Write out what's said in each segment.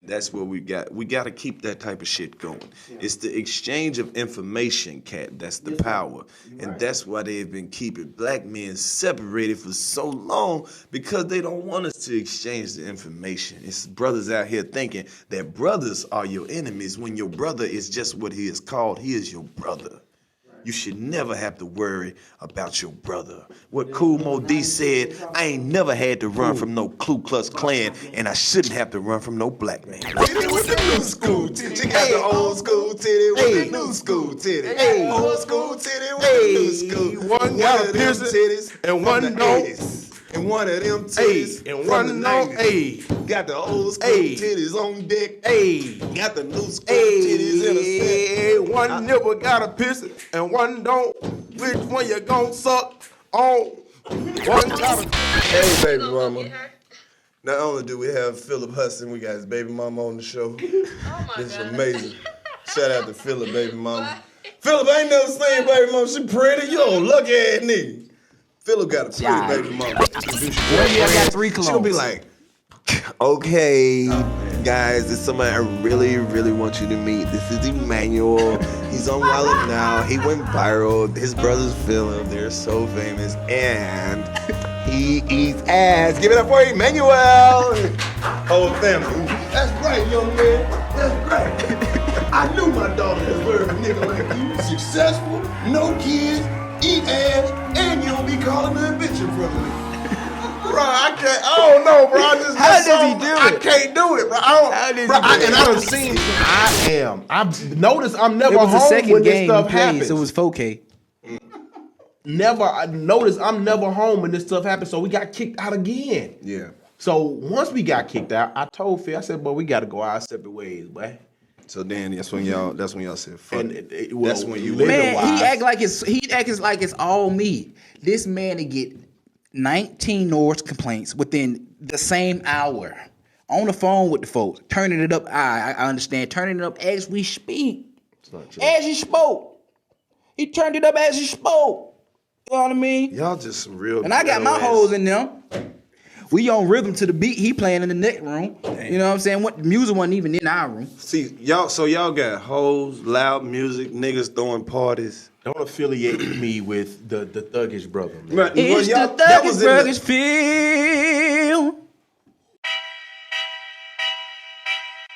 That's what we got. We got to keep that type of shit going. Yeah. It's the exchange of information, Cat. That's the power. And that's why they've been keeping black men separated for so long, because they don't want us to exchange the information. It's brothers out here thinking that brothers are your enemies when your brother is just what he is called. He is your brother. You should never have to worry about your brother. What Kool Moe Dee said, I ain't never had to run from no Ku Klux Klan, and I shouldn't have to run from no black man. With the new school titty. You got the old school titty with the new school titty. Hey. Old school titty with the new school. One got a piercing and one don't. And one of them titties and one don't. Got the old school titties on deck. Got the new school titties in a set. One nipple got a piercing and one don't. Which one you gon' suck on? One got a... Hey, baby mama. Not only do we have Phillip Hudson, we got his baby mama on the show. Oh my This is God. amazing. Shout out to Phillip, baby mama. Phillip, I ain't never seen baby mama. She pretty. You don't look at nigga. Phillip got a pretty baby mama. I got 3 clones. She gonna be like, okay, guys, this is somebody I really, really want you to meet. This is Emmanuel. He's on Wild now. He went viral. His brothers Phillip. They're so famous. And he eats ass. Give it up for Emmanuel. Whole family. That's right, young man. That's right. I knew my daughter deserved a nigga like you. Successful, no kids, eat ass, and you don't be calling her a bitch in front of me. Bro, I can't. I don't know, bro. How does he do it? I can't do it, bro. And I done seen. I've noticed I'm never It was the home second when this game stuff he played, happens. so it was 4K. I noticed I'm never home when this stuff happens, so we got kicked out again. Yeah. So once we got kicked out, I told Phil, I said, boy, we got to go our separate ways, boy. So then that's when y'all said, fuck. And it. well, That's when you Man, wise. he acts like it's all me. This man to get 19 noise complaints within the same hour. On the phone with the folks, turning it up. I understand, turning it up as we speak. As he spoke. He turned it up as he spoke. You know what I mean? Y'all just some real. And I got my ghetto-ass- hoes in them. We on rhythm to the beat. He playing in the next room. Damn. You know what I'm saying? What the music wasn't even in our room. See, y'all got hoes, loud music, niggas throwing parties. Don't affiliate me with the thuggish brother, man. Right, well, It's y'all- the that was thuggish in the- bruggish feel.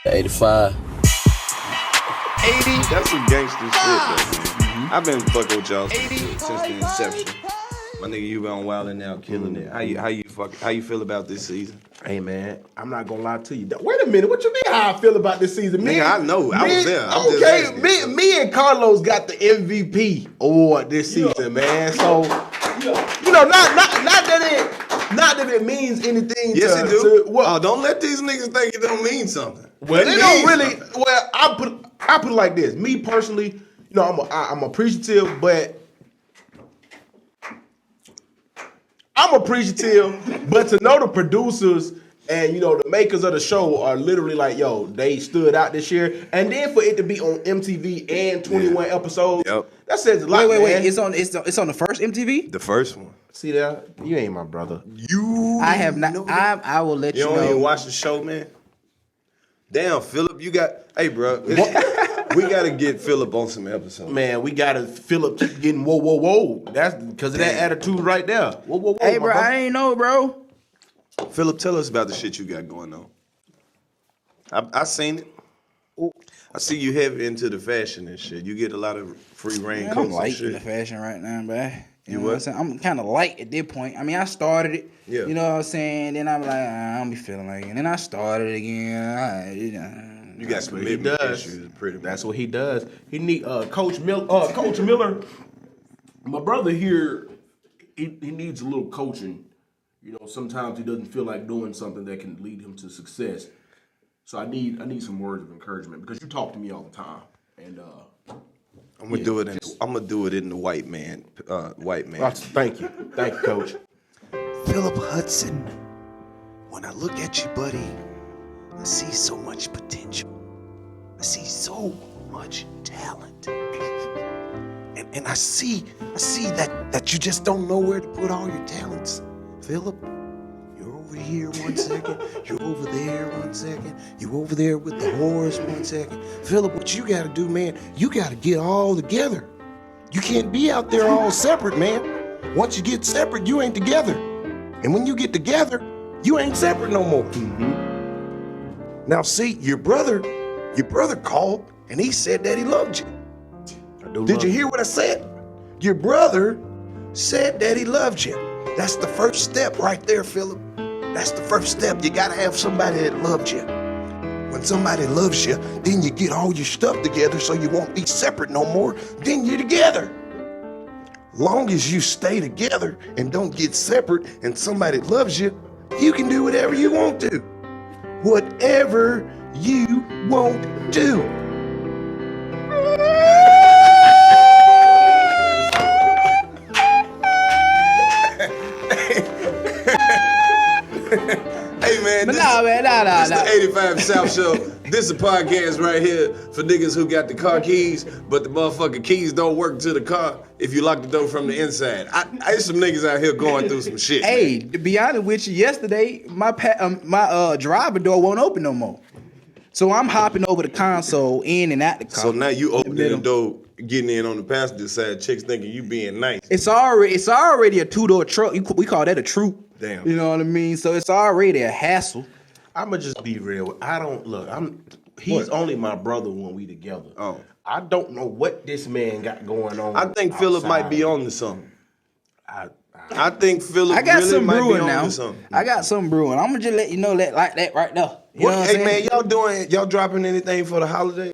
85. 80. That's some gangster shit, though, man. I've been fucking with y'all since the inception. My nigga, you been on Wild Now, killing it. How you feel about this season? Hey, man, I'm not gonna lie to you. Wait a minute, what you mean how I feel about this season? Nigga, I know. I was there. I'm just Okay, asking. me and Karlous got the MVP award this season, man. So, you know, not that it means anything. Yes, to, it do. To, well, Don't let these niggas think it don't mean something. well, It they don't means really. something. Well, I put it like this. Me personally, you know, I'm appreciative, but to know the producers and, you know, the makers of the show are literally like, yo, they stood out this year, and then for it to be on MTV and 21 episodes, that says a lot. Wait. man. It's on the first MTV. The first one. See that? You ain't my brother. I have not. I will let You you don't even know. watch the show, man? Damn, Phillip, you got... Hey, bro. We got to get Phillip on some episodes. Man, we gotta Phillip keep getting whoa. That's because of that attitude right there. Whoa. Hey, my bro, brother. I ain't know, bro. Phillip, tell us about the shit you got going on. I seen it. I see you heavy into the fashion and shit. You get a lot of free reign Man, coats I'm and light in shit. the fashion right now, bro. You know what? I'm saying? I'm kind of light at this point. I mean, I started it. Yeah. You know what I'm saying? Then I'm like, I don't be feeling like it. And then I started again. You got That's what he commitment does. issues, pretty much. That's what he does. He need Coach Miller. My brother here, he needs a little coaching. You know, sometimes he doesn't feel like doing something that can lead him to success. So I need some words of encouragement because you talk to me all the time, and I'm gonna do it in the white man. Thank you, Coach. Phillip Hudson, when I look at you, buddy, I see so much potential. I see so much talent. And I see that you just don't know where to put all your talents. Phillip, you're a over here 1 second. You're over there 1 second. You over there with the horse 1 second. Phillip, what you got to do, man, you got to get all together. You can't be out there all separate, man. Once you get separate, you ain't together. And when you get together, you ain't separate no more. Mm-hmm. Now, see, your brother called and he said that he loved you. Did you hear what I said? Your brother said that he loved you. That's the first step right there, Phillip. That's the first step. You gotta have somebody that loves you. When somebody loves you, then you get all your stuff together so you won't be separate no more. Then you're together. Long as you stay together and don't get separate and somebody loves you, you can do whatever you want to. Whatever you want to. Hey man, But this is the 85 South Show. This is a podcast right here for niggas who got the car keys, but the motherfucking keys don't work to the car if you lock the door from the inside. There's some niggas out here going through some shit. Hey, man. to be honest with you, yesterday my driver door won't open no more. So I'm hopping over the console in and out the car. So now you opening the door, getting in on the passenger side, chicks thinking you being nice. It's already a 2-door truck. We call that a troop. Damn. You know what I mean? So it's already a hassle. I'ma just be real. He's only my brother when we together. Oh. I don't know what this man got going on. I think Phillip might be on to something. I think Phillip I got really some might be brewing on now. to something. I got something brewing. I'm gonna just let you know that like that right now. You know what I'm Hey saying? man, y'all dropping anything for the holiday?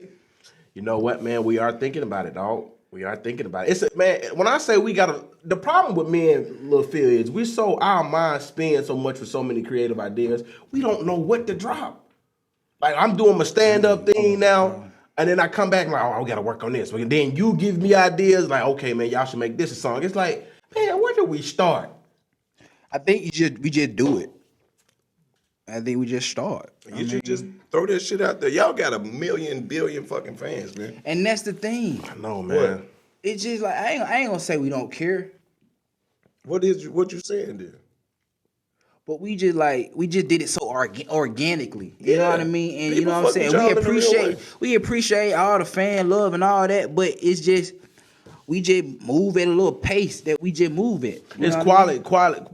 You know what, man? We are thinking about it, dog. We are thinking about it. Man, when I say the problem with me and Lil Phil is our minds spin so much for so many creative ideas, we don't know what to drop. Like I'm doing my stand-up thing now, and then I come back and like, oh, we gotta work on this. And then you give me ideas like, okay, man, y'all should make this a song. It's like, man, where do we start? I think we just do it. I think we just start. You should just throw that shit out there. Y'all got 1 billion fucking fans, man. And that's the thing. I know, man. What? It's just like I ain't gonna say we don't care, What you saying there? but we just did it so organically. You know what I mean? And you People know what I'm fuck with saying? y'all in the real way. We appreciate all the fan love and all that, but it's just we just move at a little pace that we just move at. It's quality.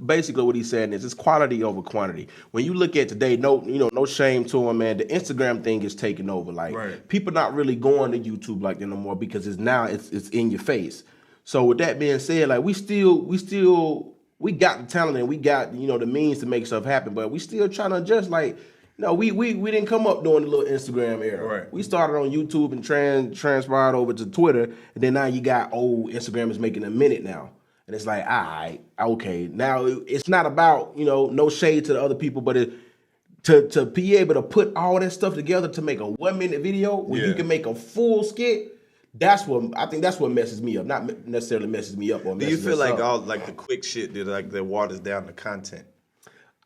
Basically, what he's saying is it's quality over quantity. When you look at today, no shame to him, man. The Instagram thing is taking over. Like Right. people not really going to YouTube like that no more because it's in your face. So with that being said, like we got the talent and we got the means to make stuff happen, but we still trying to adjust. Like we didn't come up during the little Instagram era. Right. We started on YouTube and transpired over to Twitter, and then now you got Instagram is making a minute now. And it's like, all right, okay. Now it's not about, no shade to the other people, but to be able to put all that stuff together to make a 1-minute video where you can make a full skit, that's what messes me up. Not necessarily messes me up or Do you messes feel us like up. all like the quick shit that waters down the content?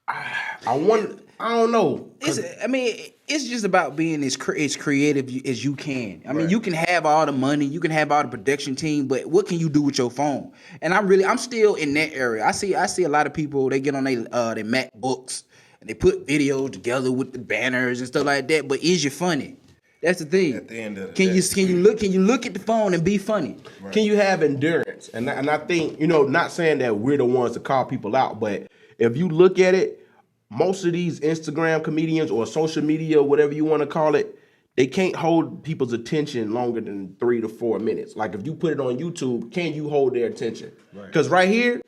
I don't know. It's just about being as creative as you can. I mean, you can have all the money, you can have all the production team, but what can you do with your phone? And I'm still in that area. I see a lot of people, they get on their MacBooks and they put videos together with the banners and stuff like that. But is you funny? That's the thing. At the end of the can day. you look at the phone and be funny? Right. Can you have endurance? And I think, not saying that we're the ones to call people out, but if you look at it, most of these Instagram comedians or social media, whatever you want to call it, they can't hold people's attention longer than 3 to 4 minutes. Like if you put it on YouTube, can you hold their attention? Because right here,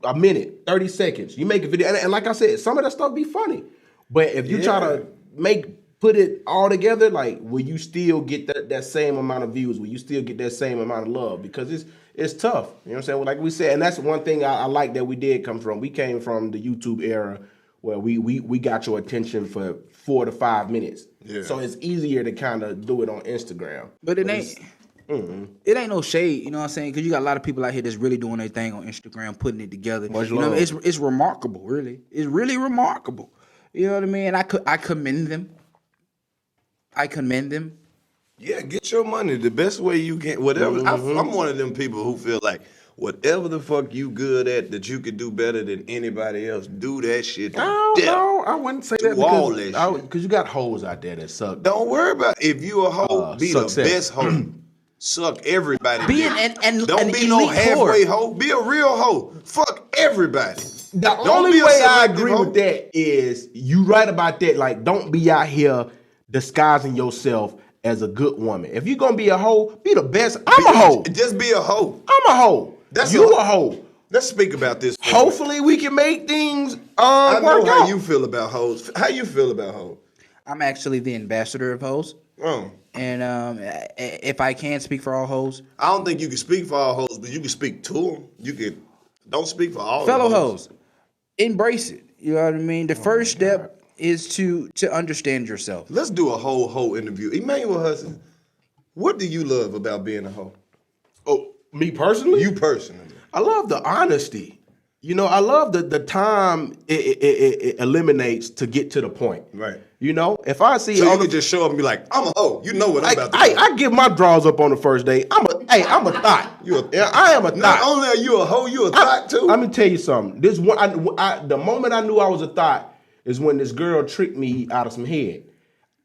a minute, 30 seconds, you make a video. And like I said, some of that stuff be funny. But if you try to put it all together, like, will you still get that same amount of views? Will you still get that same amount of love? Because it's tough. You know what I'm saying? Like we said, and that's one thing I like that we did come from. We came from the YouTube era where we got your attention for 4 to 5 minutes. Yeah. So it's easier to kind of do it on Instagram. But it ain't no shade, you know what I'm saying? Because you got a lot of people out here that's really doing their thing on Instagram, putting it together. It's remarkable, really. It's really remarkable. You know what I mean? I commend them. Yeah, get your money the best way you can. Whatever. I'm one of them people who feel like whatever the fuck you good at that you could do better than anybody else, do that shit. No, I wouldn't say that all that shit. Because you got hoes out there that suck. Don't worry about it. If you a hoe, be success. the best hoe. Suck everybody. Be dick. an Don't be no elite halfway whore. hoe. Be a real hoe. Fuck everybody. The Don't only be a way I selective agree hoe. with that is you right about that. Like, don't be out here disguising yourself as a good woman. If you're gonna be a hoe, be the best. I'm a hoe. Just be a hoe. I'm a hoe. That's you a hoe. Let's speak about this. Hopefully, we can make things I know work how out. you feel about hoes. How you feel about hoes? I'm actually the ambassador of hoes. Oh. And if I can speak for all hoes, I don't think you can speak for all hoes, but you can speak to them. You can. Don't speak for all fellow the hoes, embrace it. You know what I mean? The first step is to understand yourself. Let's do a whole hoe interview. Emmanuel Hudson, what do you love about being a hoe? Oh, me personally? You personally. I love the honesty. You know, I love the time it eliminates to get to the point. Right. You know, if I see So all you the can just show up and be like, I'm a hoe. You know what I'm about to do. I give my draws up on the first day. I'm a thought. I am a Not thought. only are you a hoe, you a thought too. Let me tell you something. This one, the moment I knew I was a thought is when this girl tricked me out of some head.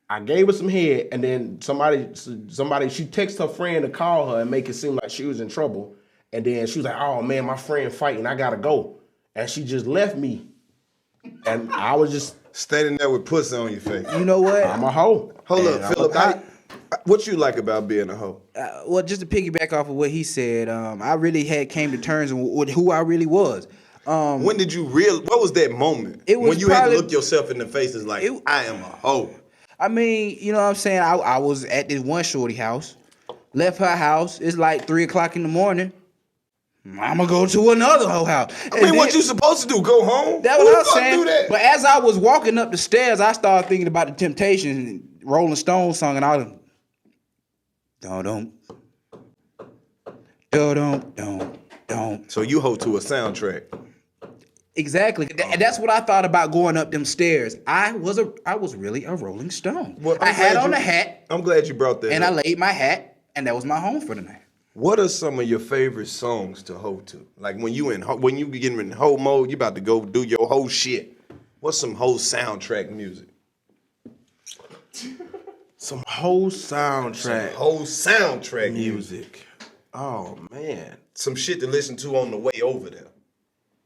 I gave her some head, and then somebody, she texted her friend to call her and make it seem like she was in trouble. And then she was like, "Oh man, my friend fighting. I gotta go." And she just left me, and I was just standing there with pussy on your face. You know what? I'm a hoe. Hold And up, I'm a Phillip. thought. What you like about being a hoe? Well, just to piggyback off of what he said, I really came to terms with who I really was. When did you what was that moment? It was when you had probably- to look yourself in the face and like, I am a hoe. I mean, you know what I'm saying? I was at this one shorty house, left her house. It's like 3:00 in the morning. I'm gonna go to another hoe house. I mean, what you supposed to do? Go home? That's Who what the I'm fuck saying. do that? But as I was walking up the stairs, I started thinking about the Temptations, Rolling Stones song, and I was, don't. So you hoe to a soundtrack. Exactly. And that's what I thought about going up them stairs. I was really a Rolling Stone. Well, I had on a a hat, I'm glad you brought that and up. I laid my hat, and that was my home for the night. What are some of your favorite songs to hoe to? Like when you getting in hoe mode, you about to go do your whole shit. What's some whole soundtrack music? Some whole soundtrack. Whole soundtrack music. Music. Oh man. Some shit to listen to on the way over there.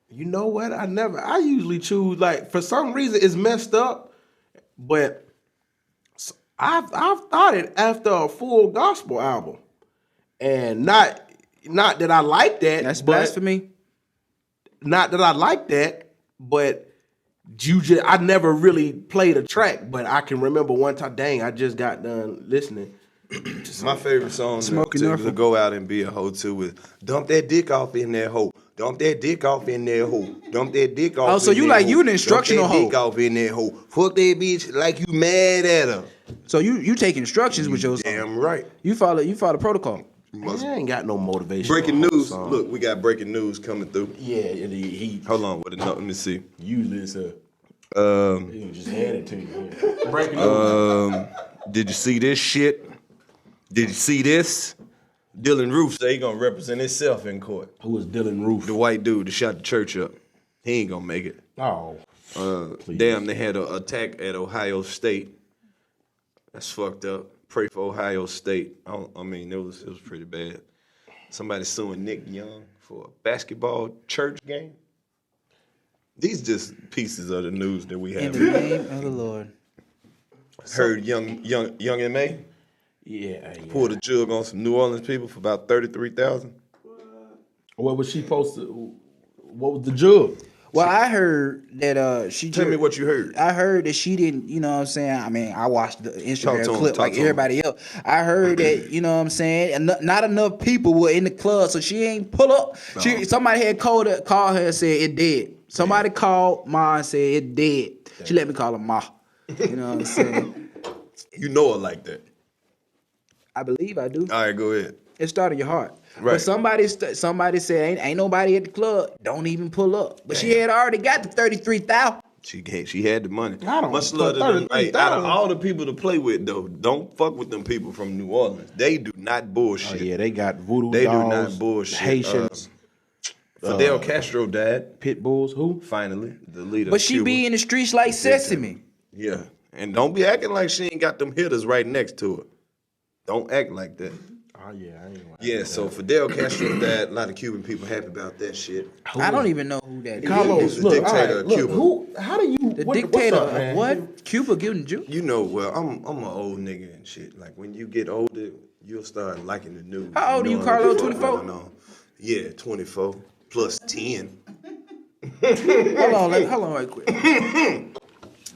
You know what? I usually choose, like, for some reason it's messed up, but I've thought it after a full gospel album. And not that I like that. That's but blasphemy. Not that I like that, but I never really played a track, but I can remember one time, dang, I just got done listening. My favorite song Smoking to Norfolk. go out and be a hoe to is dump that dick off in that hoe. Dump that dick off in that hoe. Dump that dick off. Oh, so in you that like hoe. you an instructional Dump that dick hoe. off in that hoe. Fuck that bitch like you mad at her. So you take instructions with your song. Damn right. You follow protocol. I ain't got no motivation. Breaking on the news. song. Look, we got breaking news coming through. Yeah, and he Hold on, let me see. usually it's a he can just hand it to you. Yeah. Breaking news. Did you see this shit? Did you see this? Dylan Roof say he gonna represent himself in court. Who is Dylan Roof? The white dude that shot the church up. He ain't gonna make it. Oh. Damn, they had an attack at Ohio State. That's fucked up. Pray for Ohio State. I mean, it was pretty bad. Somebody suing Nick Young for a basketball church game. These just pieces of the news that we In have. the name of the Lord. Heard young M.A. Yeah. pulled a jug on some New Orleans people for about $33,000. What was she supposed to? What was the jug? Well, I heard that she. Tell me what you heard. I heard that she didn't. You know what I'm saying? I mean, I watched the Instagram Talk to clip him, like talk to him. everybody else. I heard that. You know what I'm saying? And not enough people were in the club, so she ain't pull up. Somebody had called her and said it dead. Somebody called Ma and said it dead. She let me call her Ma. You know what I'm saying? You know it like that. I believe I do. All right, go ahead. It started your heart. Right. But somebody said ain't nobody at the club. Don't even pull up. But she had already got the 33,000. She had the money. I don't Much for love to them. Hey, out of 33,000. all the people to play with, though, don't fuck with them people from New Orleans. They do not bullshit. Oh yeah, they got voodoo They do dolls, not bullshit. Haitians. Fidel Castro died. Pit Bulls, who? Finally, the leader. But of she Cuba. be in the streets like Sesame. Yeah, and don't be acting like she ain't got them hitters right next to her. Don't act like that. Oh yeah, I ain't gonna Yeah, so Fidel Castro died. A lot of Cuban people happy about that shit. I don't even know who that is. Karlous, He's the look, dictator all right, of look, Cuba. who? How do you? The what, dictator what's up, man? of what? Cuba giving Jew? You know, well, I'm an old nigga and shit. Like when you get older, you'll start liking the news. How old are you, knowing what Karlous? the fuck 24? going on. Yeah, 24 plus 10. Hold on, right quick.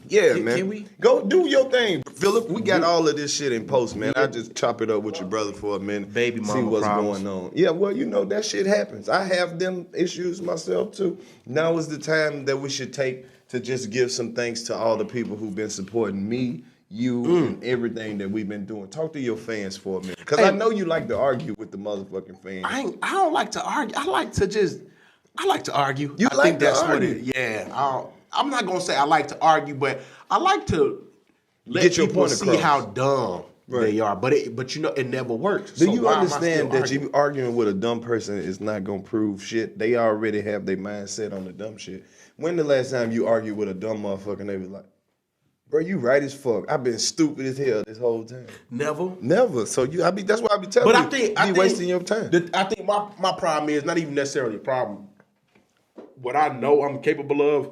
Yeah, Can man. we- Go do your thing, Phillip. We got all of this shit in post, man. I just chop it up with your brother for a minute. Baby see mama what's problems. going on. Yeah, well, you know that shit happens. I have them issues myself too. Now is the time that we should take to just give some thanks to all the people who've been supporting me, you, and everything that we've been doing. Talk to your fans for a minute, because I know you like to argue with the motherfucking fans. I don't like to argue. I like to argue. You I like think to that's argue? what it. Yeah. I'm not gonna say I like to argue, but I like to let Get your people point see across. how dumb they are. But you know it never works. Do So you why am I understand still that you arguing with a dumb person is not gonna prove shit? They already have their mindset on the dumb shit. When the last time you argued with a dumb motherfucker and they was like, bro, you right as fuck. I've been stupid as hell this whole time. Never. Never. So that's why I be telling But you. I think you wasting your time. I think my problem is not even necessarily a problem. What I know I'm capable of.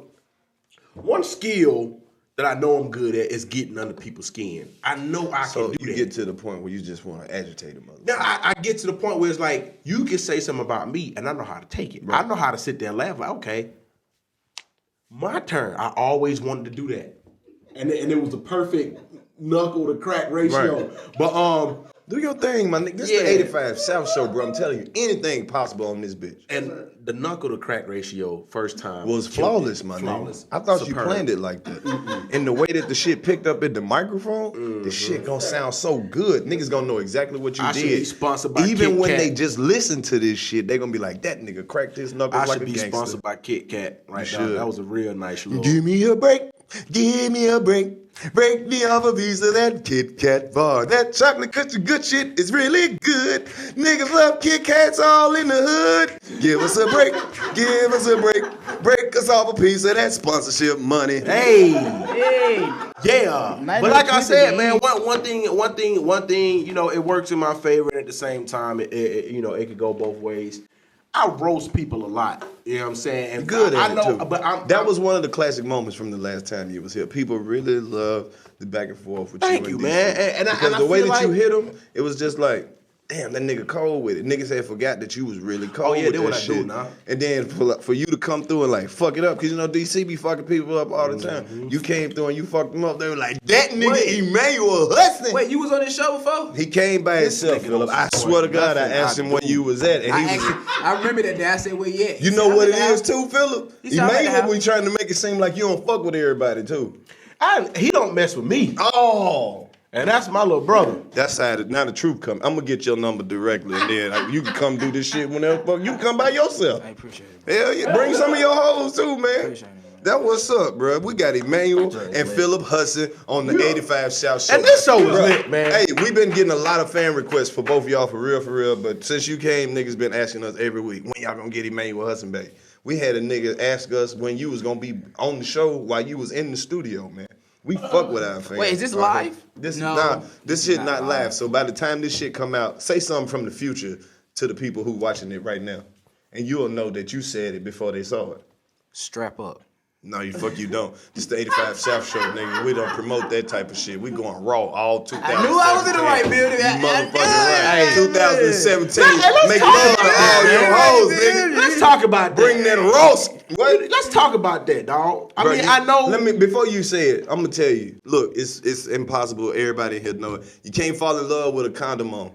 One skill that I know I'm good at is getting under people's skin. I know I So can do you that. get to the point where you just want to agitate a motherfucker. Now I get to the point where it's like you can say something about me, and I know how to take it. Right. I know how to sit there and laugh. Like, okay, my turn. I always wanted to do that, and it was the perfect knuckle to crack ratio. Right. But Do your thing, my nigga. This is the 85 South Show, bro. I'm telling you, anything possible on this bitch. and the knuckle to crack ratio first time Was killed flawless, it. my Flawless. nigga. I thought you Superb. planned it like that. And the way that the shit picked up in the microphone, the shit gonna sound so good. Niggas gonna know exactly what you I did. should be sponsored by Even Kit when Kat. they just listen to this shit, they gonna be like, that nigga cracked his knuckles I like should a be gangster. sponsored by Kit Kat right You now. should. That was a real nice little. Give me a break. Give me a break. Break me off a piece of that Kit Kat bar. That chocolate cushion good shit is really good. Niggas love Kit Kats all in the hood. Give us a break. Give us a break. Break us off a piece of that sponsorship money. Hey, Hey, yeah. Night But of like the I said, Twitter man, one thing, you know, it works in my favor, and at the same time, you know, it could go both ways. I roast people a lot. You know what I'm saying? And Good I at know, it too. but That was one of the classic moments from the last time you was here. People really love the back and forth with Thank you. you, and man. DC. And I because the way feel that you like- hit him, it was just like, damn, that nigga cold with it. Niggas had forgot that you was really cold yeah, with that that what I do shit. now. And then for you to come through and like fuck it up, because you know DC be fucking people up all the time. Mm-hmm. You came through and you fucked them up. They were like, that nigga Emmanuel Hudson. wait, you was on this show before? He came by himself, nigga Phillip. don't I support swear to God, I nothing asked I him where do. you was at, and he was. I remember that day. I said, "Well, yeah." You know what it is too, Phillip? He said, I'm at the Emmanuel house. be trying to make it seem like you don't fuck with everybody too. he don't mess with me, Oh, and that's my little brother. that's how now the truth come. I'm gonna get your number directly, and then you can come do this shit whenever fuck. You can come by yourself. I appreciate it. Hell yeah, bring some of your hoes too, man. Appreciate it, man. That what's up, bro. We got Emmanuel and Phillip Hudson on the 85 South Show. And this show was Bruh, lit, man. Hey, we've been getting a lot of fan requests for both of y'all, for real. But since you came, niggas been asking us every week, when y'all gonna get Emmanuel Hudson back? We had a nigga ask us when you was gonna be on the show while you was in the studio, man. We fuck with our fans. Wait, is this Right? live? This No. nah, this shit Not not live. live. So by the time this shit come out, say something from the future to the people who watching it right now, and you'll know that you said it before they saw it. Strap up. No, you don't. This the 85 South Show, nigga. We don't promote that type of shit. We going raw all 2017. I knew I was in the right building. You I knew motherfucking right. it. 2017. let's Make talk love to about all that, your man. hoes, nigga. Let's talk about that. Bring that roast. What? Let's talk about that, dog. I Bro, mean, you- I know. Let me before you say it, I'm gonna tell you. Look, it's impossible. Everybody here know it. You can't fall in love with a condom on.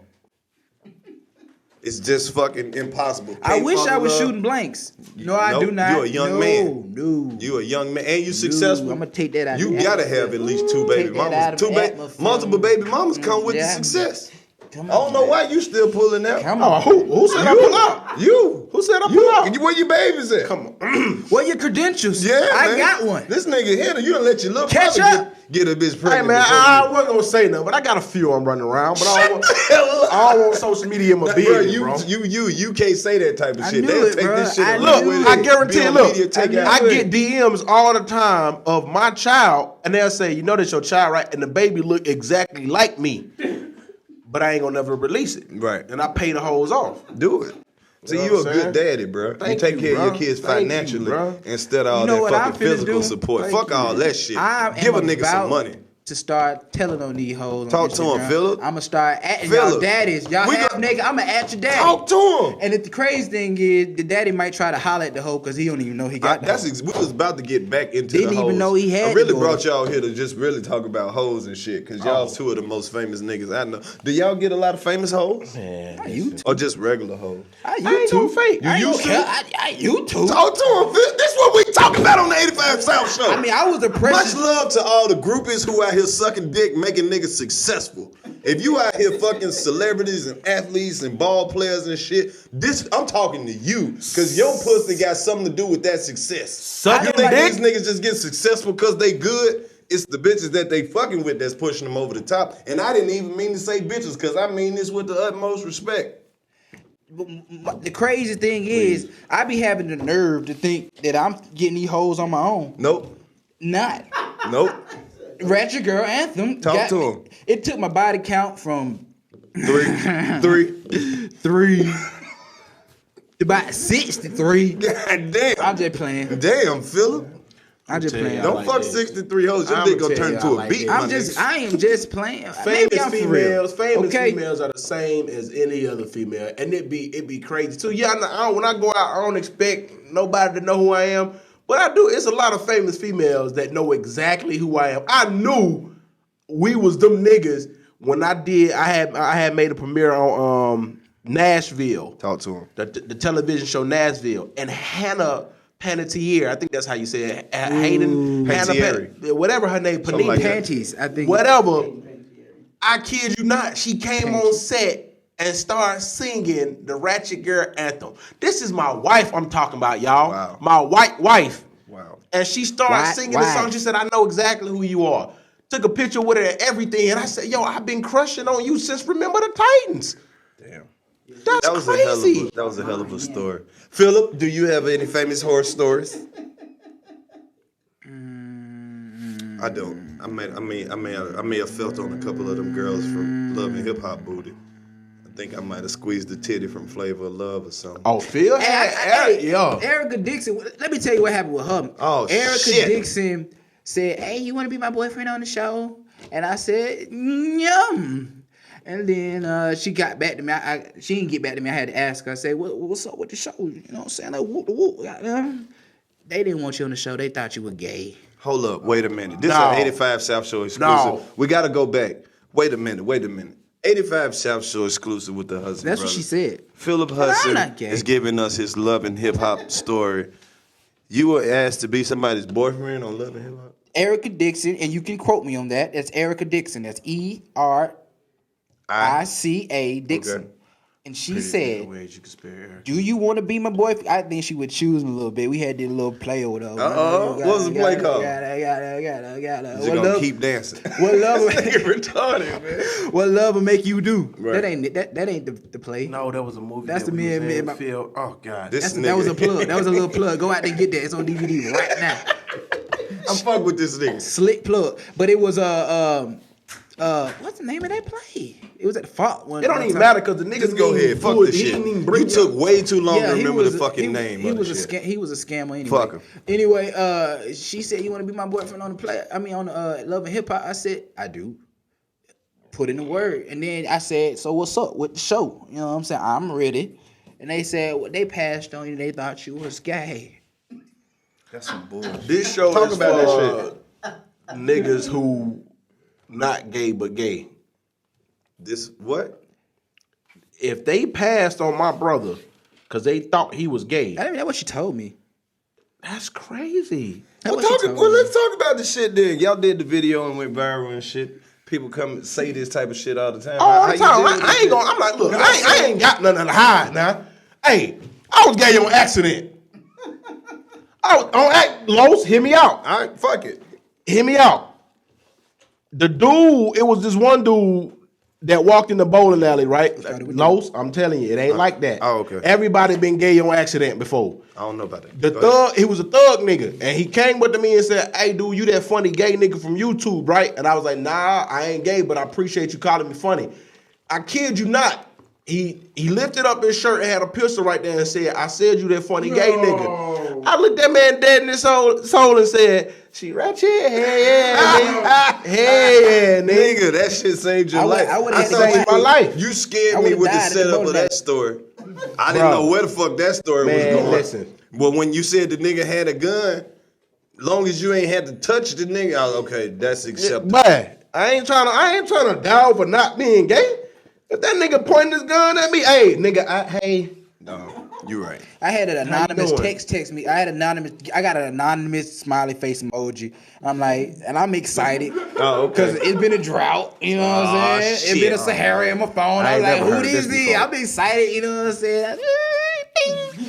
It's just fucking impossible. I Can't wish fall I in was love. shooting blanks. No, I Nope, do not. you a young no, man. No, You a young man and you successful. I'm gonna take that out. You of gotta atmosphere. have at least two baby Take that out mamas. of Two atmosphere. multiple baby mamas come with the Yeah. success. Come I don't know on, why you still pulling out. Come Oh, on. who said I pull out? You. Who said I You. pull out? Where your babies at? Come on. What your credentials? Yeah, I man. got one. This nigga here, you done let your little Catch brother up. get a bitch Hey pregnant. man, before I you- wasn't gonna say nothing, but I got a few I'm running around. But I don't want social media in my business, bro. You can't say that type of I shit. knew They'll it, take bro. this shit. I and knew run it. with I guarantee Be you, on look, media, take I out. get DMs all the time of my child, and they'll say, "You know that's your child, right?" And the baby look exactly like me, but I ain't gonna never release it. Right. And I pay the hoes off. Do it. See, know you a what I'm good saying? daddy, bro. Thank you take you, care of your bro. kids Thank you, financially bro. instead of all You know that what I'm fucking finna physical do? support. Thank Fuck you. all that shit. I Give a am nigga some about money. to start telling on these hoes. Talk on to 'em, Instagram. Phillip. I'm gonna start atting Phillip. y'all daddies. Y'all We half got- nigga. I'm gonna at your daddy. Talk to him. And if the crazy thing is, the daddy might try to holler at the hoe because he don't even know he got the hoe. We was about to get back into Didn't the even hoes. know he had I really the brought daughter. y'all here to just really talk about hoes and shit, because y'all two of the most famous niggas I know. Do y'all get a lot of famous hoes? Man, You Or just regular hoes? I ain't gonna fake. I You ain't used gonna to? care. You too. Talk to him, Phil. This what we talking about on the 85 South Show. I mean, I was a Much precious. love to all the groupies who out here sucking dick, making niggas successful. If you out here fucking celebrities and athletes and ball players and shit, I'm talking to you, because your pussy got something to do with that success. Sucking You think dick? these niggas just get successful because they good? It's the bitches that they fucking with that's pushing them over the top. And I didn't even mean to say bitches, because I mean this with the utmost respect. The crazy thing is, I be having the nerve to think that I'm getting these hoes on my own. Nope. Not. Nope. Ratchet Girl Anthem. Talk to him. It took my body count from 3 3 to about 63. God damn. I'm just playing. Damn, Phillip. I'm just tell you, playing. I Don't like fuck this. 63 hoes. Your I'ma dick gonna tell turn you, into I a like beat. this. my I'm just. nigga. I am just playing. Maybe Famous I'm for real. famous Okay. females are the same as any other female, and it be crazy too. Yeah, when I go out, I don't expect nobody to know who I am, but I do. It's a lot of famous females that know exactly who I am. I knew we was them niggas when I had made a premiere on Nashville. Talk to him. The television show Nashville, and Hannah Panettiere, I think that's how you say it. Hannah Panettiere. whatever her name, Something like Panini. that. Panties, I think. Whatever. I kid you not, she came on set and started singing the Ratchet Girl anthem. This is my wife I'm talking about, y'all. Wow. My white wife. Wow. And she started singing the song. She said, "I know exactly who you are." Took a picture with her and everything. And I said, "Yo, I've been crushing on you since Remember the Titans." Damn. That's That was crazy. that was a hell of a story. Phillip, do you have any famous horror stories? I don't. I may have felt on a couple of them girls from Love and Hip Hop booty. I think I might have squeezed the titty from Flavor of Love or something. Oh, Phil? Yeah. Erica Dixon. Let me tell you what happened with her. Oh, Erica shit. Dixon said, "Hey, you want to be my boyfriend on the show?" And I said, "Yum." And then she got back to me. She didn't get back to me. I had to ask her. I said, "What's up with the show?" You know what I'm saying? Like, whoop. They didn't want you on the show. They thought you were gay. Hold up, wait a minute. This No. is an 85 South Show exclusive. No. We gotta go back. Wait a minute. 85 South Show exclusive with the Hudson That's what brothers. she said. Phillip I'm Hudson not gay. is giving us his Love and Hip Hop story. You were asked to be somebody's boyfriend on Love and Hip Hop? Erica Dixon, and you can quote me on that. That's Erica Dixon. That's ERICA Dixon. Okay. And she said, ways you can spare Eric. "Do you want to be my boyfriend?" I think she would choose me a little bit. We had this little play or whatever. What was the play called? What You're gonna love, keep dancing. what love, retarded, man. what love will make you do? Right. That ain't the play. No, that was a movie. That's that the we was me- in, my- Phil. Oh, God. That was a plug. That was a little plug. Go out there and get that. It's on DVD right now. I'm fuck with this nigga. Slick plug. But it was what's the name of that play? It was at the Fault one. It don't one even time. matter because the niggas Just go didn't ahead. even Fuck pull it. this He shit. didn't even bring You it took up. way too long to he remember was the a- fucking he- name He of was the a shit. he was a scammer anyway. Fuck him. Anyway, she said, "You want to be my boyfriend on the play? I mean, on Love and Hip Hop." I said, "I do." Put in the word, and then I said, "So what's up with the show?" You know what I'm saying? I'm ready. And they said, "Well, they passed on you. They thought you was gay." That's some bullshit. This show Talk is about for that niggas who not gay but gay. This what? If they passed on my brother because they thought he was gay, That's what she told me. that's crazy. That's Well, what she told me. let's talk about the shit then. Y'all did the video and went viral and shit. People come and say this type of shit all the time. All How the you time. deal with I this ain't shit? gonna. I'm like, look, I ain't got nothing to hide now. Hey, I was gay on accident. I was on act. Los, hear me out. All right, fuck it. Hear me out. The dude, it was this one dude that walked in the bowling alley, right? Los, I'm telling you, it ain't like that. Oh, okay. Everybody been gay on accident before. I don't know about that. The thug, he was a thug nigga, and he came up to me and said, "Hey, dude, you that funny gay nigga from YouTube, right?" And I was like, "Nah, I ain't gay, but I appreciate you calling me funny." I kid you not. He lifted up his shirt and had a pistol right there and said, "I said you that funny gay nigga." I looked that man dead in his soul and said, "She Ratchet, hey yeah, nigga. Hey yeah, Nigga, that shit saved your life. I saved my life. You scared me with the setup of that story. I didn't know where the fuck that story was going. Listen. But when you said the nigga had a gun, long as you ain't had to touch the nigga, I was okay, that's acceptable. But I ain't trying to die for not being gay. If that nigga pointing his gun at me, hey, nigga, hey. No, you're right. I had an anonymous text me. I got an anonymous smiley face emoji. I'm like, and I'm excited. Oh, okay. Because it's been a drought, you know what I'm saying? Shit. It's been a Sahara in my phone. I'm like, who this is? I'm excited, you know what I'm saying?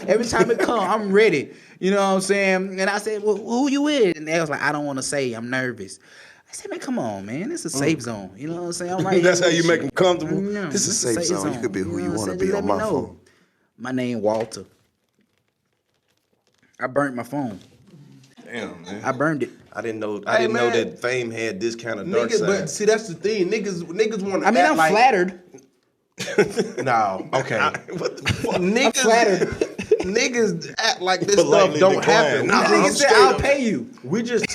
Every time it come, I'm ready. You know what I'm saying? And I said, well, who you with? And they was like, I don't want to say. I'm nervous. I said, man, come on, man. It's a safe zone. You know what I'm saying? I'm right. That's how you make them comfortable. Yeah, This is a safe zone. You could be who you want to be on my phone. My name Walter. I burnt my phone. Damn, man. I burned it. I didn't know that fame had this kind of dark Niggas, side. but see, that's the thing. Niggas want to I mean, I'm flattered. No, okay. What the fuck? Niggas, flattered. Niggas act like this Politely stuff don't decline. happen. Nah, Nigga I'm said, straight I'll up. pay you. We just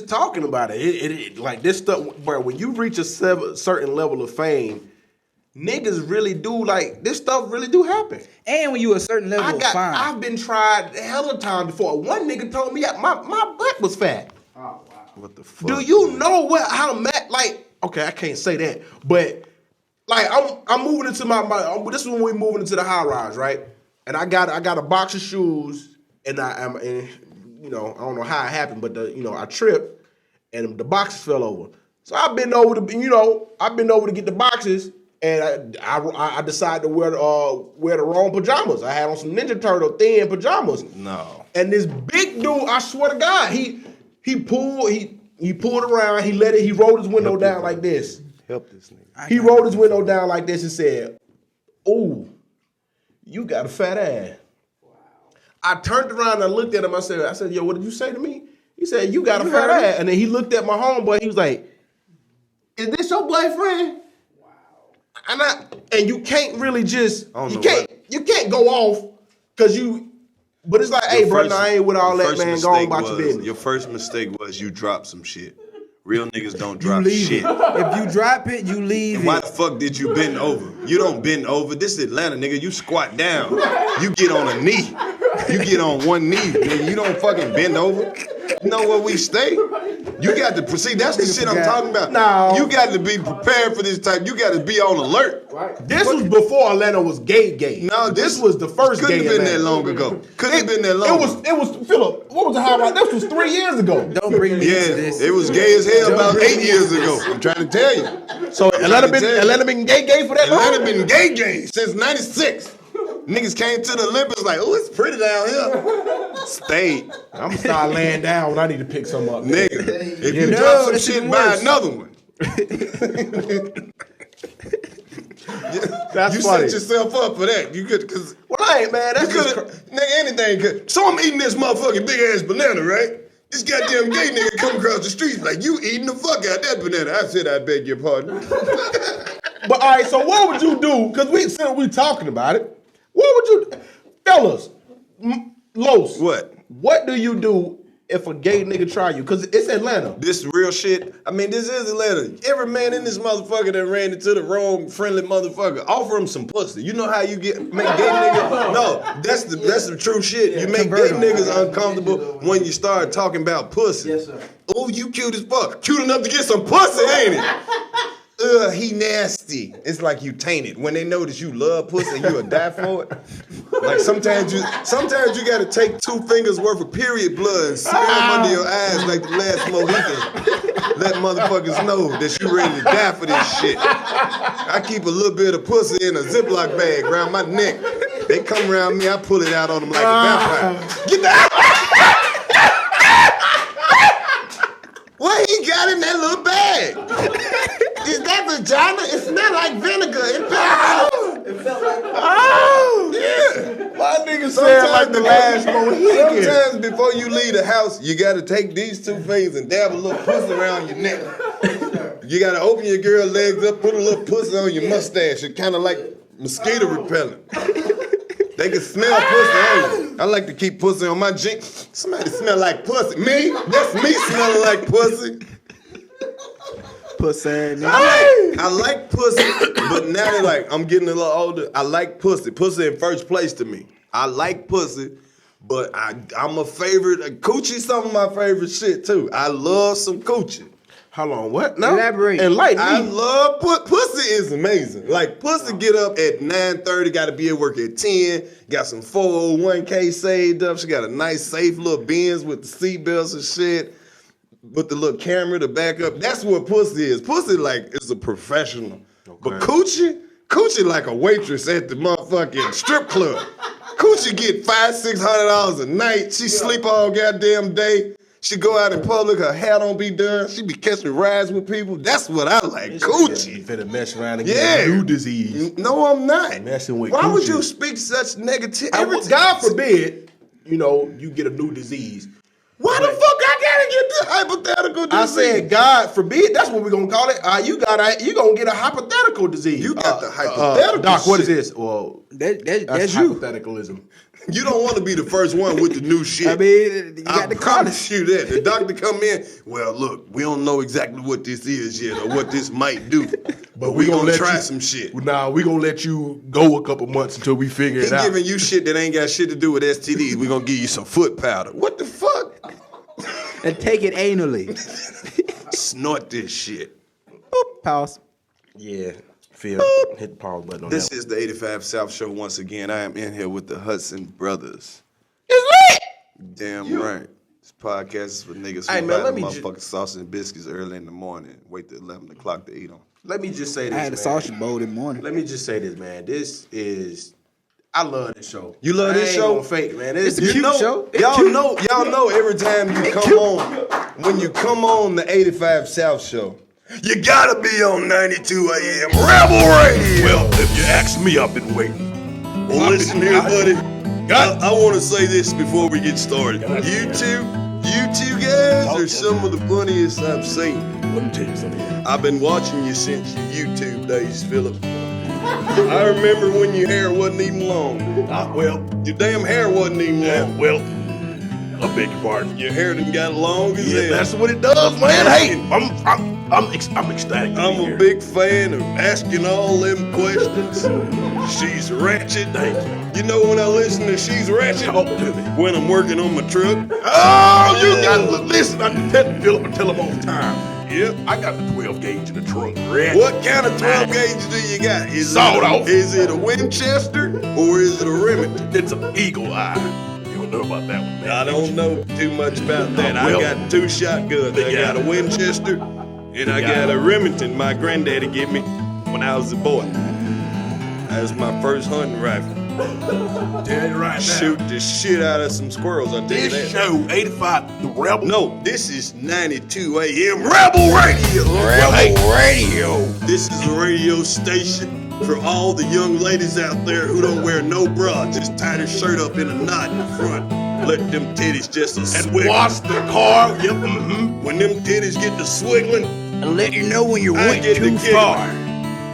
talking about it. It like this stuff, bro. When you reach a certain level of fame, niggas really do like this stuff. Really do happen. And when you a certain level of fine. I've been tried a hell of time before. One nigga told me my butt was fat. What the fuck? Do you know how mad? Like, okay, I can't say that, but like I'm moving into my this is when we moving into the high rise, right? And I got a box of shoes, and and you know, I don't know how it happened, but I tripped, and the boxes fell over. So I've been over to get the boxes, and I decided to wear the wrong pajamas. I had on some Ninja Turtle thin pajamas. No. And this big dude, I swear to God, he pulled around, he rolled his window down like this. Help this nigga. He rolled his window down like this and said, "Ooh, you got a fat ass." Wow. I turned around and I looked at him. I said, "Yo, what did you say to me?" He said, "You got a fat ass." And then he looked at my homeboy. He was like, "Is this your boyfriend?" Wow. And you can't really just you can't go off because you. But it's like, hey, bro, I ain't with all that, man. Go on about your business. Your first mistake was you dropped some shit. Real niggas don't drop shit. If you drop it, you leave And why the fuck did you bend over? You don't bend over. This is Atlanta, nigga. You squat down. You get on a knee. You get on one knee. Nigga. You don't fucking bend over. You know where we stay? You got to see. That's the shit I'm talking about. No. You got to be prepared for this type. You got to be on alert. This was before Atlanta was gay. No, this was the first gay. Couldn't have been Atlanta. that long ago. Couldn't have been that long. It was Phillip. What was the highlight? This was 3 years ago. Don't bring me Yeah, into this. it was gay as hell about 8 years ago. I'm trying to tell you. So Atlanta been gay for that long? Atlanta been gay since '96. Niggas came to the Olympics like, oh, it's pretty down here. Stayed. I'm gonna start laying down when I need to pick some up. Nigga, if you drop some shit, buy another one. That's you funny. set yourself up for that. You could, cause Well, I ain't, man. That's you just could, nigga, anything could. So I'm eating this motherfucking big ass banana, right? This goddamn gay nigga come across the street like, you eating the fuck out that banana. I said, I beg your pardon. But all right, so what would you do? Because we talking about it. What would you, fellas, Los? What do you do if a gay nigga try you? Because it's Atlanta. This real shit. I mean, this is Atlanta. Every man in this motherfucker that ran into the wrong friendly motherfucker, offer him some pussy. You know how you make gay niggas? No, that's the true shit. You make gay niggas uncomfortable when you start talking about pussy. Yes, sir. Oh, you cute as fuck. Cute enough to get some pussy, ain't it? He nasty. It's like you tainted. When they know that you love pussy and you'll die for it. Like sometimes you gotta take 2 fingers worth of period blood and smear them under your eyes like the last Mohican. Let motherfuckers know that you ready to die for this shit. I keep a little bit of pussy in a Ziploc bag around my neck. They come around me, I pull it out on them like a vampire. Get the What he got in that little bag? vagina? It smelled like vinegar. It felt like yeah. My nigga said like the last Mohican. Sometimes before you leave the house, you gotta take these two fingers and dab a little pussy around your neck. You gotta open your girl legs up, put a little pussy on your mustache. It's kind of like mosquito repellent. They can smell pussy on you. I like to keep pussy on my jeans. Somebody smell like pussy. Me? That's me smelling like pussy. Pussy. I like pussy, but now that like I'm getting a little older, I like pussy. Pussy in first place to me. I like pussy, but I'm a favorite. Coochie, some of my favorite shit too. I love some coochie. How long? What? No. Elaborate. Enlighten me. I love pussy is amazing. Like pussy get up at 9:30, got to be at work at 10. Got some 401k saved up. She got a nice safe little Benz with the seatbelts and shit. With the little camera to back up. That's what pussy is. Pussy like is a professional. Okay. But coochie like a waitress at the motherfucking strip club. Coochie get $500-$600 a night. She sleep all goddamn day. She go out in public, her hair don't be done. She be catching rides with people. That's what I like. Coochie. You finna mess around and get a new disease. No, I'm not. Messing with Why coochie. would you speak such negativity? God forbid, you get a new disease. Why the fuck I gotta get the hypothetical disease? I said, God forbid. That's what we're gonna call it. You gonna get a hypothetical disease. You got the hypothetical. Doc, what is shit. this? Well, That's you. hypotheticalism. You don't want to be the first one with the new shit. I mean, you got the promise you that. The doctor come in, well, look, we don't know exactly what this is yet or what this might do. But we gonna let try some shit. Nah, we gonna let you go a couple months until we figure it out. He giving you shit that ain't got shit to do with STDs. We gonna give you some foot powder. What the fuck? And take it anally. Snort this shit. Boop, pause. Yeah. Phil, hit the pause button on This that. is the 85 South Show once again. I am in here with the Hudson brothers. It's lit. Damn right. This podcast is for niggas Hey, who man, buy let the me motherfucking sausage and biscuits early in the morning. Wait till 11 o'clock to eat them. Let me just say this, I had a man. sausage bowl this morning. Let me just say this, man. I love this show. You love this I ain't show? gonna fake, man. It's a cute show. Y'all know every time you come on, when you come on the 85 South Show, you gotta be on 92 AM Rebel Radio. Well, if you ask me, I've been waiting. Well, listen here, buddy. I want to say this before we get started. You two guys are some of the funniest I've seen. Let me tell you something. I've been watching you since your YouTube days, Philip. I remember when your hair wasn't even long. Your damn hair wasn't even long. I beg your pardon. Your hair done got long as Yeah, hell. that's what it does, man. Hey, I'm ecstatic. I'm a big fan of asking all them questions. She's Ratchet. Thank you. You know when I listen to She's Ratchet? Talk to me. When I'm working on my truck. Oh, you gotta listen. I tell them all the time. Yep. I got the 12 gauge in the trunk. Ready? What kind of 12 gauge do you got? Is it a Winchester or is it a Remington? It's an eagle eye. You don't know about that one, man. I don't know too much about that. I got two shotguns. I got a Winchester and I got a Remington my granddaddy gave me when I was a boy. That was my first hunting rifle. Tell you right now. Shoot the shit out of some squirrels, I tell you This that. show, 85, the Rebel. No, this is 92 AM Rebel Radio. Rebel Radio. This is a radio station for all the young ladies out there who don't wear no bra. Just tie their shirt up in a knot in front. Let them titties just a And swiggle. wash the car. Yep. Mm-hmm. When them titties get to swiggling, And let you know when you I went get too the kick. far.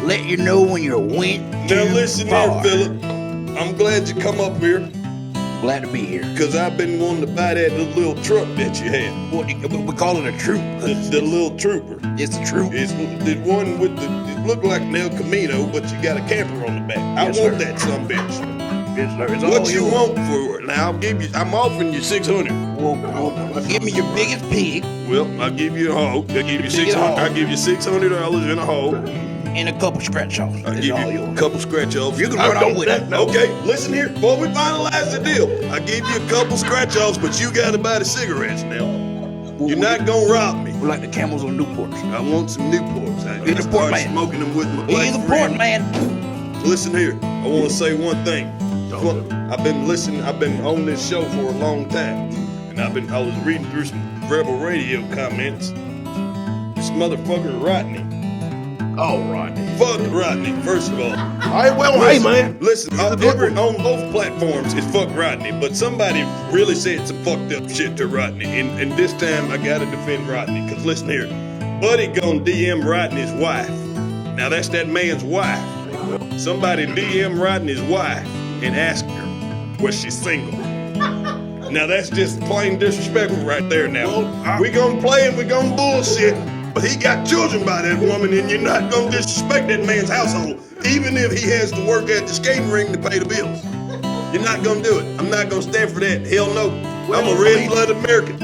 Let you know when you went too now listen far. here, Philip. I'm glad you come up here Glad to be here. because I've been wanting to buy that little truck that you had. We call it a troop. The little trooper. It's a troop. It's the one with it looked like an El Camino, but you got a camper on the back. Yes, I want sir. that sumbitch. It's What all you yours. want for it? Now I'm offering you 600. Well, give me your biggest pig Well, I'll give you a hoe. I'll give you 600. hog. I'll give you $600 in a hoe. and a couple scratch offs. I'll It's give all you a yours. couple scratch offs. You can run on with it. Okay, listen here. Before we finalize the deal, I give you a couple scratch offs, but you got to buy the cigarettes now. You're not gonna rob me. We're like the camels on Newports. I want some Newports. I He's a start port man. smoking them with my black He's a port friend. man. Listen here. I want to say one thing. I've been listening. I've been on this show for a long time, and I was reading through some Rebel Radio comments. This motherfucker Rodney, Oh, Rodney. Fuck Rodney, first of all. All right, well, hey, man. Listen, He's a good one. on both platforms is fuck Rodney, but somebody really said some fucked up shit to Rodney, and this time I gotta defend Rodney, cause listen here, Buddy gonna DM Rodney's wife. Now that's that man's wife. Somebody DM Rodney's wife and ask her, was she single? Now that's just plain disrespectful right there now. We gonna play and we gonna bullshit, but he got children by that woman, and you're not gonna disrespect that man's household, even if he has to work at the skating rink to pay the bills. You're not gonna do it. I'm not gonna stand for that. Hell no. I'm a red-blooded American.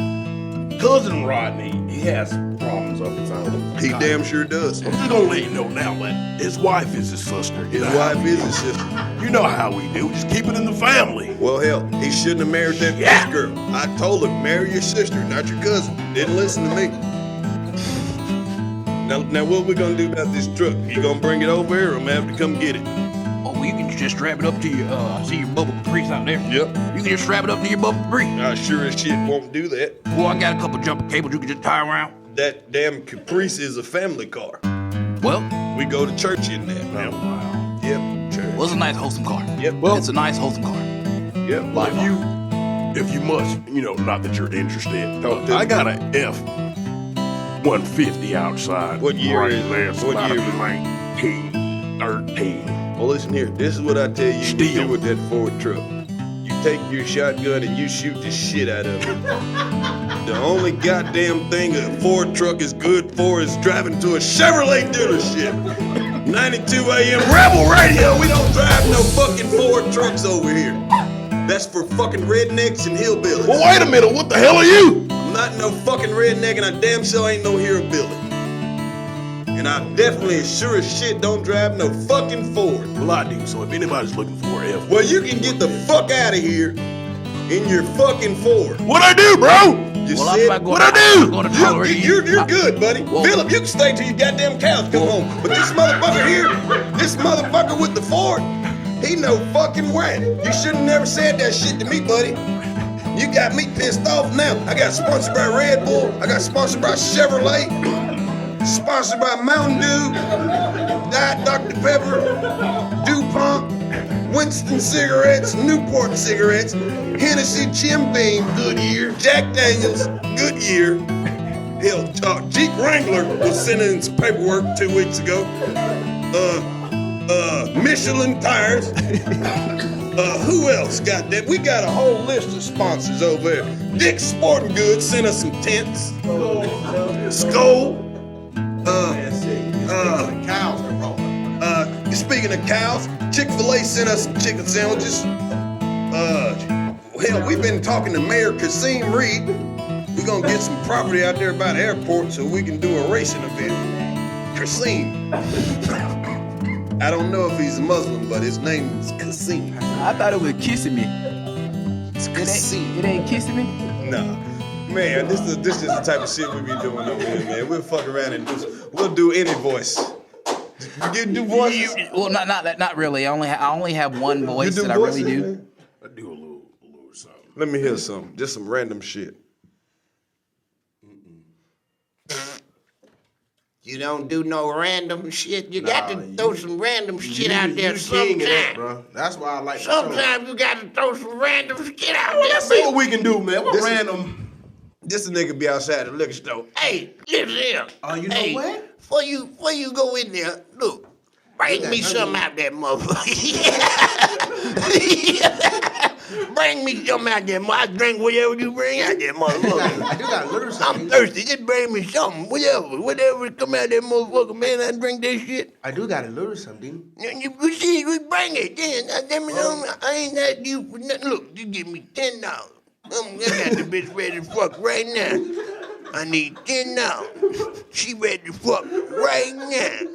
Cousin Rodney, he has problems all the time. He damn sure does. I'm just gonna let you know now that his wife is his sister. His wife is his sister. You know how we do. Just keep it in the family. Well, hell, he shouldn't have married that bitch girl. I told him, marry your sister, not your cousin. Didn't listen to me. Now what we gonna do about this truck? You gonna bring it over here, or I'm gonna have to come get it? Oh, you can just strap it up to your, I see your bubble Caprice out there. Yep. You can just strap it up to your bubble Caprice. I sure as shit won't do that. Well, I got a couple jumper cables you can just tie around. That damn Caprice is a family car. Well, We go to church in that now. Wow. Yep, church. well, it's a nice wholesome car. Yep. Well- It's a nice wholesome car. Yep. Well, if you must, not that you're interested, Talk to I me. got an F-150 outside. What year right is it? there. It's What about year? 1913. Well, listen here. This is what I tell you to Steel. do with that Ford truck. You take your shotgun and you shoot the shit out of it. The only goddamn thing a Ford truck is good for is driving to a Chevrolet dealership. 92 AM Rebel Radio. We don't drive no fucking Ford trucks over here. That's for fucking rednecks and hillbillies. Well, wait a minute. What the hell are you? I'm not no fucking redneck, and I damn sure ain't no hillbilly. And I definitely, sure as shit, don't drive no fucking Ford. Well, I do. So if anybody's looking for an F, Well, you can get the fuck out of here in your fucking Ford. what I do, bro? You Well, I'm said, not going What'd I do? I'm going to tolerate you. you're good, buddy. Well- Phillip, you can stay till your goddamn cows come home. But this motherfucker here, this motherfucker with the Ford, he no fucking way. You shouldn't never said that shit to me, buddy. You got me pissed off now. I got sponsored by Red Bull. I got sponsored by Chevrolet. Sponsored by Mountain Dew, Diet Dr. Pepper, DuPont, Winston cigarettes, Newport cigarettes, Hennessy, Jim Beam, Goodyear, Jack Daniels, Goodyear. Hell, Jeep Wrangler was sending in some paperwork 2 weeks ago. Michelin tires. Who else got that? We got a whole list of sponsors over there. Dick's Sporting Goods sent us some tents. Skoal. Speaking of cows, Chick-fil-A sent us some chicken sandwiches. Hell, we've been talking to Mayor Kasim Reed. We're gonna get some property out there by the airport so we can do a racing event. Kasim. I don't know if he's a Muslim, but his name is Kasim. I thought it was kissing me. It's Kasim. It ain't kissing me? Nah. Man, this is the type of shit we be doing over here, man. We'll fuck around and we'll do any voice. You do voices? Well, not really. I only have one voice You do that I really voices, do. man? I do a little something. Let me hear some. Just some random shit. You don't do no random shit. You got to throw some random shit out there You king of that, sometimes. bro. That's why I like the show. Sometimes you got to throw some random shit out Well, there, let's see what baby. we can do, man. What This is- random? This nigga be outside the liquor store. Hey, listen here. You know hey, what? Before you go in there, look, bring me something out that motherfucker. Bring me something out there. I drink whatever you bring out there, motherfucker. I do got a little I'm something. thirsty. Just bring me something, whatever come out that motherfucker, man. I drink that shit. I do got a little something. You see, we bring it. Then let me know. I ain't asked you for nothing. Look, you give me $10. I got the bitch ready to fuck right now. I need $10. She ready to fuck right now.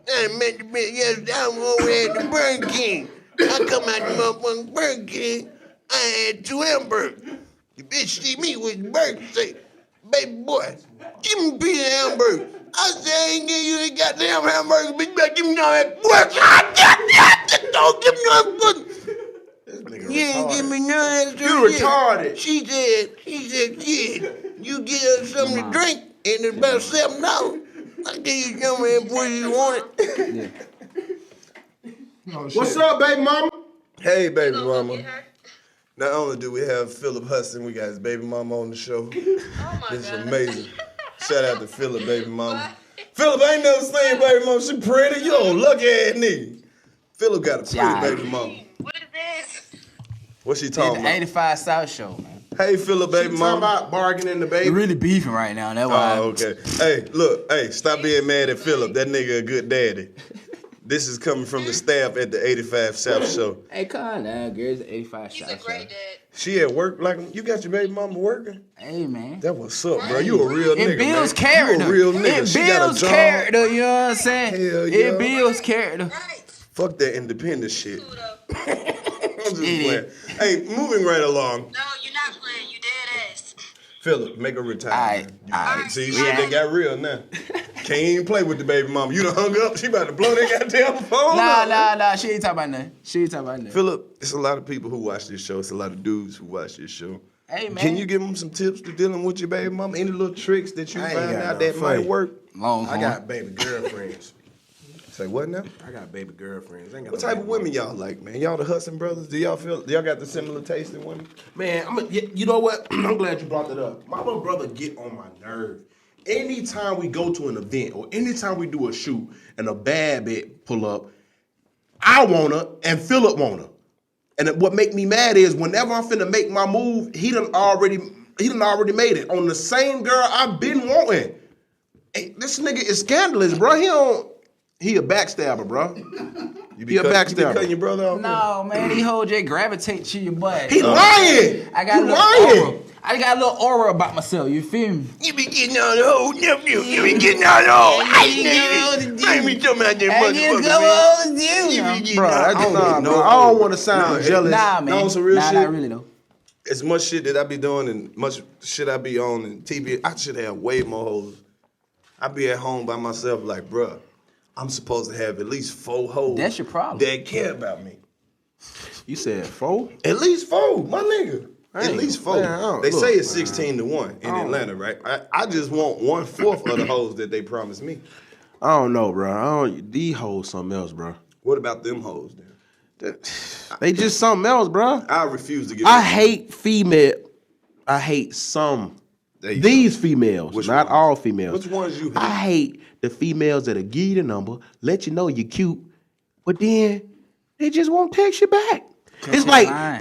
I met the bitch yesterday. I was over there at the Burger King. I come out the motherfucking Burger King. I had 2 hamburgers. The bitch see me with the burger. Say, baby boy, give me a piece of hamburger. I said, I ain't give you the goddamn hamburger, bitch. You better give me no that pork. Don't give me no pussy. You ain't give me none of that. You retarded. She said, yeah, you get her something to drink, and it's about $7. I give you some man before you want it. What's up, baby mama? Hey, baby mama. Not only do we have Phillip Hudson, we got his baby mama on the show. Oh my This is God. amazing. Shout out to Phillip, baby mama. Phillip, I ain't never seen baby mama. She pretty. You old lucky ass nigga. Phillip got a pretty baby mama. What is this? What's she It's talking the about? 85 South show, man. Hey, Phillip, baby Talking mama. about bargaining the baby. We're really beefing right now. That's why. Oh, okay. Hey, look. Hey, stop being mad at Phillip. That nigga a good daddy. This is coming from the staff at the 85 South show. Hey, come on now, girl. It's the 85 He's South a great show. dad. She at work like you got your baby mama working? Hey, man. That what's up, bro. You a real nigga, It builds man. character. You a real nigga. It She got a builds job. character, you know what I'm saying? Hell yeah. It builds character. Right. Fuck that independent shit. Cool though. I'm just Idiot. playing. Hey, moving right along. No, you're not playing. You dead ass. Phillip, make her retire. Alright, man. alright. See, Yeah. shit, they got real now. Can't even play with the baby mama. You done hung up. She about to blow that goddamn phone up. Nah. She ain't talking about nothing. She ain't talking about nothing. Phillip, it's a lot of people who watch this show. It's a lot of dudes who watch this show. Hey, man. Can you give them some tips to dealing with your baby mama? Any little tricks that you I ain't find got out no that might fight. work? I got baby girlfriends. Say what now? I got baby girlfriends. I ain't got What no type baby of women y'all like, man? Y'all the Hudson brothers? Do y'all got the similar taste in women? Man, you know what? I'm glad you brought that up. My little brother get on my nerve. Anytime we go to an event or anytime we do a shoot and a bad bitch pull up, I want her and Phillip want her. And what make me mad is whenever I'm finna make my move, he done already made it on the same girl I've been wanting. Hey, this nigga is scandalous, bro. He a backstabber, bro. He a You be backstabber. cutting your brother off? No, man, these hoes just gravitate to your butt. He lying. I got a He little lying. aura. I got a little aura about myself. You feel me? You be getting all the old nephew. You be getting all the old ice niggas. Bring me some out there, motherfucker, man. You be getting Bro, all I the just, old. bro, I don't want to sound No, jealous. Nah, man. No, some real nah, shit. not really though. As much shit that I be doing and much shit I be on in TV, I should have way more hoes. I be at home by myself like, bruh, I'm supposed to have at least 4 hoes. That's your problem. That care about me. You said 4? At least 4, my nigga. I At ain't- least 4. man, I don't- They look, say it's man. 16-1 in Atlanta, right? I just want 1/4 of the hoes that they promised me. I don't know, bro. These hoes something else, bro. What about them hoes then? They just something else, bro. I refuse to give I them- hate female. I hate some. There you These females, Which not ones? all females. Which ones you hate? I hate the females that'll give you the number, let you know you're cute, but then they just won't text you back. It's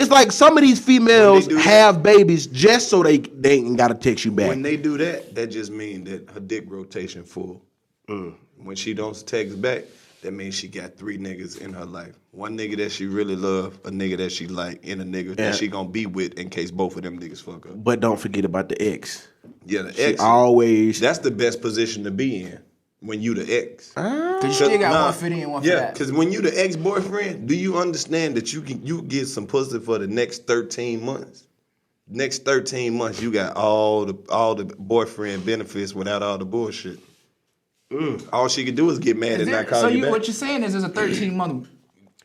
like some of these females do that- have babies just so they ain't gotta text you back. When they do that, that just means that her dick rotation full. When she don't text back, that means she got 3 niggas in her life. One nigga that she really love, a nigga that she like, and a nigga Yeah. that she gonna be with in case both of them niggas fuck up. But don't forget about the ex. Yeah, the She ex. always That's the best position to be in when you the ex. Cause you still got Nah, one fit in, one fit Yeah, out. because when you the ex-boyfriend, do you understand that you get some pussy for the next 13 months? Next 13 months, you got all the boyfriend benefits without all the bullshit. All she could do is get mad and not call So you back. what you're saying is there's a 13-month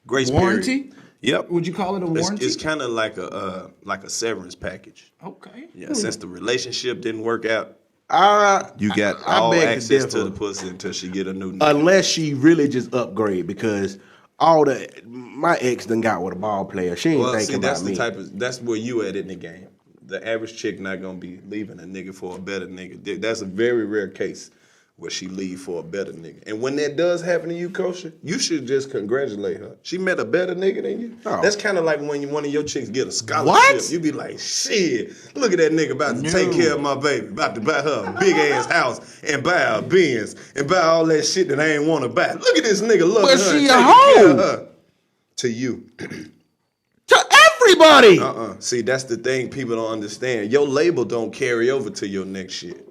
Grace warranty? period. Yep. Would you call it a warranty? It's kind of like a severance package. Okay. Yeah, since the relationship didn't work out, I you got I all beg to access to differ. the pussy until she get a new nigga. Unless she really just upgrade, because my ex done got with a ball player. She ain't Well, thinking see, that's about the me. that's where you at in the game. The average chick not gonna be leaving a nigga for a better nigga. That's a very rare case where she leave for a better nigga. And when that does happen to you, Kosher, you should just congratulate her. She met a better nigga than you. Oh. That's kind of like when one of your chicks get a scholarship. What? You be like, shit, look at that nigga about to take care of my baby, about to buy her a big ass house and buy her a Benz and buy all that shit that I ain't want to buy. Look at this nigga loving But her she and a taking hoe. care of her. To you. To everybody. See, that's the thing people don't understand. Your label don't carry over to your next shit.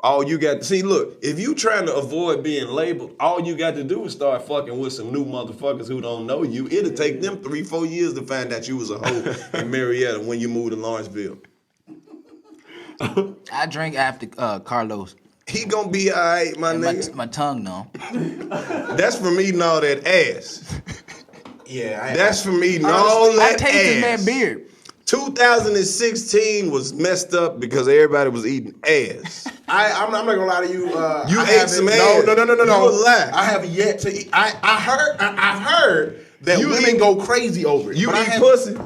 All you got to see, look, if you trying to avoid being labeled, all you got to do is start fucking with some new motherfuckers who don't know you. It'll take them 3-4 years to find out you was a hoe in Marietta when you moved to Lawrenceville. I drink after Karlous. He gonna be all right, my And nigga. my tongue, no. That's from eating all that ass. Yeah, That's from eating all I that taste this ass. man beard. 2016 was messed up because everybody was eating ass. I'm not gonna lie to you. You I ate haven't- some ass. No. You a lie. I have yet to eat. I've heard that You women eat- go crazy over it. You but I eat haven't- pussy?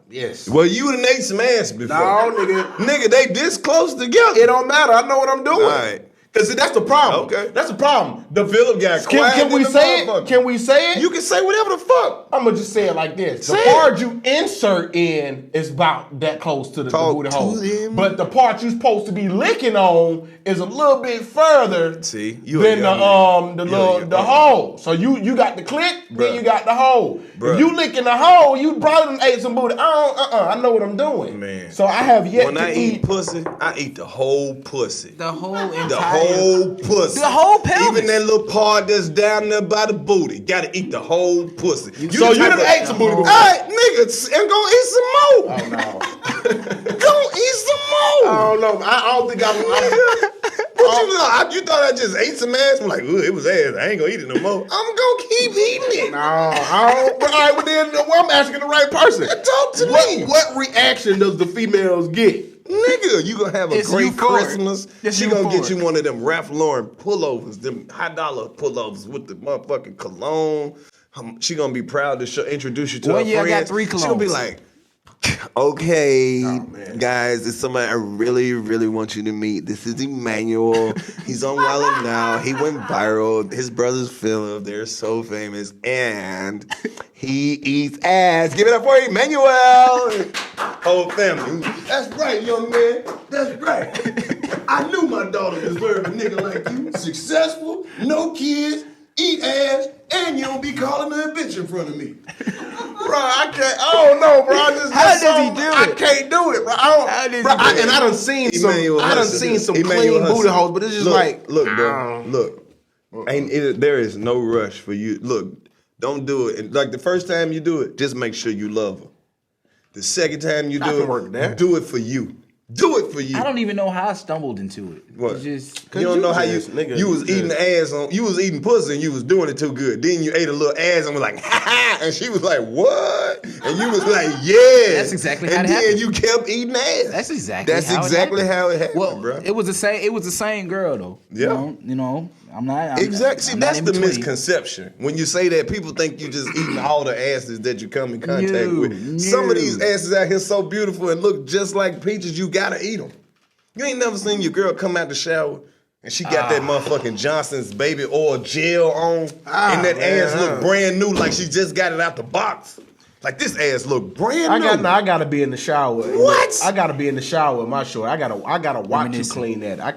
Yes. Well, you done ate some ass before. No, nigga. Nigga, they this close together. It don't matter. I know what I'm doing. All right. Cause that's the problem. Okay. That's the problem. The Phillip got quiet. Can we than say the motherfucker. it? Can we say it? You can say whatever the fuck. I'm gonna just say it like this: the Say part you insert in is about that close to the Talk booty to hole, him. but the part you're supposed to be licking on is a little bit further See, you than the young the hole. So you got the clit, Bruh. then you got the hole. Bruh. If you licking the hole, you probably done ate some booty. I know what I'm doing, Man. So I have yet When to I eat. eat pussy, I eat the whole pussy. The whole entire. The whole pussy. The whole pelvis. Even that little part that's down there by the booty. Gotta eat the whole pussy. So you done ate some booty before? Alright, nigga, and go eat some more. Oh no. Go eat some more. I don't know. I don't think I'm What you know? You thought I just ate some ass? I'm like, ooh, it was ass. I ain't gonna eat it no more. I'm gonna keep eating it. No, I don't. All right, well then, well, I'm asking the right person. Talk to me. What reaction does the females get? Nigga, you gonna have a It's great euphoric. Christmas. It's She gonna get euphoric. you one of them Ralph Lauren pullovers, them high dollar pullovers with the motherfucking cologne. She gonna be proud to introduce you to One her year I friends. got 3 She gonna be colognes. like, okay, guys, it's somebody I really, really want you to meet. This is Emmanuel. He's on Wild 'N Now. He went viral. His brother's Phillip. They're so famous. And he eats ass. Give it up for Emmanuel. Whole family. That's right, young man. That's right. I knew my daughter deserved a nigga like you. Successful, no kids, eat ass, and you don't be calling her a bitch in front of me. Bro, I can't. I don't know, bro. How does he do I it? can't do it, bro. I don't. How does Bro, he do it? and I done seen some. Emmanuel I done Hudson. seen some Emmanuel clean booty Hudson. holes, but it's just Look, like, look, bro, look. There is no rush for you. Look, don't do it. And like the first time you do it, just make sure you love her. The second time you I do can work that. do it for you. Do it for you. I don't even know how I stumbled into it. What? It's just You don't know how you just, nigga, you was you eating ass on you was eating pussy and you was doing it too good. Then you ate a little ass and was like, ha ha, and she was like, what? And you was like, yeah. That's exactly how and it then happened. you kept eating ass. That's exactly That's how exactly it happened. how it happened, Well, bro. it was the same. It was the same girl though. Yeah. You know. I'm not. Exactly. See, I'm not that's in the between. misconception. When you say that, people think you just eating all the asses that you come in contact No, with. Some of no. these asses out here so beautiful and look just like peaches, you gotta eat them. You ain't never seen your girl come out the shower and she got that motherfucking Johnson's baby oil gel on, and that ass look brand new, like she just got it out the box. Like this ass look brand new. I gotta be in the shower. What? I gotta be in the shower with my short. I gotta watch you Reminiscent. clean that. I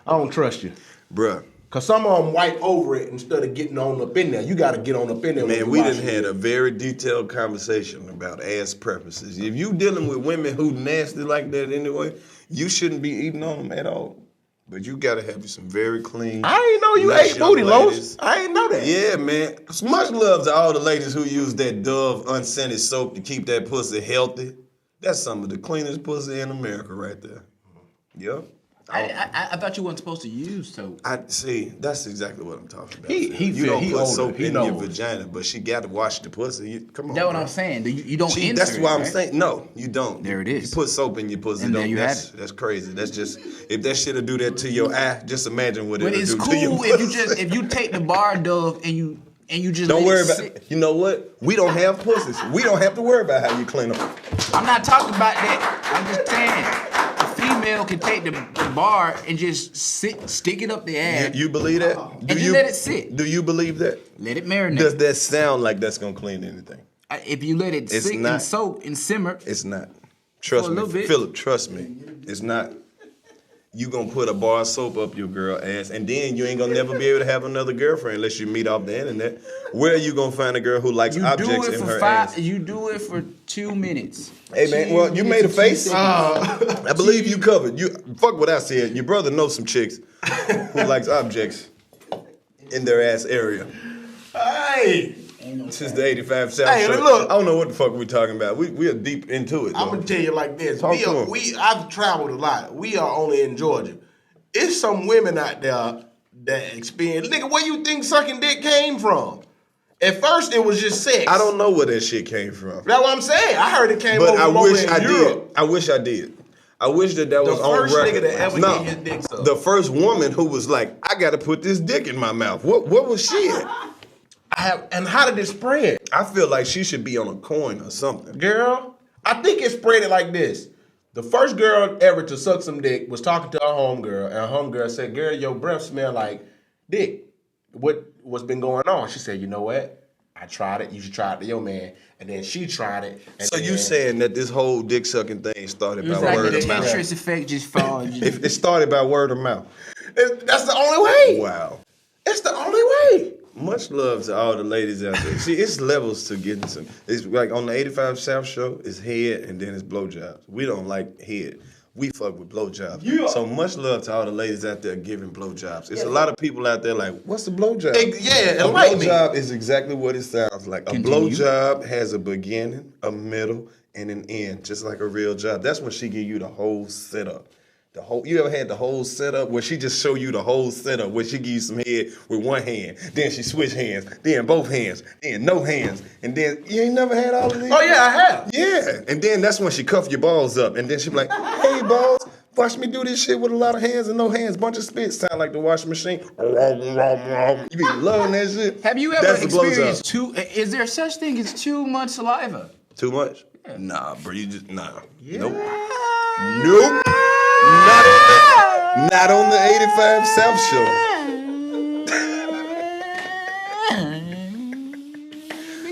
don't trust you. Bruh. Cause some of them wipe over it instead of getting on up in there. You gotta get on up in there. when Man, you we wash done it. had a very detailed conversation about ass preferences. If you dealing with women who nasty like that anyway, you shouldn't be eating on them at all. But you gotta have some very clean. I ain't know you nice ate young booty, Los. ladies. I ain't know that. Yeah, man. Much love to all the ladies who use that Dove unscented soap to keep that pussy healthy. That's some of the cleanest pussy in America right there. Yep. I thought you weren't supposed to use soap. I see. That's exactly what I'm talking about. He you don't he put older. soap He in your knows. vagina, but she got to wash the pussy. Come on, That's what bro. I'm saying. You don't See, insert that's why I'm right? saying no, you don't. There it is. You put soap in your pussy. And there don't. you That's, have it. that's crazy. That's just if that shit'll do that to your eye. Just imagine what But it'll it's do to your cool pussy. if you take the bar Dove and you just Don't let worry it about. sit. You know what? We don't have pussies. We don't have to worry about how you clean them. I'm not talking about that. I'm just saying a female can take the bar and just stick it up the ass. You believe that? Do And you let it sit. Do you believe that? Let it marinate. Does that sound like that's gonna clean anything? If you let it It's sit not. and soak and simmer, It's not. Trust For a me, little bit. Phillip. Trust me. It's not. You gonna put a bar of soap up your girl ass, and then you ain't gonna never be able to have another girlfriend unless you meet off the internet. Where are you gonna find a girl who likes you do objects it in for her 5. ass? You do it for 2 minutes. Hey man, 2 well you made a minutes, face. 2 seconds. I believe you covered. You fuck what I said. Your brother knows some chicks who likes objects in their ass area. Hey, Since the 85 South Hey, show. look. I don't know what the fuck we're talking about. We are deep into it. I'm though. gonna tell you like this. Talk to him. I've traveled a lot. We are only in Georgia. It's some women out there that experience. Nigga, where you think sucking dick came from? At first, it was just sex. I don't know where that shit came from. That's what I'm saying. I heard it came But over I from wish over I in Europe. did. I wish I did. I wish that was The on first record. nigga that ever No, get his dick sucked. the first woman who was like, I got to put this dick in my mouth. What was she at? And how did it spread? I feel like she should be on a coin or something. Girl, I think it spread it like this. The first girl ever to suck some dick was talking to her homegirl, and her homegirl said, girl, your breath smell like dick. What's been going on? She said, you know what? I tried it. You should try it to your man. And then she tried it. So you saying that this whole dick sucking thing started by It's like word the of mouth? Tetris effect just falls. If it started by word of mouth. That's the only way. Wow. It's the only way. Much love to all the ladies out there. See, it's levels to getting some. It's like on the 85 South show, it's head and then it's blowjobs. We don't like head. We fuck with blowjobs. Yeah. So much love to all the ladies out there giving blowjobs. It's a lot of people out there like, what's a blowjob? Yeah, A enlighten me. blowjob is exactly what it sounds like. A Continue. blowjob has a beginning, a middle, and an end, just like a real job. That's when she give you the whole setup. You ever had the whole setup where she just show you the whole setup where she give you some head with one hand, then she switch hands, then both hands, then no hands, and then you ain't never had all of these? Oh, yeah, I have. Yeah, and then that's when she cuff your balls up, and then she be like, hey, balls, watch me do this shit with a lot of hands and no hands, bunch of spit, sound like the washing machine. You be loving that shit. Have you ever That's the experienced blowjob. is there such thing as too much saliva? Too much? Nah, bro, you just, nah. Nope. Nope. Not on the 85 South show.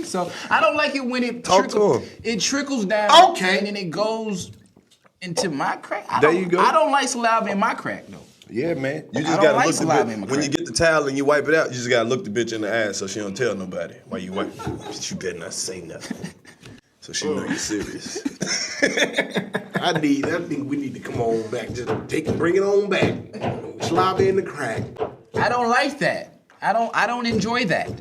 So I don't like it when it Talk to him. it trickles down. Okay. And then it goes into my crack. There you go. I don't like saliva in my crack though. Yeah, man. You I just don't gotta like look the saliva in bitch. my When you crack. get the towel and you wipe it out, you just gotta look the bitch in the eye so she don't tell nobody while you wipe. You better not say nothing. So she know you're serious. I think we need to come on back. Just bring it on back. Slob in the crack. I don't like that. I don't enjoy that.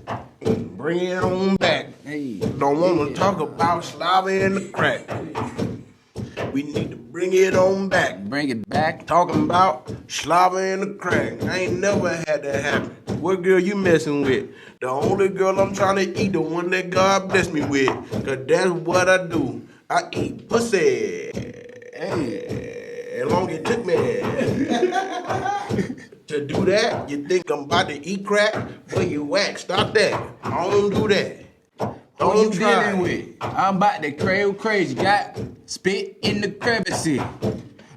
Bring it on back. Hey. Don't want to talk about slob in the crack. We need to bring it on back. Bring it back. Talking about slobber in the crack. I ain't never had that happen. What girl you messing with? The only girl I'm trying to eat, the one that God bless me with. Cause that's what I do. I eat pussy. Hey, as long as it took me to do that, you think I'm about to eat crack? Well, you whack. Stop that. I don't do that. What Don't you try. dealing with? I'm about to crazy. Got spit in the crevice.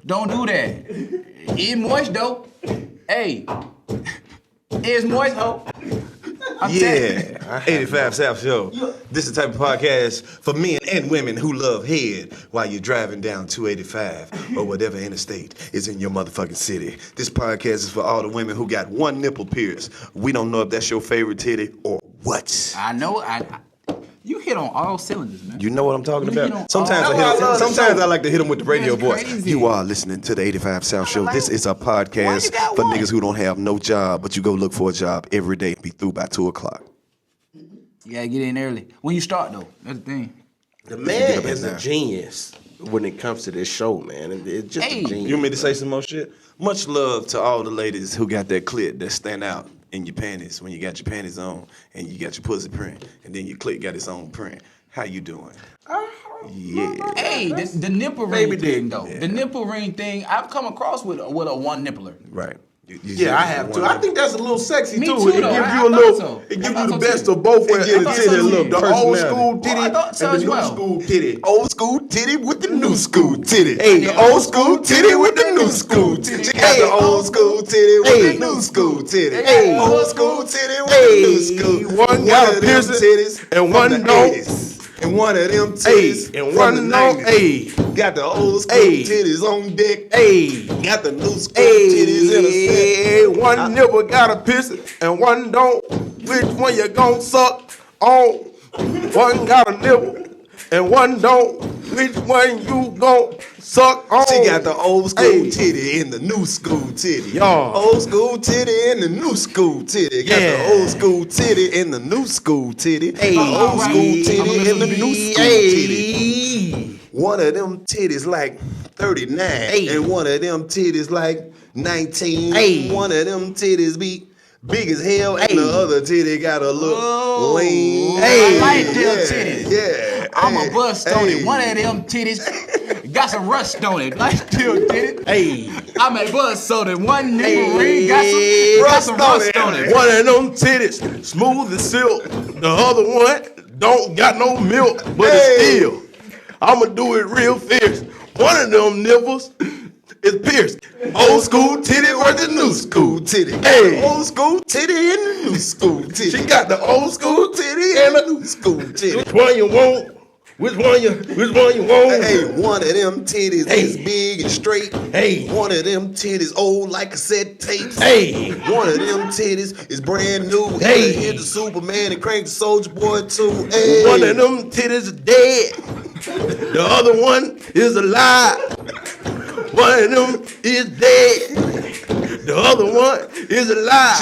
Don't do that. It's moist though. Hey, it's moist ho. I'm telling you. Yeah, 85 South Show. This is the type of podcast for men and women who love head while you're driving down 285 or whatever interstate is in your motherfucking city. This podcast is for all the women who got one nipple pierced. We don't know if that's your favorite titty or what. I know. You hit on all cylinders, man. You know what I'm talking You hit on about? Sometimes all- I hit That's why I love the sometimes show. I like to hit them with the radio That's voice. crazy. You are listening to the 85 South Show. This is a podcast you got for one? niggas who don't have no job, but you go look for a job every day and be through by 2 o'clock. You gotta get in early. When you start though, that's the thing. The Get man up is in a there. genius when it comes to this show, man. It's just Hey. a genius. You want me to say some more shit? Much love to all the ladies who got that clit that stand out in your panties when you got your panties on and you got your pussy print and then your clit got its own print. How you doing? Yeah. Hey, the nipple ring Baby thing dick. though. The nipple ring thing, I've come across with a one nippler. Right. Yeah, I have to. I think that's a little sexy Me too. too, It though. gives I you a thought little. so. It I gives thought you the so, best too. of both It worlds. gives I the thought titty so, a little too. The old personality. school titty I thought so and as the new well. school titty. Old school titty with the new school titty. Hey, the old school titty with the new school titty. She got the old school titty with the new school titty. Hey. Old school titty with Hey. the new school. One got a of them piercing titties and from one the don't. 80s. And one of them Hey, titties and from one the don't. 90s. Hey, Got the old school Hey. titties on deck. hey, Got the new school titties in a set. hey. One nipple got a piercing and one don't. Which one you gon' suck on? One got a nipple and one don't. Which one you gon' suck on? She got the old school Hey. titty and the new school titty. Y'all. Old school titty and the new school titty. Got Yeah. the old school titty and the new school titty. Hey. The old school titty and the new school titty. Hey. One of them titties like 39. Hey. And one of them titties like 19. Hey. One of them titties be big as hell and Hey. the other titty got a look Oh. lean. Hey. I like them yeah, titties. Yeah. I'm Hey. a bust on Hey. it. One of them titties got some rust on it. Like still did it. Hey, I may buzz so that one nipple ring got some rust on it. one of them titties, smooth as silk. The other one don't got no milk, but it's still. I'ma do it real fierce. One of them nipples is pierced. Old school titty versus new school titty. Hey, Old school titty and the new school titty. she got the old school titty and the new school titty. Which one you want? Which one you want? Hey, one of them titties is big and straight. Hey. One of them titties old like cassette tapes. Hey. One of them titties is brand new. Hey. Hit the Superman and crank the Soldier Boy too. Hey. One of them titties is dead. The other one is alive. One of them is dead. The other one is alive.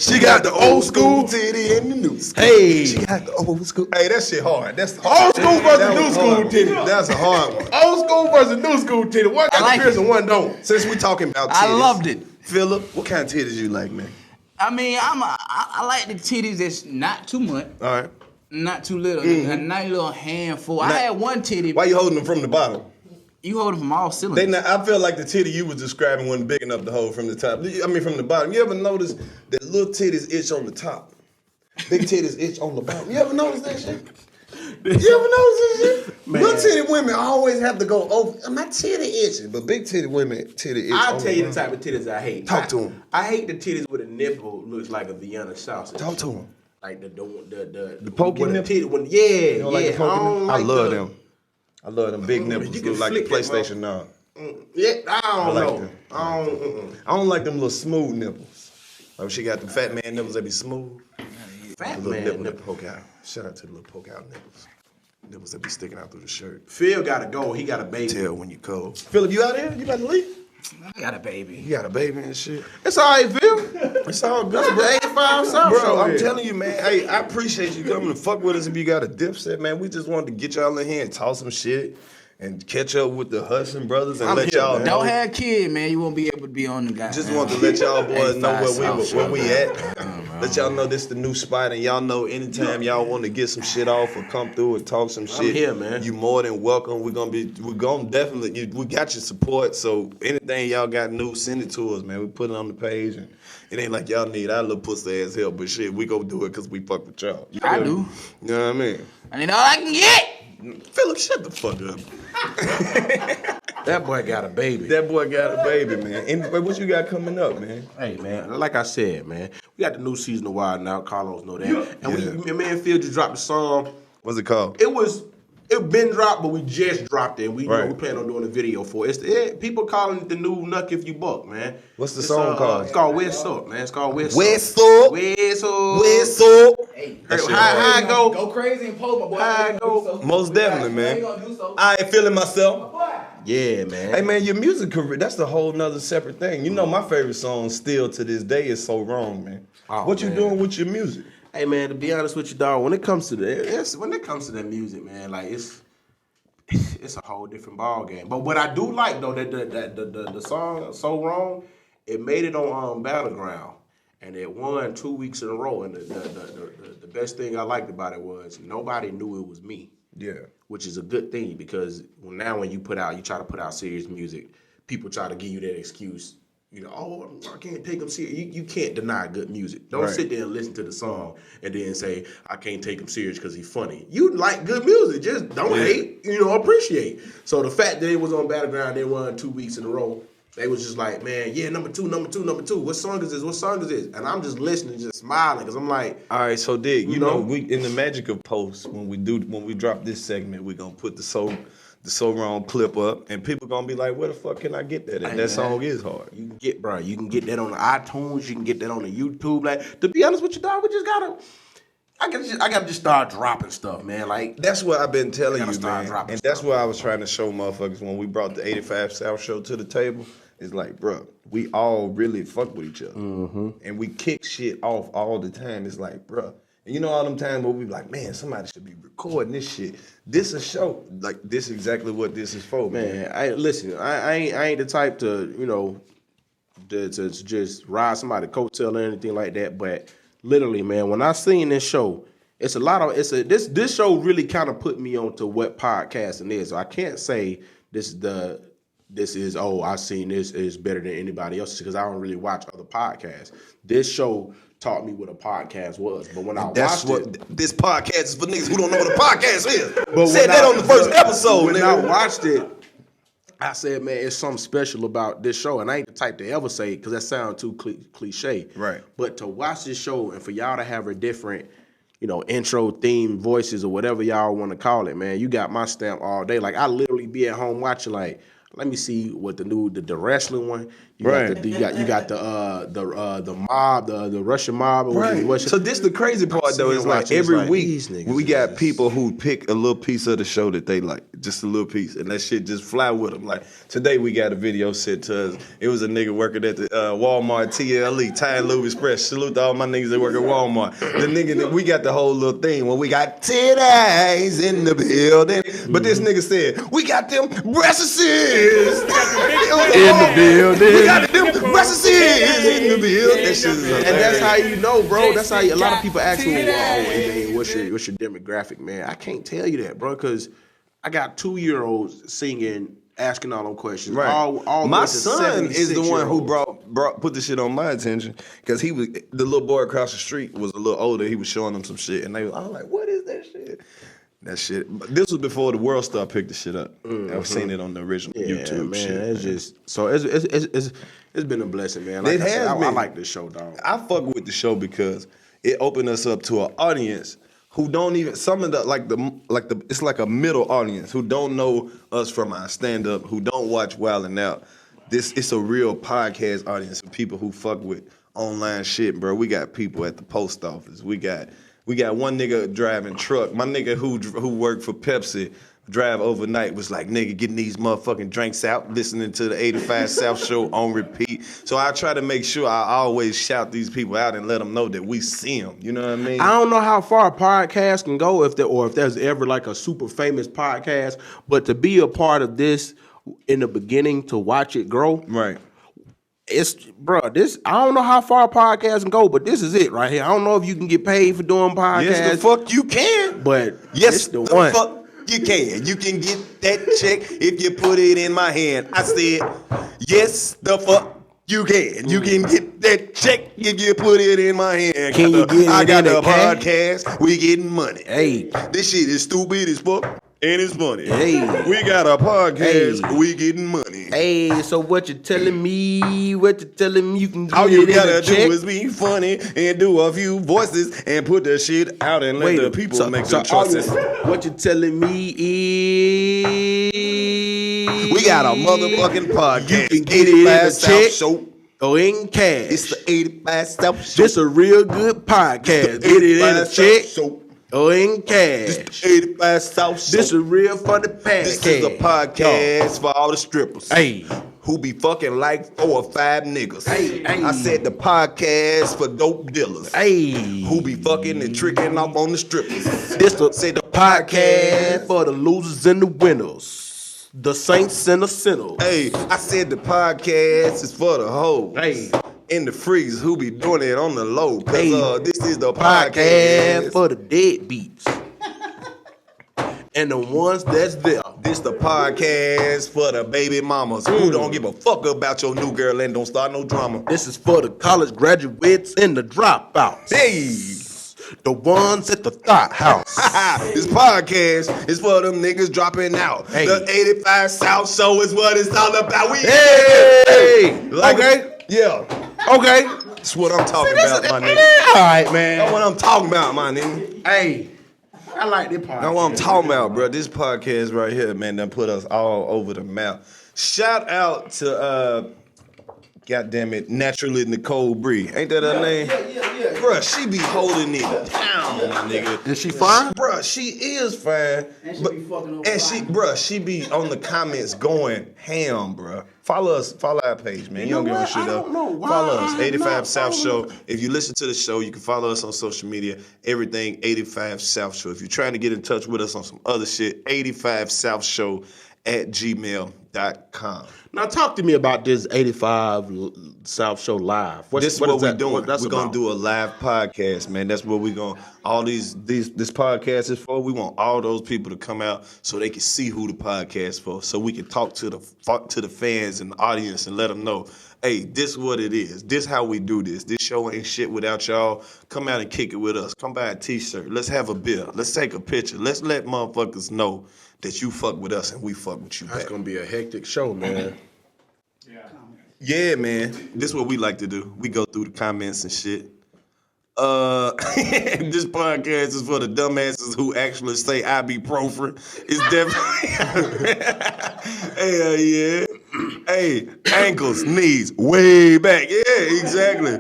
She got the old school titty and the new school. Hey. She got the old school. Hey, that shit hard. That's Old school versus new school titty. That's a hard one. Old school versus new school titty. One got I like the pierce and one don't. Since we talking about titties, I loved it. Phillip, what kind of titties you like, man? I mean, I like the titties that's not too much, All right. not too little, a nice little handful. I had one titty. Why you holding them from the bottom? You hold them from all cylinders. They not, I feel like the titty you was describing wasn't big enough to hold from the top. I mean, from the bottom. You ever notice that little titties itch on the top? Big titties itch on the bottom. You ever notice that shit? You ever notice that shit? Man. Little titty women always have to go, oh, my titty itching. But big titty women, titty itch I'll on tell you the the type of titties I hate. Talk to 'em. I hate the titties with a nipple looks like a Vienna sausage. Talk to them. Like the pokey when the nipple? titty, when, yeah, You don't like the poking I don't nipple? like I love the- them. I love them big nipples. You can Look like the flick that PlayStation now. Yeah, I don't like know. them. I don't. I don't like them little smooth nipples. Like she got the fat man nipples that be smooth. Fat The little man nipple that nipple. poke out. Shout out to the little poke out nipples. Nipples that be sticking out through the shirt. Phil gotta go. He got a baby. Tell when you cold. Phillip, you out here? You about to leave? I got a baby. You got a baby and shit. It's all right, Phil. It's all good, The 85 South bro. Show I'm here. telling you, man. Hey, I appreciate you coming to fuck with us. If you got a dipset, man, we just wanted to get y'all in here and talk some shit and catch up with the Hudson brothers and I'm let here, y'all man. know. Don't have kids, man. You won't be able to be on the guy. Just want to let y'all boys know 85 where we at. Let y'all know this the new spot, and y'all know anytime y'all want to get some shit off or come through and talk some shit. here, man. You more than welcome. We're gonna definitely. We got your support. So anything y'all got new, send it to us, man. We put it on the page, and it ain't like y'all need our little pussy ass help, but shit, we go do it because we fuck with y'all. You I feel do. me? You know what I mean? I need all I can get. Phillip, shut the fuck up. That boy got a baby. That boy got a baby, man. Anyway, what you got coming up, man? Hey man, like I said, man, we got the new season of Wild now. Karlous know that, and me and Phil just dropped the song. What's it called? It been dropped, but we just dropped it. We Right. we plan on doing a video for it. People calling it the new Nuck If You Buck, man. What's the song called? It's called West Up, man. It's called West West Up. Up. West Up. West up. How I go? Go crazy and post, my boy. I go. Most definitely, man. I ain't feeling myself. Yeah, man. Hey, man, your music career, that's a whole nother separate thing. You know, my favorite song still to this day is So Wrong, man. Oh, What you man. doing with your music? Hey man, to be honest with you, dog, when it comes to that music, man, like it's a whole different ball game. But what I do like though, that the song So Wrong, it made it on Battleground, and it won 2 weeks in a row. And the best thing I liked about it was nobody knew it was me. Yeah. Which is a good thing because now when you try to put out serious music, people try to give you that excuse. You know, oh, I can't take them serious. You can't deny good music. Don't Right. sit there and listen to the song and then say, I can't take him serious because he's funny. You like good music. Just don't hate, appreciate. So the fact that it was on Battleground, they won 2 weeks in a row. They was just like, man, yeah, number two. What song is this? And I'm just listening, just smiling because I'm like, All right, so Dig, you You know, know? we in the magic of post, when we drop this segment, we're gonna put the So Wrong clip up, and people gonna be like, where the fuck can I get that? And Hey, that man. song is hard. you can get that on the iTunes, you can get that on the YouTube. Like, to be honest with you, dog, I gotta just start dropping stuff, man. Like, That's what I've been telling Gotta you, start man. dropping And that's stuff. what I was trying to show motherfuckers when we brought the 85 South show to the table. It's like, bro, we all really fuck with each other. Mm-hmm. And we kick shit off all the time. It's like, bro. And you know all them times where we be like, man, somebody should be recording this shit. This a show. Like, this is exactly what this is for, man. man, I ain't the type to to just ride somebody's coattail or anything like that. But literally, man, when I seen this show, this show really kind of put me onto what podcasting is. So I can't say this is I seen this is better than anybody else because I don't really watch other podcasts. This show taught me what a podcast was, but when I watched this podcast is for niggas who don't know what a podcast is. But said that on the first episode, when nigga. I watched it, I said, man, it's something special about this show, and I ain't the type to ever say it because that sounds too cliche. Right. But to watch this show and for y'all to have a different, intro theme voices or whatever y'all want to call it, man, you got my stamp all day. Like I literally be at home watching like. Let me see what the wrestling one. You got the mob, the Russian mob. Right. So this the crazy part though is like every week we got niggas. people who pick a little piece of the show that they like, just a little piece, and that shit just fly with them. Like today we got a video sent to us. It was a nigga working at the Walmart TLE, Ty and Lube Express. Salute to all my niggas that work at Walmart. The nigga that we got the whole little thing when we got titties in the building, but this nigga said we got them breasts in the building. We got them breasts in the building. That shit is And that's how you know, bro. That's how a lot of people ask me, hey, what's your demographic, man? I can't tell you that, bro, because I got 2-year-olds singing, asking all them questions. Right. All my the son is the one who 76-year-olds. put the shit on my attention because the little boy across the street was a little older. He was showing them some shit, and I was like, "What is that shit?" That shit. But this was before the World Star picked the shit up. I've seen it on the original YouTube man, shit. It's just so it's been a blessing, man. Like It has I been. like this show, dog. I fuck with the show because it opened us up to an audience who don't even some of the it's like a middle audience who don't know us from our stand up, who don't watch Wild 'N Out. It's a real podcast audience of people who fuck with online shit, bro. We got people at the post office. We got one nigga driving truck. My nigga who worked for Pepsi drive overnight was like, nigga, getting these motherfucking drinks out, listening to the 85 South show on repeat. So I try to make sure I always shout these people out and let them know that we see them. You know what I mean? I don't know how far a podcast can go if there's ever like a super famous podcast, but to be a part of this in the beginning, to watch it grow, Right. This I don't know how far a podcast can go, but this is it right here. I don't know if you can get paid for doing podcasts. Yes, the fuck you can. But Yes, it's the one. fuck you can. You can get that check if you put it in my hand. I said, yes, the fuck you can. You can get that check if you put it in my hand. Can you get it I got in the a cash? podcast. We getting money. Hey. This shit is stupid as fuck. And it's funny. Hey. We got a podcast. Hey. We getting money. Hey, so what you telling me? What you telling me? You can get All you it in gotta a do check? is be funny and do a few voices and put the shit out and let the people make the choices. What you telling me is We got a motherfucking podcast. You can get it in a 85 South check. Show. or in cash. It's the 85 South Show. This a real good podcast. Get it in a 85 check South Show. or in cash. This the 85 South Show. This a real funny podcast. This is a podcast for all the strippers. Hey. Who be fucking like 4 or 5 niggas. Hey. I said the podcast for dope dealers. Hey. Who be fucking and tricking off on the strippers. This the Said the podcast for the losers and the winners. The saints and the sinners. Hey, I said the podcast is for the hoes. Hey. And the freaks who be doing it on the low. Cause Hey. this is the Podcast podcast. for the deadbeats. And the ones that's there. This the podcast for the baby mamas who don't give a fuck about your new girl and don't start no drama. This is for the college graduates and the dropouts. Hey, The ones at the thought house. this podcast is for them niggas dropping out. Hey. The 85 South Show is what it's all about. We Hey! Okay. Yeah. Okay. That's what I'm talking about, my nigga. All right, man. That's what I'm talking about, my nigga. Hey, I like this podcast. That's what I'm talking about, bro. This podcast right here, man, done put us all over the map. Shout out to goddamn it, Naturally Nicole Bree. Ain't that her name? Yeah. Bruh, she be holding it down, my nigga. Is she fine? Bruh, she is fine. And she be fucking over. And she be on the comments going ham, bruh. Follow our page, man. You don't give a shit up. Follow us, 85 South Show. If you listen to the show, you can follow us on social media. Everything 85 South Show. If you're trying to get in touch with us on some other shit, 85 South Show at gmail.com. INTAGRAM.com. Now talk to me about this 85 South Show Live. This is what is we're that? doing. What that's We're gonna about? do a live podcast, man. That's what we're gonna. All this podcast is for. We want all those people to come out so they can see who the podcast for, so we can talk to the fans and the audience and let them know, hey, this what it is. This how we do this. This show ain't shit without y'all. Come out and kick it with us. Come buy a T-shirt. Let's have a beer. Let's take a picture. Let's let motherfuckers know that you fuck with us and we fuck with you That's back. gonna be a hectic show, man. Yeah, man. This is what we like to do. We go through the comments and shit. This podcast is for the dumbasses who actually say ibuprofen. It's definitely hell yeah. Hey, ankles, knees, way back. Yeah, exactly.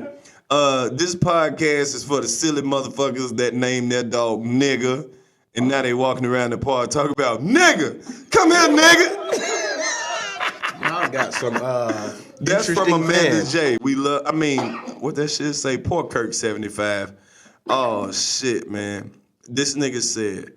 This podcast is for the silly motherfuckers that name their dog nigga, and now they walking around the park talking about nigga. Come here, nigga. I got some That's from interesting Amanda fans. J. We love. I mean, what that shit say? Poor Kirk 75. Oh shit, man. This nigga said,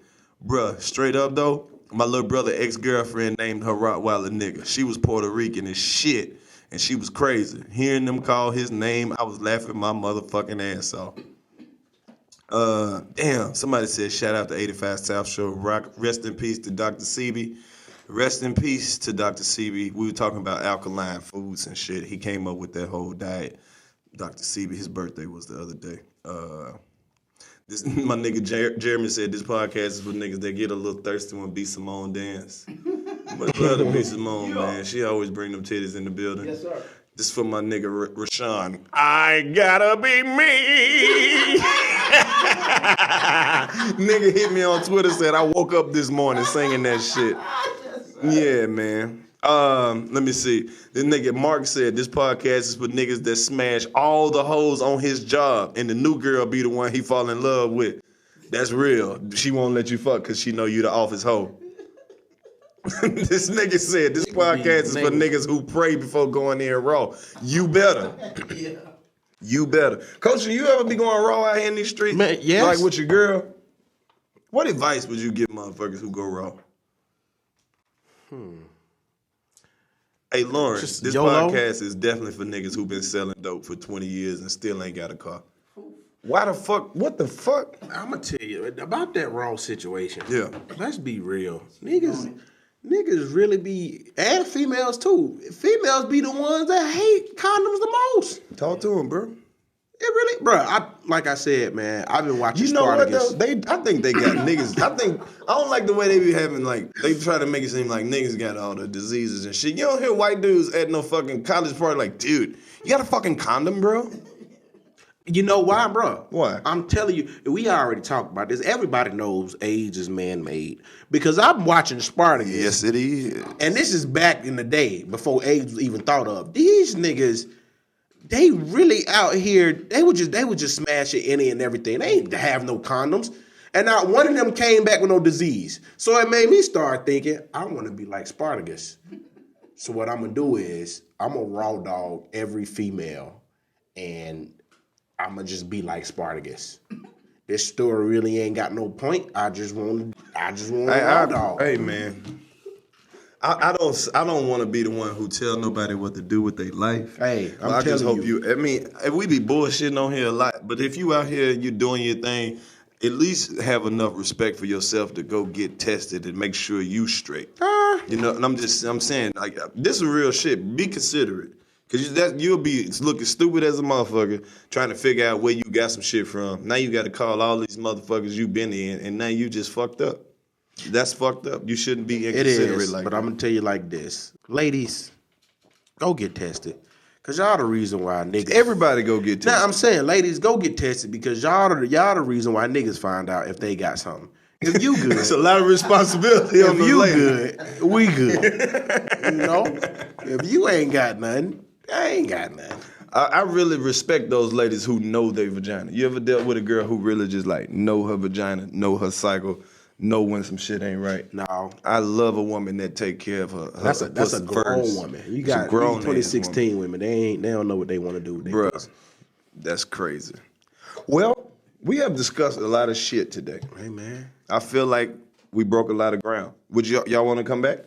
bruh, straight up though, my little brother ex-girlfriend named her Rottweiler nigga. She was Puerto Rican as shit, and she was crazy. Hearing them call his name, I was laughing my motherfucking ass off. Damn, somebody said shout out to 85 South Show. Rest in peace to Dr. CB. Rest in peace to Dr. CB. We were talking about alkaline foods and shit. He came up with that whole diet. Dr. CB, his birthday was the other day. This my nigga Jeremy said this podcast is for niggas that get a little thirsty when B. Simone dance. Much love to B. Simone, man. She always bring them titties in the building. Yes, sir. This is for my nigga Rashawn. I gotta be me. Nigga hit me on Twitter, said I woke up this morning singing that shit. Yeah, man. Let me see. This nigga Mark said this podcast is for niggas that smash all the hoes on his job and the new girl be the one he fall in love with. That's real. She won't let you fuck because she know you the office hoe. This nigga said this podcast is for niggas who pray before going in raw. You better. You better. Coach, you ever be going raw out here in these streets? Man, yes. Like with your girl? What advice would you give motherfuckers who go raw? Hey, Lauren, Just this YOLO? podcast is definitely for niggas who been selling dope for 20 years and still ain't got a car. Why the fuck? What the fuck? I'm gonna tell you about that raw situation. Yeah. Let's be real. Niggas really be, and females too. Females be the ones that hate condoms the most. Talk to him, bro. It really, bro. Like I said, man, I've been watching You know what Spartacus. though? I think they got niggas. I don't like the way they be having like they try to make it seem like niggas got all the diseases and shit. You don't hear white dudes at no fucking college party like, dude, you got a fucking condom, bro? You know why, bro? Why? I'm telling you, we already talked about this. Everybody knows AIDS is man-made because I'm watching Spartacus. Yes, it is. And this is back in the day before AIDS was even thought of. These niggas, they really out here. They would just smash it any and everything. They ain't have no condoms, and not one of them came back with no disease. So it made me start thinking, I want to be like Spartacus. So what I'm gonna do is I'm gonna raw dog every female, and I'm gonna just be like Spartacus. This story really ain't got no point. I just want raw dog. Hey man. I don't want to be the one who tell nobody what to do with their life. Hey, I'm I just telling hope you. I mean, we be bullshitting on here a lot, but if you out here, you doing your thing, at least have enough respect for yourself to go get tested and make sure you straight. You know, and I'm saying, like, this is real shit. Be considerate. Because you'll be looking stupid as a motherfucker trying to figure out where you got some shit from. Now you got to call all these motherfuckers you been in, and now you just fucked up. That's fucked up. You shouldn't be It inconsiderate is, like but that. I'm gonna tell you like this, ladies, go get tested, cause y'all the reason why niggas. Everybody go get tested. Now I'm saying, ladies, go get tested because y'all the reason why niggas find out if they got something. If you good, It's a lot of responsibility on if the you lady. good, we good. You know, if you ain't got nothing, I ain't got nothing. I really respect those ladies who know their vagina. You ever dealt with a girl who really just like know her vagina, know her cycle, know when some shit ain't right? No. I love a woman that take care of her. That's a pussy grown first. woman. You It's a got grown 2016 women. They don't know what they want to do with their Bruh, pussy. that's crazy. Well, we have discussed a lot of shit today. Hey man. I feel like we broke a lot of ground. Would y'all want to come back?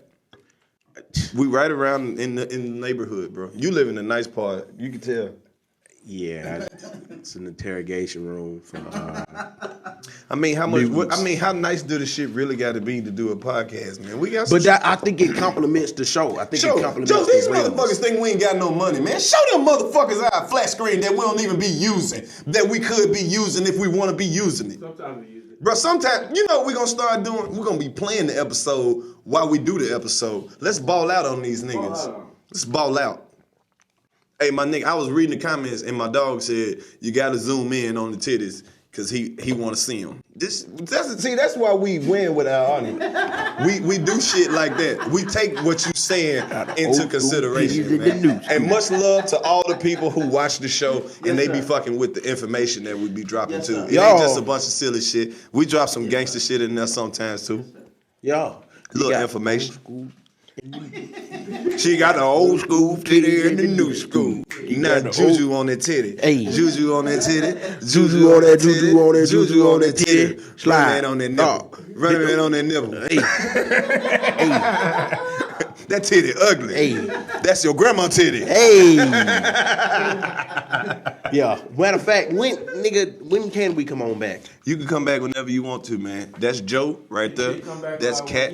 We right around in the neighborhood, bro. You live in a nice part. You can tell. Yeah, it's an interrogation room for. I mean, how much? I mean, how nice do the shit really got to be to do a podcast, man? We got. But I think it complements the show. I think it complements Joe, these the motherfuckers think we ain't got no money, man. Show them motherfuckers our flat screen that we don't even be using, that we could be using if we want to be using it. Sometimes we use it. Bro, sometimes, you know what we're going to start doing? We're going to be playing the episode while we do the episode. Let's ball out on these niggas. Let's ball out. Hey, my nigga, I was reading the comments and my dog said, you got to zoom in on the titties because he want to see them. That's why we win with our audience. We do shit like that. We take what you saying into consideration, man. And much love to all the people who watch the show and they be fucking with the information that we be dropping too. It ain't just a bunch of silly shit. We drop some gangster shit in there sometimes too. Little information. She got the old school titty and the new school. Now Juju on that titty. Hey. Juju on that titty. Juju on that, Juju on that, Juju on that titty. Slide. Running on that nipple. Running on that nipple. Hey. That titty ugly. Hey. That's your grandma titty. Hey. Yeah. Matter of fact, when can we come on back? You can come back whenever you want to, man. That's Joe right there. That's Cat.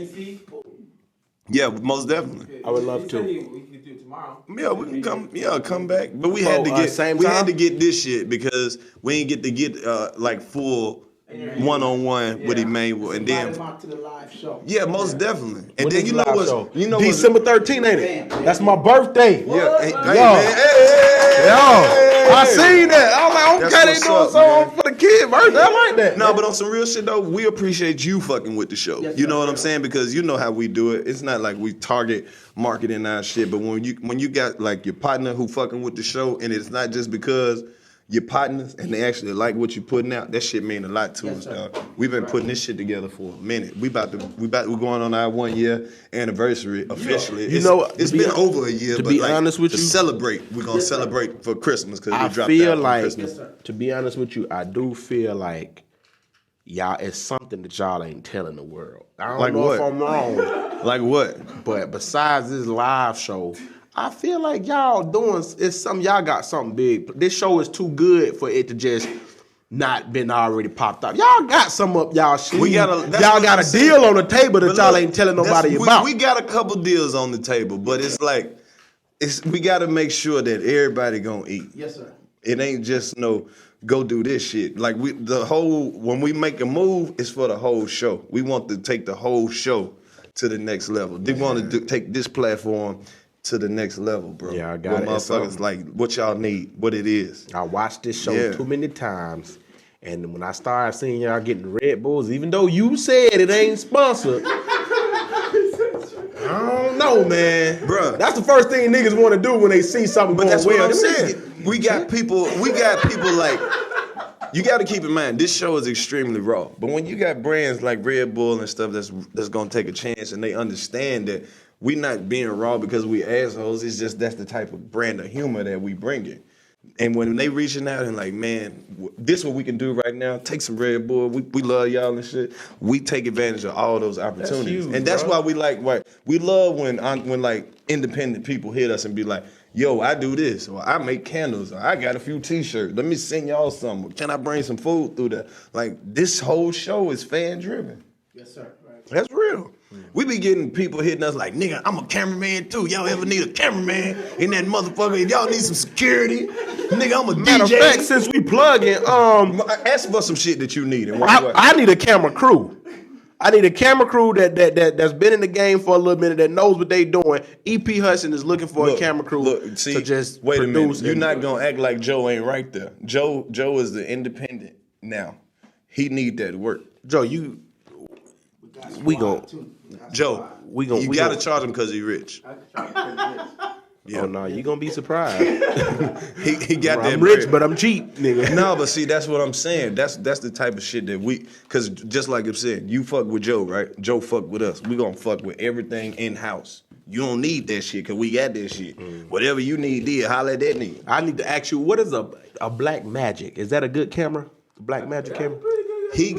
Yeah, most definitely. I would love to. We can do it tomorrow. Yeah, we can come. Yeah, come back. But we had to get. Had to get this shit because we ain't get to get like full one-on-one with Emmanuel, and then to the live show. yeah, most definitely. And When then is you know live what? show? You know December 13th, ain't it? That's my birthday. Yeah, hey, Yo. man. Hey, I seen that. I was like, That's okay, they what's doing up, something for the kid birthday. I like that. No, but on some real shit though, we appreciate you fucking with the show. You know what I'm saying? Because you know how we do it. It's not like we target marketing our shit, but when you got like your partner who fucking with the show, and it's not just because your partners and they actually like what you putting out, that shit mean a lot to us, dog. We've been putting this shit together for a minute. We're going on our 1 year anniversary officially. It's been over a year. To but be like, honest with to you, celebrate, we're gonna celebrate for Christmas because I we dropped feel out on like, Christmas. to be honest with you, I do feel like y'all, it's something that y'all ain't telling the world. I don't Like know what? if I'm wrong, Like what? but besides this live show, I feel like y'all doing, y'all got something big. This show is too good for it to just not been already popped up. Y'all got some up y'all sleeve. Y'all got a deal on the table that y'all ain't telling nobody about. We got a couple deals on the table, but it's like, we got to make sure that everybody gonna eat. Yes, sir. It ain't just go do this shit. Like when we make a move, it's for the whole show. We want to take the whole show to the next level. They want to take this platform to the next level, bro. Yeah, I got it. Motherfuckers like what y'all need, what it is. I watched this show too many times, and when I started seeing y'all getting Red Bulls, even though you said it ain't sponsored, I don't know, man. Bruh. That's the first thing niggas want to do when they see something But going that's well. what I'm saying. We got people like, you got to keep in mind, this show is extremely raw. But when you got brands like Red Bull and stuff that's going to take a chance and they understand that we not being raw because we assholes, it's just that's the type of brand of humor that we bring in. And when they reaching out and like, man, this what we can do right now, take some Red Bull, we love y'all and shit. We take advantage of all those opportunities. huge, and that's bro. why we like, we love when like independent people hit us and be like, yo, I do this, or I make candles, or I got a few t-shirts. Let me send y'all some. Can I bring some food through there? Like, this whole show is fan-driven. Yes, sir. Right. That's real. We be getting people hitting us like, nigga, I'm a cameraman too. Y'all ever need a cameraman in that motherfucker? If y'all need some security, nigga, I'm a Matter of DJ. fact, since we plugging, Ask for some shit that you need. And I need a camera crew. I need a camera crew that's been in the game for a little minute, that knows what they doing. EP Hudson is looking for a camera crew to just wait a minute. produce. You're not gonna act like Joe ain't right there. Joe is the independent now. He need that work. Joe, we gon' you gotta charge him because he rich. Oh no, you gonna be surprised. he got that I'm rich, bread. but I'm cheap, nigga. No, but see, that's what I'm saying. That's the type of shit that because just like I'm saying, you fuck with Joe, right? Joe fuck with us. We gonna fuck with everything in house. You don't need that shit because we got that shit. Whatever you need, holler at that nigga. I need to ask you, what is a Black Magic? Is that a good camera? Black Magic camera? He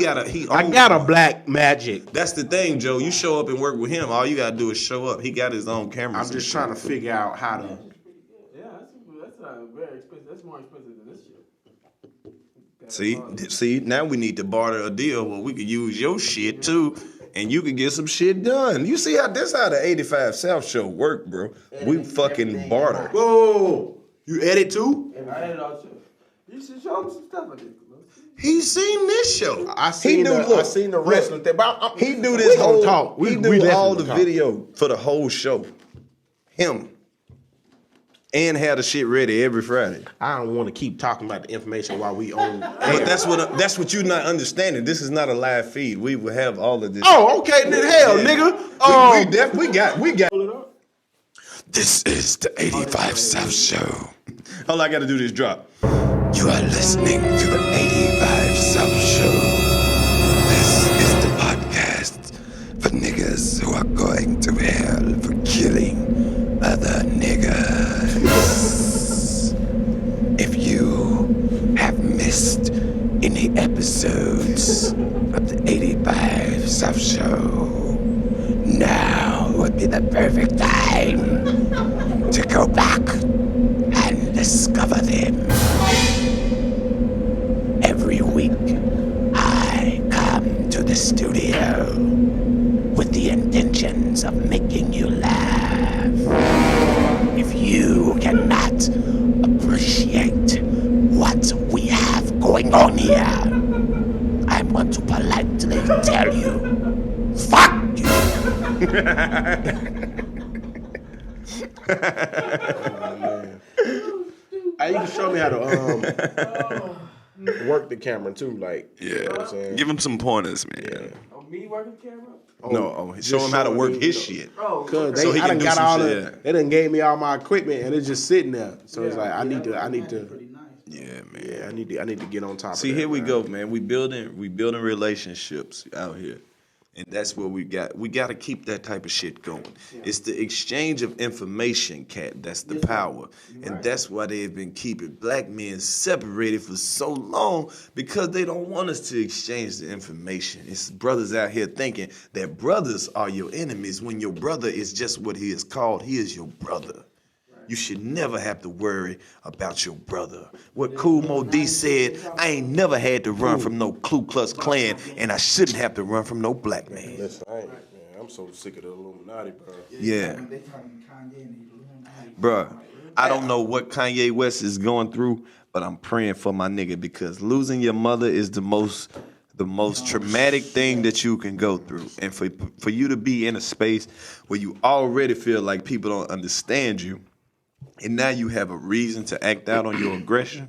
I got a black magic. That's the thing, Joe. You show up and work with him. All you gotta do is show up. He got his own cameras. I'm just trying to figure out how to. Yeah, that's not very expensive. That's more expensive than this shit. See, now we need to barter a deal where we could use your shit too, and you could get some shit done. You see how the 85 South show work, bro? We fucking barter. Whoa, you edit too? I had it all too. You should show him some stuff like this. He seen this show. I seen the wrestling thing. But He do this whole talk. He do all the video for the whole show. Him. And have the shit ready every Friday. I don't want to keep talking about the information while we own. But that's what you're not understanding. This is not a live feed. We will have all of this. Oh, okay, then hell, nigga. We got. This is the 85 South Show. All I got to do is drop. You are listening to the 85 South Show. This is the podcast for niggas who are going to hell for killing other niggas. If you have missed any episodes of the 85 South Show, now would be the perfect time to go back and discover them. Every week, I come to the studio with the intentions of making you laugh. If you cannot appreciate what we have going on here, I'm going to politely tell you, fuck you. You can show me how to work the camera too, like you know what I'm saying? Give him some pointers, man. Yeah. Oh, me working the camera? Show him how to work his shit. Oh, Cause So he I can done do got some all shit. they done gave me all my equipment and it's just sitting there. So it's like I need to Yeah, man. yeah, I need to get on top See, of that. here we man. go, man. We building relationships out here. And that's what we got. We got to keep that type of shit going. It's the exchange of information, Cat. That's the power. And that's why they've been keeping black men separated for so long, because they don't want us to exchange the information. It's brothers out here thinking that brothers are your enemies when your brother is just what he is called. He is your brother. You should never have to worry about your brother. What Kool Mo D said, I ain't never had to run from no Ku Klux Klan, and I shouldn't have to run from no black man. Listen, I'm so sick of the Illuminati, bro. Yeah. Bruh, I don't know what Kanye West is going through, but I'm praying for my nigga, because losing your mother is the most traumatic thing that you can go through. And for you to be in a space where you already feel like people don't understand you, and now you have a reason to act out on your aggression,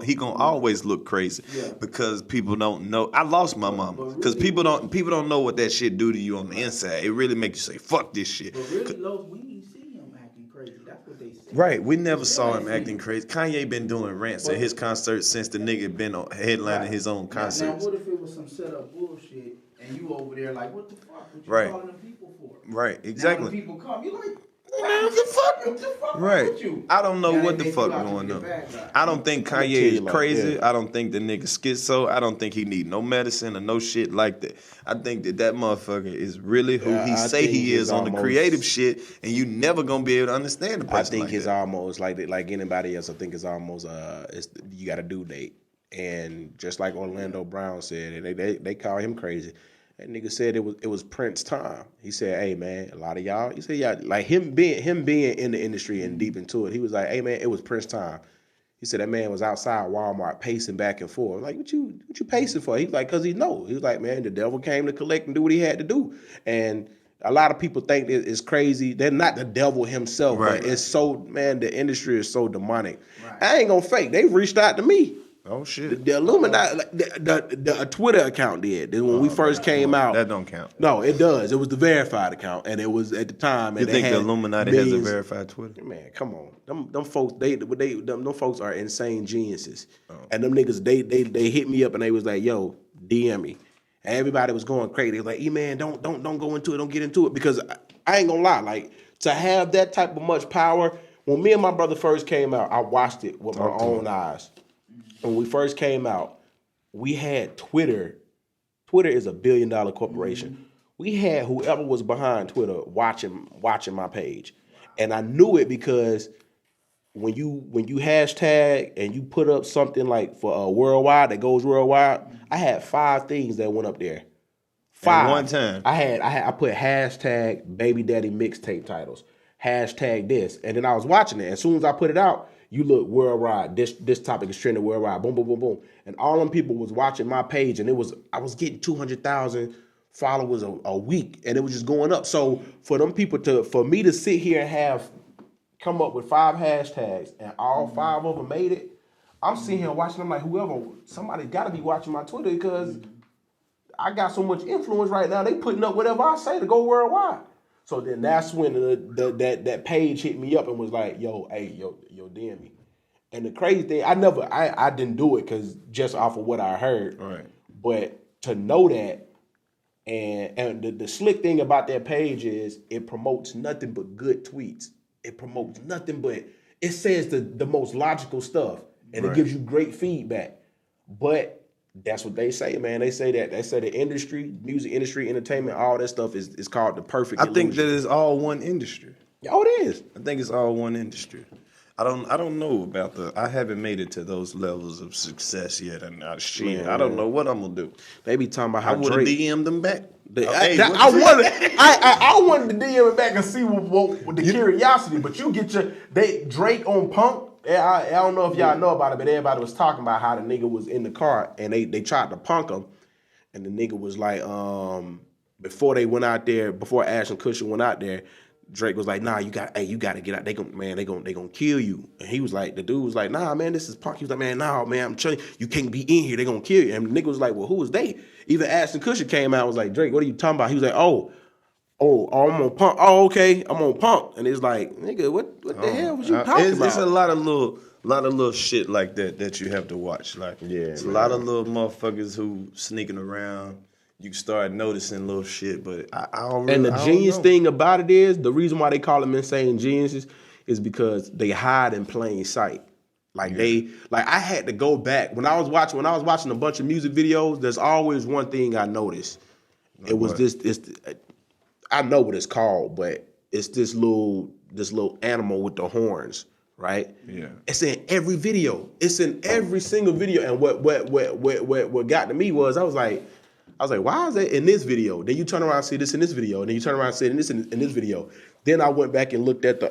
he gonna always look crazy, because people don't know. I lost my mama because people don't know what that shit do to you on the inside. It really makes you say fuck this shit. But really, we didn't see him acting crazy. That's what they said. Right, we never saw him acting crazy. Kanye been doing rants at his concerts since the nigga been headlining his own concerts. Now, what if it was some set up bullshit and you over there like, what the fuck? What you Right. calling them people for? Right, Now exactly. when people come, you like, Man, what the fuck? Right. with you? I don't know Now what they the make fuck you out to going be the on. bad guy. I don't think tell Kanye you is like crazy. that. I don't think the nigga schizo. I don't think he need no medicine or no shit like that. I think that motherfucker is really who he I say think he he's is on the almost- creative shit, and you never gonna be able to understand the person. I think like it's that. almost like anybody else. I think it's almost you got a due date, and just like Orlando Brown said, they call him crazy. That nigga said it was Prince time. He said, "Hey man, a lot of y'all." He said, "Yeah, like him being in the industry and deep into it." He was like, "Hey man, it was Prince time." He said that man was outside Walmart pacing back and forth. Like, what you pacing for? He's like, cause he know. He was like, man, the devil came to collect and do what he had to do. And a lot of people think it's crazy. They're not the devil himself, Right. but it's so, man, the industry is so demonic. I ain't gonna fake. They reached out to me. Oh shit. The Illuminati, like, the Twitter account did. Then when we first came out, That don't count. no, it does. It was the verified account, and it was at the time. You And they think the had Illuminati has a millions- verified Twitter? Man, come on. Them folks, them folks are insane geniuses. And them niggas, they hit me up and they was like, yo, DM me. And everybody was going crazy. They was like, man, don't go into it, don't get into it. Because I ain't gonna lie, like, to have that type of much power, when me and my brother first came out, I watched it with my own eyes. When we first came out, we had Twitter. Twitter is $1 billion corporation. We had whoever was behind Twitter watching my page, and I knew it because when you hashtag and you put up something like for worldwide that goes worldwide, I had 5 things that went up there. 5 At one time. I put hashtag baby daddy mixtape titles, hashtag this, and then I was watching it. As soon as I put it out, you look worldwide. This topic is trending worldwide. Boom, boom, boom, boom. And all them people was watching my page, and I was getting 200,000 followers a week, and it was just going up. So for me to sit here and come up with 5 hashtags, and all 5 of them made it, I'm sitting here watching. I'm like, somebody got to be watching my Twitter because I got so much influence right now. They putting up whatever I say to go worldwide. So then that's when that page hit me up and was like, yo, DM me. And the crazy thing, I didn't do it because just off of what I heard. Right. But to know that, and the slick thing about that page is it promotes nothing but good tweets. It promotes nothing but, it says the most logical stuff, and it gives you great feedback. But that's what they say, man. They say the industry, music industry, entertainment, all that stuff is called the perfect illusion. I think that is all one industry. Oh, it is. I think it's all one industry. I don't know about I haven't made it to those levels of success yet, and I don't know what I'm gonna do. They be talking about how I would have Drake. DM'd them back. I wanted to DM it back and see what the curiosity, but you get Drake on Punk. I don't know if y'all know about it, but everybody was talking about how the nigga was in the car and they tried to punk him, and the nigga was like, before they went out there, before Ashton Kutcher went out there, Drake was like, nah, you gotta get out. They gonna kill you. And he was like, the dude was like, nah, man, this is Punk. He was like, man, nah, man, I'm telling you can't be in here. They gonna kill you. And the nigga was like, well, who was they? Even Ashton Kutcher came out and was like, Drake, what are you talking about? He was like, oh, I'm on Punk. Oh, okay, I'm on Punk. And it's like, nigga, what the hell was you talking about? It's a lot of little shit like that you have to watch. Like, it's a lot of little motherfuckers who sneaking around. You start noticing little shit, but I don't really. And the genius thing about it is, the reason why they call them insane geniuses is because they hide in plain sight. Like I had to go back when I was watching a bunch of music videos. There's always one thing I noticed. It was I know what it's called, but it's this little animal with the horns, right? Yeah. It's in every video. It's in every single video. And what got to me was I was like, why is that in this video? Then you turn around and see this in this video, and then you turn around and see this in this video. Then I went back and looked at it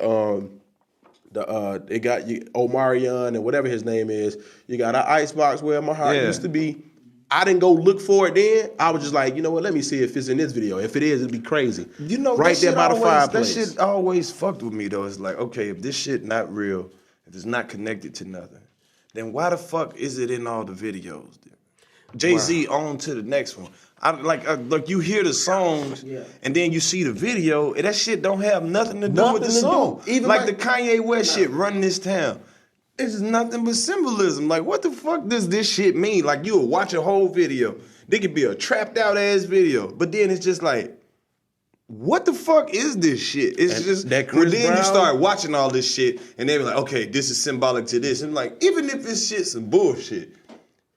got Omarion and whatever his name is. You got an icebox where my heart used to be. I didn't go look for it then. I was just like, you know what? Let me see if it's in this video. If it is, it'd be crazy. You know, right there by the fireplace. That shit always fucked with me though. It's like, okay, if this shit not real, if it's not connected to nothing, then why the fuck is it in all the videos? Jay-Z on to the next one. Like you hear the songs and then you see the video and that shit don't have nothing to do with the song. Even like the Kanye West shit, Running This Town. It's just nothing but symbolism. Like, what the fuck does this shit mean? Like, you'll watch a whole video. There could be a trapped out ass video. But then it's just like, what the fuck is this shit? It's just that Chris Brown, you start watching all this shit and they be like, okay, this is symbolic to this. And like, even if this shit's some bullshit,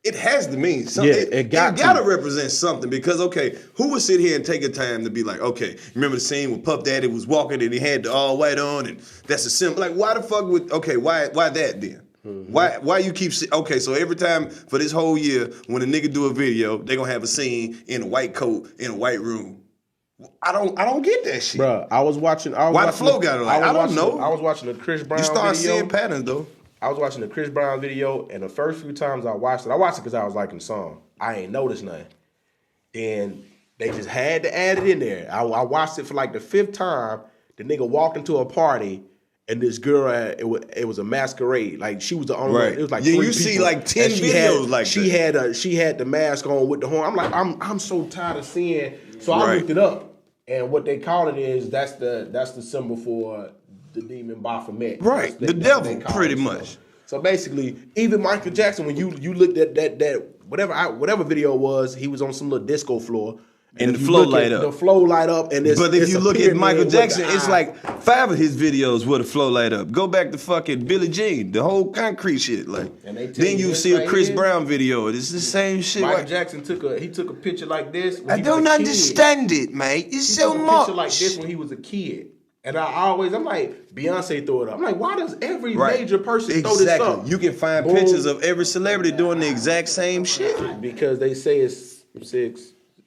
it has to mean something. Yeah, it gotta represent something because, okay, who would sit here and take a time to be like, okay, remember the scene where Puff Daddy was walking and he had the all white on and that's a symbol. Like, why the fuck would, okay, why that then? Mm-hmm. Why you keep, okay, so every time for this whole year, when a nigga do a video, they gonna have a scene in a white coat, in a white room. I don't get that shit. Bruh, I was watching the flow got it like, I don't know. I was watching the Chris Brown video. You start seeing patterns though. I was watching the Chris Brown video, and the first few times I watched it because I was liking the song. I ain't noticed nothing. Then they just had to add it in there. I watched it for like the 5th time. The nigga walked into a party, and this girl, it was a masquerade. Like, she was the only one. It was like 3 people. See like 10 videos like that. She had the mask on with the horn. I'm like, I'm so tired of seeing. So I looked it up, and what they call it is that's the symbol for the demon Baphomet. Right, the devil, pretty much. So basically, even Michael Jackson, when you looked at that whatever video it was, he was on some little disco floor, And the if you flow look light at up. The flow light up, and it's, But if it's you a look at pyramid Michael with Jackson, the it's eye. like 5 of his videos where the flow light up. Go back to fucking Billie Jean, the whole concrete shit. Like, And they tell then you you this see a right Chris here, Brown video. It's the same shit. Michael Like, Jackson took a picture like this. When I he was don't a kid. understand it, mate. It's He so took a much. picture like this when he was a kid. And I'm like, Beyonce throw it up. I'm like, why does every right. major person throw this Exactly. up? You can find Boom. pictures of every celebrity doing the exact same shit. Because they say it's 6.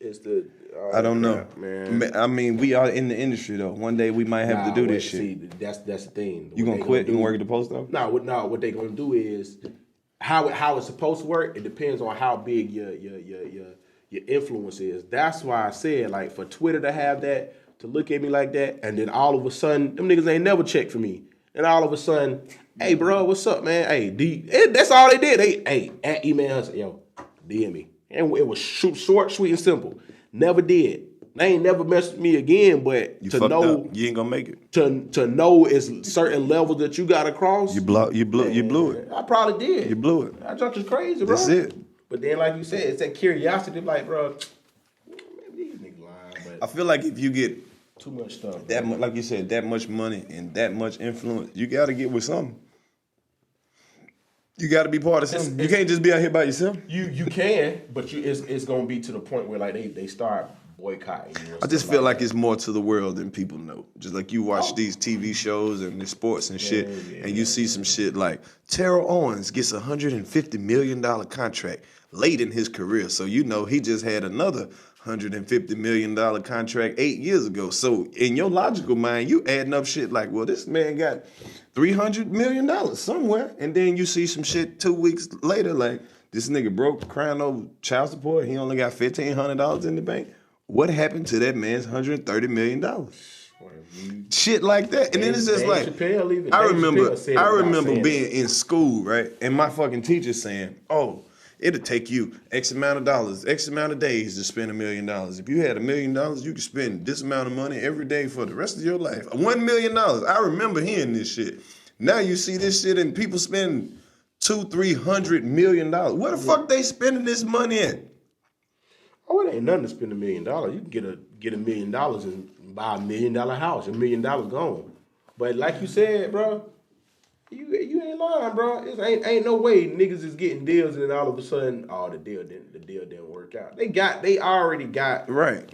It's the I don't know, man. I mean, we are in the industry though. One day we might have to do this shit. See, that's the thing. You gonna quit and work at the post office? No, what they gonna do is how it's supposed to work. It depends on how big your influence is. That's why I said, like, for Twitter to have that, to look at me like that, and then all of a sudden, them niggas ain't never checked for me. And all of a sudden, hey, bro, what's up, man? Hey, that's all they did. Hey, at Emmanuel Hudson, yo, DM me. And it was short, sweet, and simple. Never did. They ain't never messed with me again, but You to fucked know up. You ain't gonna make it. to know it's certain levels that you got to cross. You blew it. I probably did. You blew it. I thought you was crazy, bro. That's it. But then, like you said, it's that curiosity, like, bro, maybe these niggas lying, I but feel like if you get too much stuff. that much, like you said, that much money and that much influence, you gotta get with something. You gotta be part of something. You can't just be out here by yourself. You can, but it's gonna be to the point where like they start boycotting. You know, I just stuff feel like that. it's more to the world than people know. Just like you watch these TV shows and the sports and shit, and you see some shit like Terrell Owens gets $150 million contract late in his career. So you know he just had another $150 million contract 8 years ago. So in your logical mind, you adding up shit like, well, this man got $300 million somewhere. And then you see some shit 2 weeks later, like this nigga broke, crying over child support. He only got $1,500 in the bank. What happened to that man's $130 million? Shit like that. And then it's just like, I remember being in school, right? And my fucking teacher saying, oh, it'll take you X amount of dollars, X amount of days to spend $1 million. If you had $1 million, you could spend this amount of money every day for the rest of your life. $1 million. I remember hearing this shit. Now you see this shit and people spend $200-300 million. Where the fuck they spending this money at? Oh, it ain't nothing to spend $1 million. You can get $1 million and buy $1 million house. $1 million gone. But like you said, bro, you ain't lying, bro. It ain't no way niggas is getting deals and then all of a sudden, oh, the deal didn't work out. They already got right.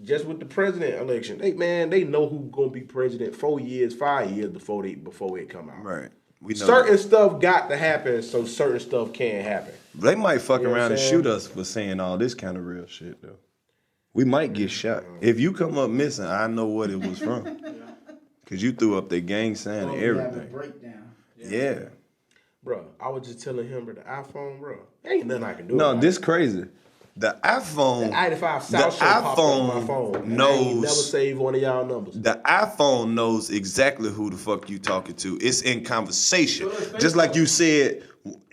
Just with the president election, they know who's gonna be president 4 years, 5 years before it come out. Right. We know certain stuff got to happen, so certain stuff can't happen. They might fuck You know around what and I'm shoot saying? us for saying all this kind of real shit, though. We might get shot. If you come up missing, I know what it was from. Because you threw up the gang sign and everything. Breakdown. Yeah. Bro, I was just telling him, bro, the iPhone, bro, ain't nothing I can do. No, about this it. crazy. The iPhone, The 85 South Show popped up on my phone. And I ain't never save one of y'all numbers. The iPhone knows exactly who the fuck you talking to. It's in conversation. Just like you said,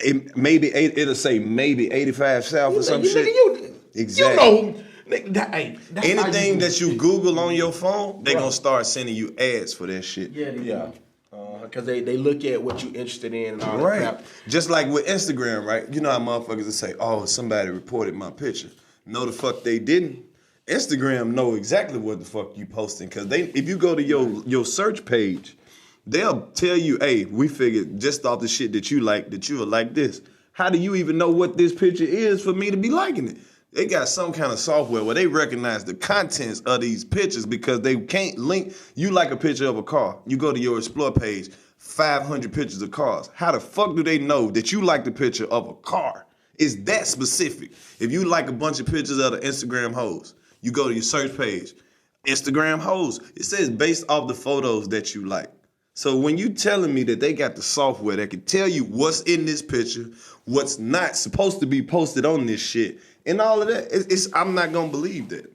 it'll say maybe 85 South or some shit. Exactly. You know, that's anything that you Google on your phone, they gonna start sending you ads for that shit. Yeah. Because they look at what you interested in and all that Right. crap. Just like with Instagram, right? You know how motherfuckers will say, oh, somebody reported my picture. No, the fuck they didn't. Instagram know exactly what the fuck you posting. Because if you go to your search page, they'll tell you, hey, we figured just off the shit that you like, that you will like this. How do you even know what this picture is for me to be liking it? They got some kind of software where they recognize the contents of these pictures because they can't link. You like a picture of a car. You go to your Explore page, 500 pictures of cars. How the fuck do they know that you like the picture of a car? It's that specific. If you like a bunch of pictures of the Instagram hoes, you go to your search page, Instagram hoes. It says based off the photos that you like. So when you telling me that they got the software that can tell you what's in this picture, what's not supposed to be posted on this shit, and all of that, I'm not gonna believe that.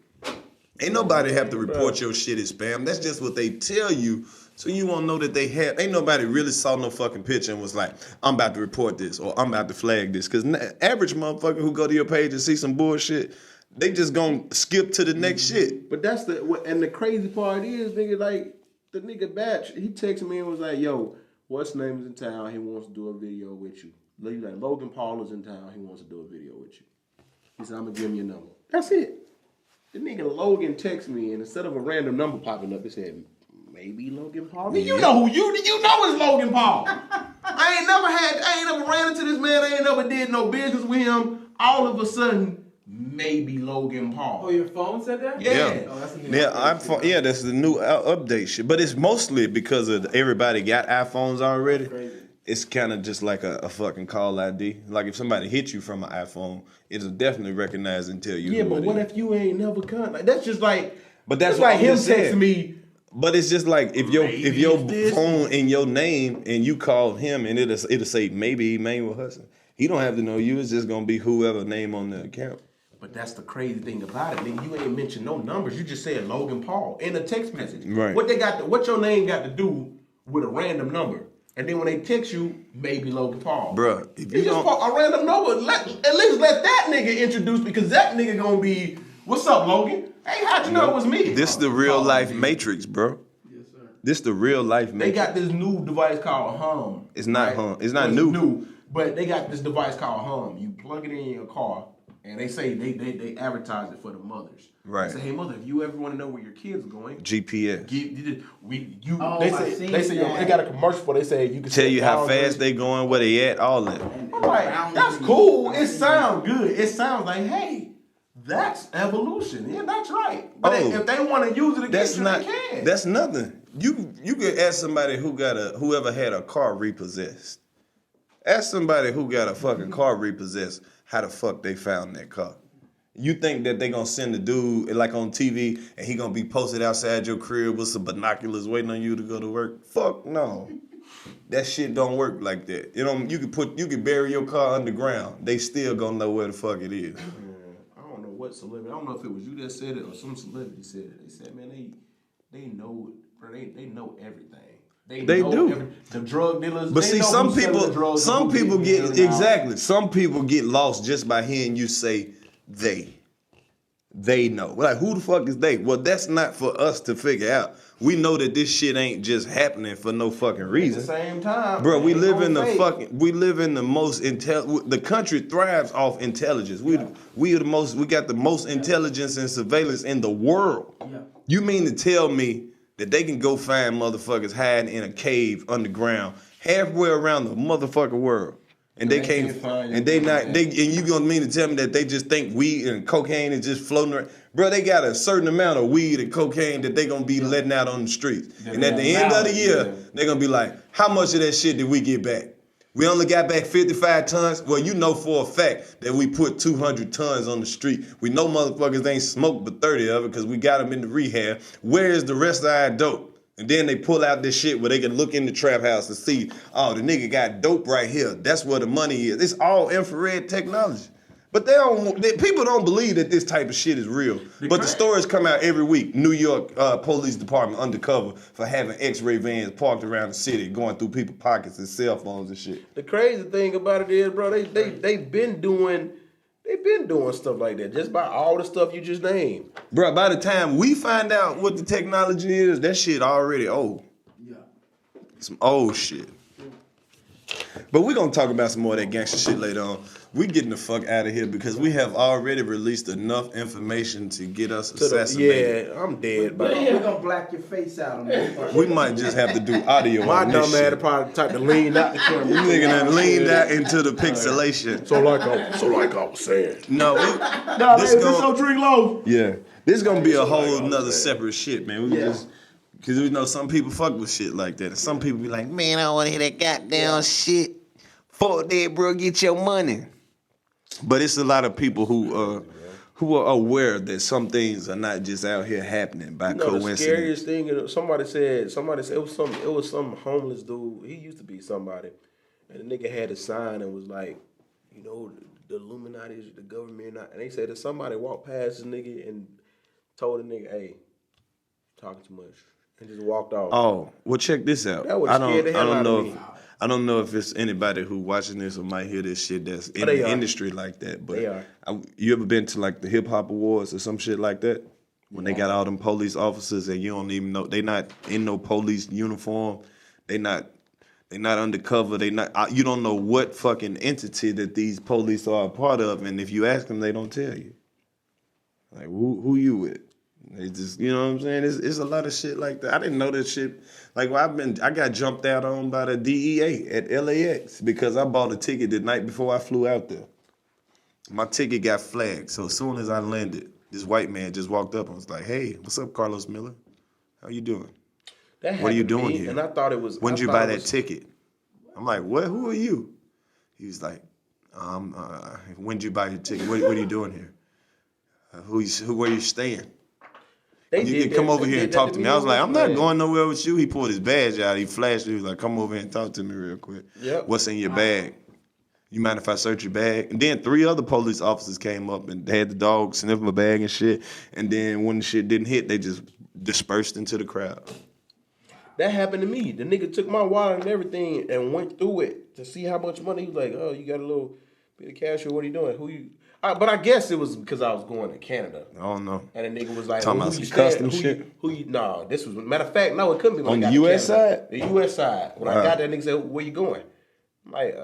Ain't nobody have to report your shit as spam. That's just what they tell you, so you won't know that they have. Ain't nobody really saw no fucking picture and was like, I'm about to report this or I'm about to flag this. Because average motherfucker who go to your page and see some bullshit, they just gonna skip to the next shit. But that's and the crazy part is, nigga, like, the nigga Batch, he texted me and was like, yo, what's name is in town, he wants to do a video with you. Like, Logan Paul is in town, he wants to do a video with you. He said, I'm gonna give him your number. That's it. The nigga Logan texted me, and instead of a random number popping up, it said, maybe Logan Paul. I mean, you know who you know it's Logan Paul. I ain't never ran into this man. I ain't never did no business with him. All of a sudden, maybe Logan Paul. Oh, your phone said that? Yeah. Oh, that's a new Yeah, that's the new update shit. But it's mostly because of everybody got iPhones already. It's kind of just like a fucking call ID. Like if somebody hits you from an iPhone, it'll definitely recognize and tell you. Yeah, who but it what is. if you ain't never come? Like, that's just like. But that's like what I'm him just saying. texting me. But it's just like if your it's this. phone in your name and you called him and it'll say maybe Emmanuel Hudson. He don't have to know you. It's just gonna be whoever name on the account. But that's the crazy thing about it, nigga. You ain't mentioned no numbers. You just said Logan Paul in a text message. Right. What your name got to do with a random number? And then when they text you, maybe Logan Paul. Bruh, if you It's just don't, a random number. At least let that nigga introduce me, because that nigga gonna be, what's up, Logan? Hey, how'd you know it was me? this the real life matrix, bro. Yes, sir. This the real life matrix. They got this new device called Hum. It's not Hum. It's not Well, new. But they got this device called Hum. You plug it in your car, and they say they advertise it for the mothers. Right. They say, hey mother, if you ever want to know where your kids are going, GPS. They got a commercial for. They say you can Tell set you how boundaries. fast they going, where they at, all that. I'm like, that's cool. It sounds good. It sounds like, hey, that's evolution. Yeah, that's right. But Oh. if they want to use it against you, they can. That's nothing. You could ask somebody whoever had a car repossessed. Ask somebody who got a fucking car repossessed how the fuck they found that car. You think that they gonna send a dude like on TV and he gonna be posted outside your crib with some binoculars waiting on you to go to work? Fuck no. That shit don't work like that. You know, you could bury your car underground. They still gonna know where the fuck it is. I don't know what celebrity. I don't know if it was you that said it or some celebrity said it. They said, man, they know, bro, they know everything. They know do. The drug dealers. But they see, know some who's selling the people drugs and who get getting in and out. exactly. Some people get lost just by hearing you say they. They know. Like, who the fuck is they? Well, that's not for us to figure out. We know that this shit ain't just happening for no fucking reason. At the same time, Bro, we ain't live no in fake. we live in the most the country thrives off intelligence. We got the most intelligence and surveillance in the world. Yeah. You mean to tell me that they can go find motherfuckers hiding in a cave underground halfway around the motherfucking world? And they can't find and they not they and you gonna mean to tell me that they just think weed and cocaine is just floating around? Bro, they got a certain amount of weed and cocaine that they gonna be letting out on the streets. And at the end of the year, they're gonna be like, how much of that shit did we get back? We only got back 55 tons. Well, you know for a fact that we put 200 tons on the street. We know motherfuckers ain't smoked but 30 of it because we got them in the rehab. Where is the rest of our dope? And then they pull out this shit where they can look in the trap house and see, oh, the nigga got dope right here. That's where the money is. It's all infrared technology. But people don't believe that this type of shit is real. But the stories come out every week. New York Police Department undercover for having X-ray vans parked around the city, going through people's pockets and cell phones and shit. The crazy thing about it is, bro, they've been doing stuff like that just by all the stuff you just named. Bro, by the time we find out what the technology is, that shit already old. Yeah. Some old shit. But we're going to talk about some more of that gangster shit later on. We getting the fuck out of here because we have already released enough information to get us assassinated. Yeah, I'm dead. But But we're gonna black your face out on this part. We might just have to do audio my on this dumb ass shit. probably type to lean out the camera. You nigga done leaned out into the pixelation. So like I was saying. No, No, this man, gon- this so drink low. yeah. This is going to be a whole nother separate shit, man. We just... Because we know some people fuck with shit like that. And some people be like, Man, I don't want to hear that goddamn shit. Fuck that, bro. Get your money. but it's a lot of people who are aware that some things are not just out here happening by The coincidence. scariest thing, somebody said it was some homeless dude. He used to be somebody, and the nigga had a sign and was like, you know, the Illuminati is the government, and they said that somebody walked past the nigga and told the nigga, hey, talking too much, and just walked off. Oh, well, check this out. That would scare the hell out of me. I don't know if it's anybody who watching this or might hear this shit that's in the industry like that. But They are. You ever been to like the hip hop awards or some shit like that? When they got all them police officers and you don't even know they not in no police uniform, they not undercover, you don't know what fucking entity that these police are a part of, and if you ask them, they don't tell you. Like, who you with? They just, you know what I'm saying? It's a lot of shit like that. I didn't know that shit. Like, I got jumped out on by the DEA at LAX because I bought a ticket the night before I flew out there. My ticket got flagged. So as soon as I landed, this white man just walked up and was like, "Hey, what's up, Karlous Miller? How you doing? What are you doing here? And I thought it was. When'd you buy that ticket?" I'm like, "What? Who are you?" He was like, "When'd you buy your ticket? What are you doing here? Where you staying? You can come over here and talk to me." I was like, "I'm not going nowhere with you." He pulled his badge out. He flashed it. He was like, "Come over here and talk to me real quick. Yep. What's in your bag? You mind if I search your bag?" And then 3 other police officers came up and they had the dog sniff my bag and shit. And then when the shit didn't hit, they just dispersed into the crowd. That happened to me. The nigga took my wallet and everything and went through it to see how much money. He was like, "Oh, you got a little bit of cash, or what are you doing? Who you?" But I guess it was because I was going to Canada. I don't know. And the nigga was like, Talking "Well, about who some you custom staying- shit? Who you? No, this was matter of fact. No, it couldn't be. When On I the got to US Canada. side? The US side. When I got there, nigga said, "Where you going?" I'm like,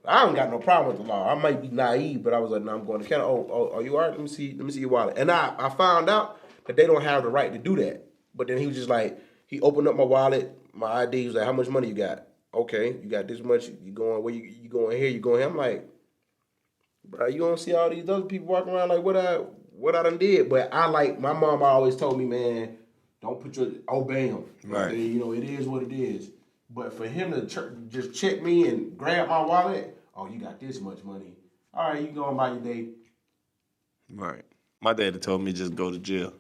I don't got no problem with the law. I might be naive, but I was like, "No, I'm going to Canada." Oh, are you all right? Let me see your wallet. And I found out that they don't have the right to do that. But then he was just like, he opened up my wallet, my ID. He was like, "How much money you got?" "Okay, you got this much. You going where you going here? You going here?" I'm like, "Bro, you don't see all these other people walking around like what I done did." But I like, my mom always told me, man, don't put your, obey him. Right. You know, it is what it is. But for him to just check me and grab my wallet, "Oh, you got this much money. All right, you go on by your day." Right. My daddy told me just go to jail.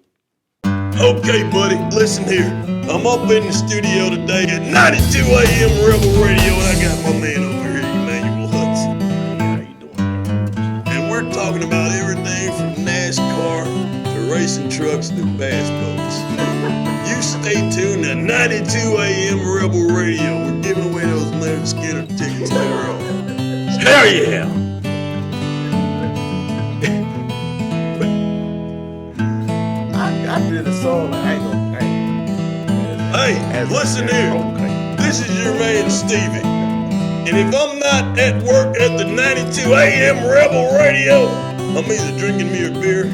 Okay, buddy, listen here. I'm up in the studio today at 92 AM Rebel Radio, and I got my man over here, Emmanuel Hudson. How you doing? And we're talking about everything from NASCAR to racing trucks to bass boats. You stay tuned to 92 AM Rebel Radio. We're giving away those Leonard Skinner tickets later on. Hell yeah! I did a song like, I ain't gonna. Hey, listen here. This is your man Stevie. And if I'm not at work at the 92 AM Rebel Radio, I'm either drinking me a beer,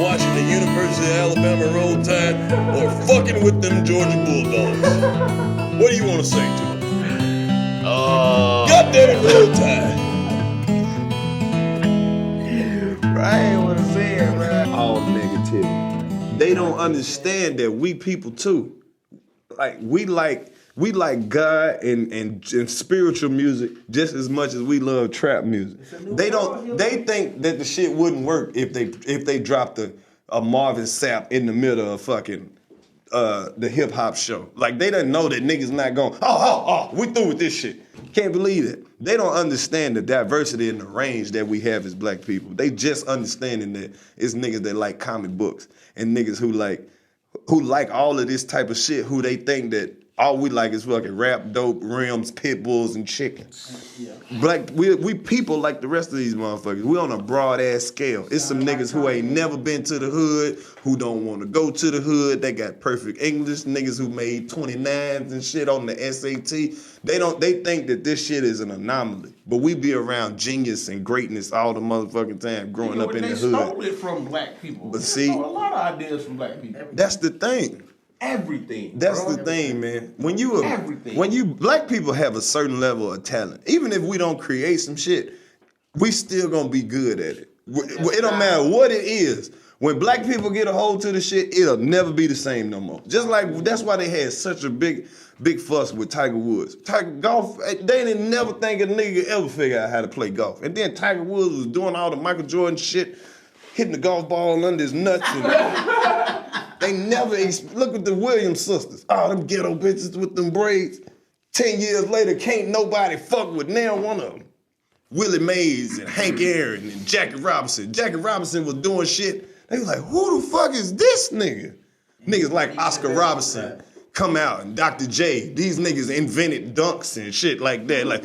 watching the University of Alabama Roll Tide, or fucking with them Georgia Bulldogs. What do you want to say to them? God damn it, Roll Tide. I ain't want to say it, man. All negativity. They don't understand that we people too. Like we like God and spiritual music just as much as we love trap music. They think that the shit wouldn't work if they dropped a Marvin Sapp in the middle of fucking the hip hop show. Like they don't know that niggas not going, we through with this shit. Can't believe it. They don't understand the diversity and the range that we have as black people. They just understanding that it's niggas that like comic books and niggas who like all of this type of shit, who they think that all we like is fucking rap, dope, rims, pit bulls, and chickens. Yeah. Black, we people like the rest of these motherfuckers. We on a broad ass scale. It's some niggas who ain't never been to the hood, who don't want to go to the hood. They got perfect English. Niggas who made 29s and shit on the SAT. They think that this shit is an anomaly. But we be around genius and greatness all the motherfucking time growing up in the hood. They stole it from black people. But they see, stole a lot of ideas from black people. That's the thing. Everything. That's the thing, man. When you black people have a certain level of talent. Even if we don't create some shit, we still gonna be good at it. It don't matter what it is. When black people get a hold to the shit, it'll never be the same no more. Just like that's why they had such a big fuss with Tiger Woods. Golf, they didn't never think a nigga could ever figure out how to play golf. And then Tiger Woods was doing all the Michael Jordan shit, hitting the golf ball under his nuts. And they never, look at the Williams sisters. Oh, them ghetto bitches with them braids. 10 years later, can't nobody fuck with now one of them. Willie Mays and Hank Aaron and Jackie Robinson. Jackie Robinson was doing shit. They was like, who the fuck is this nigga? Niggas like Oscar Robinson come out and Dr. J. These niggas invented dunks and shit like that. Like,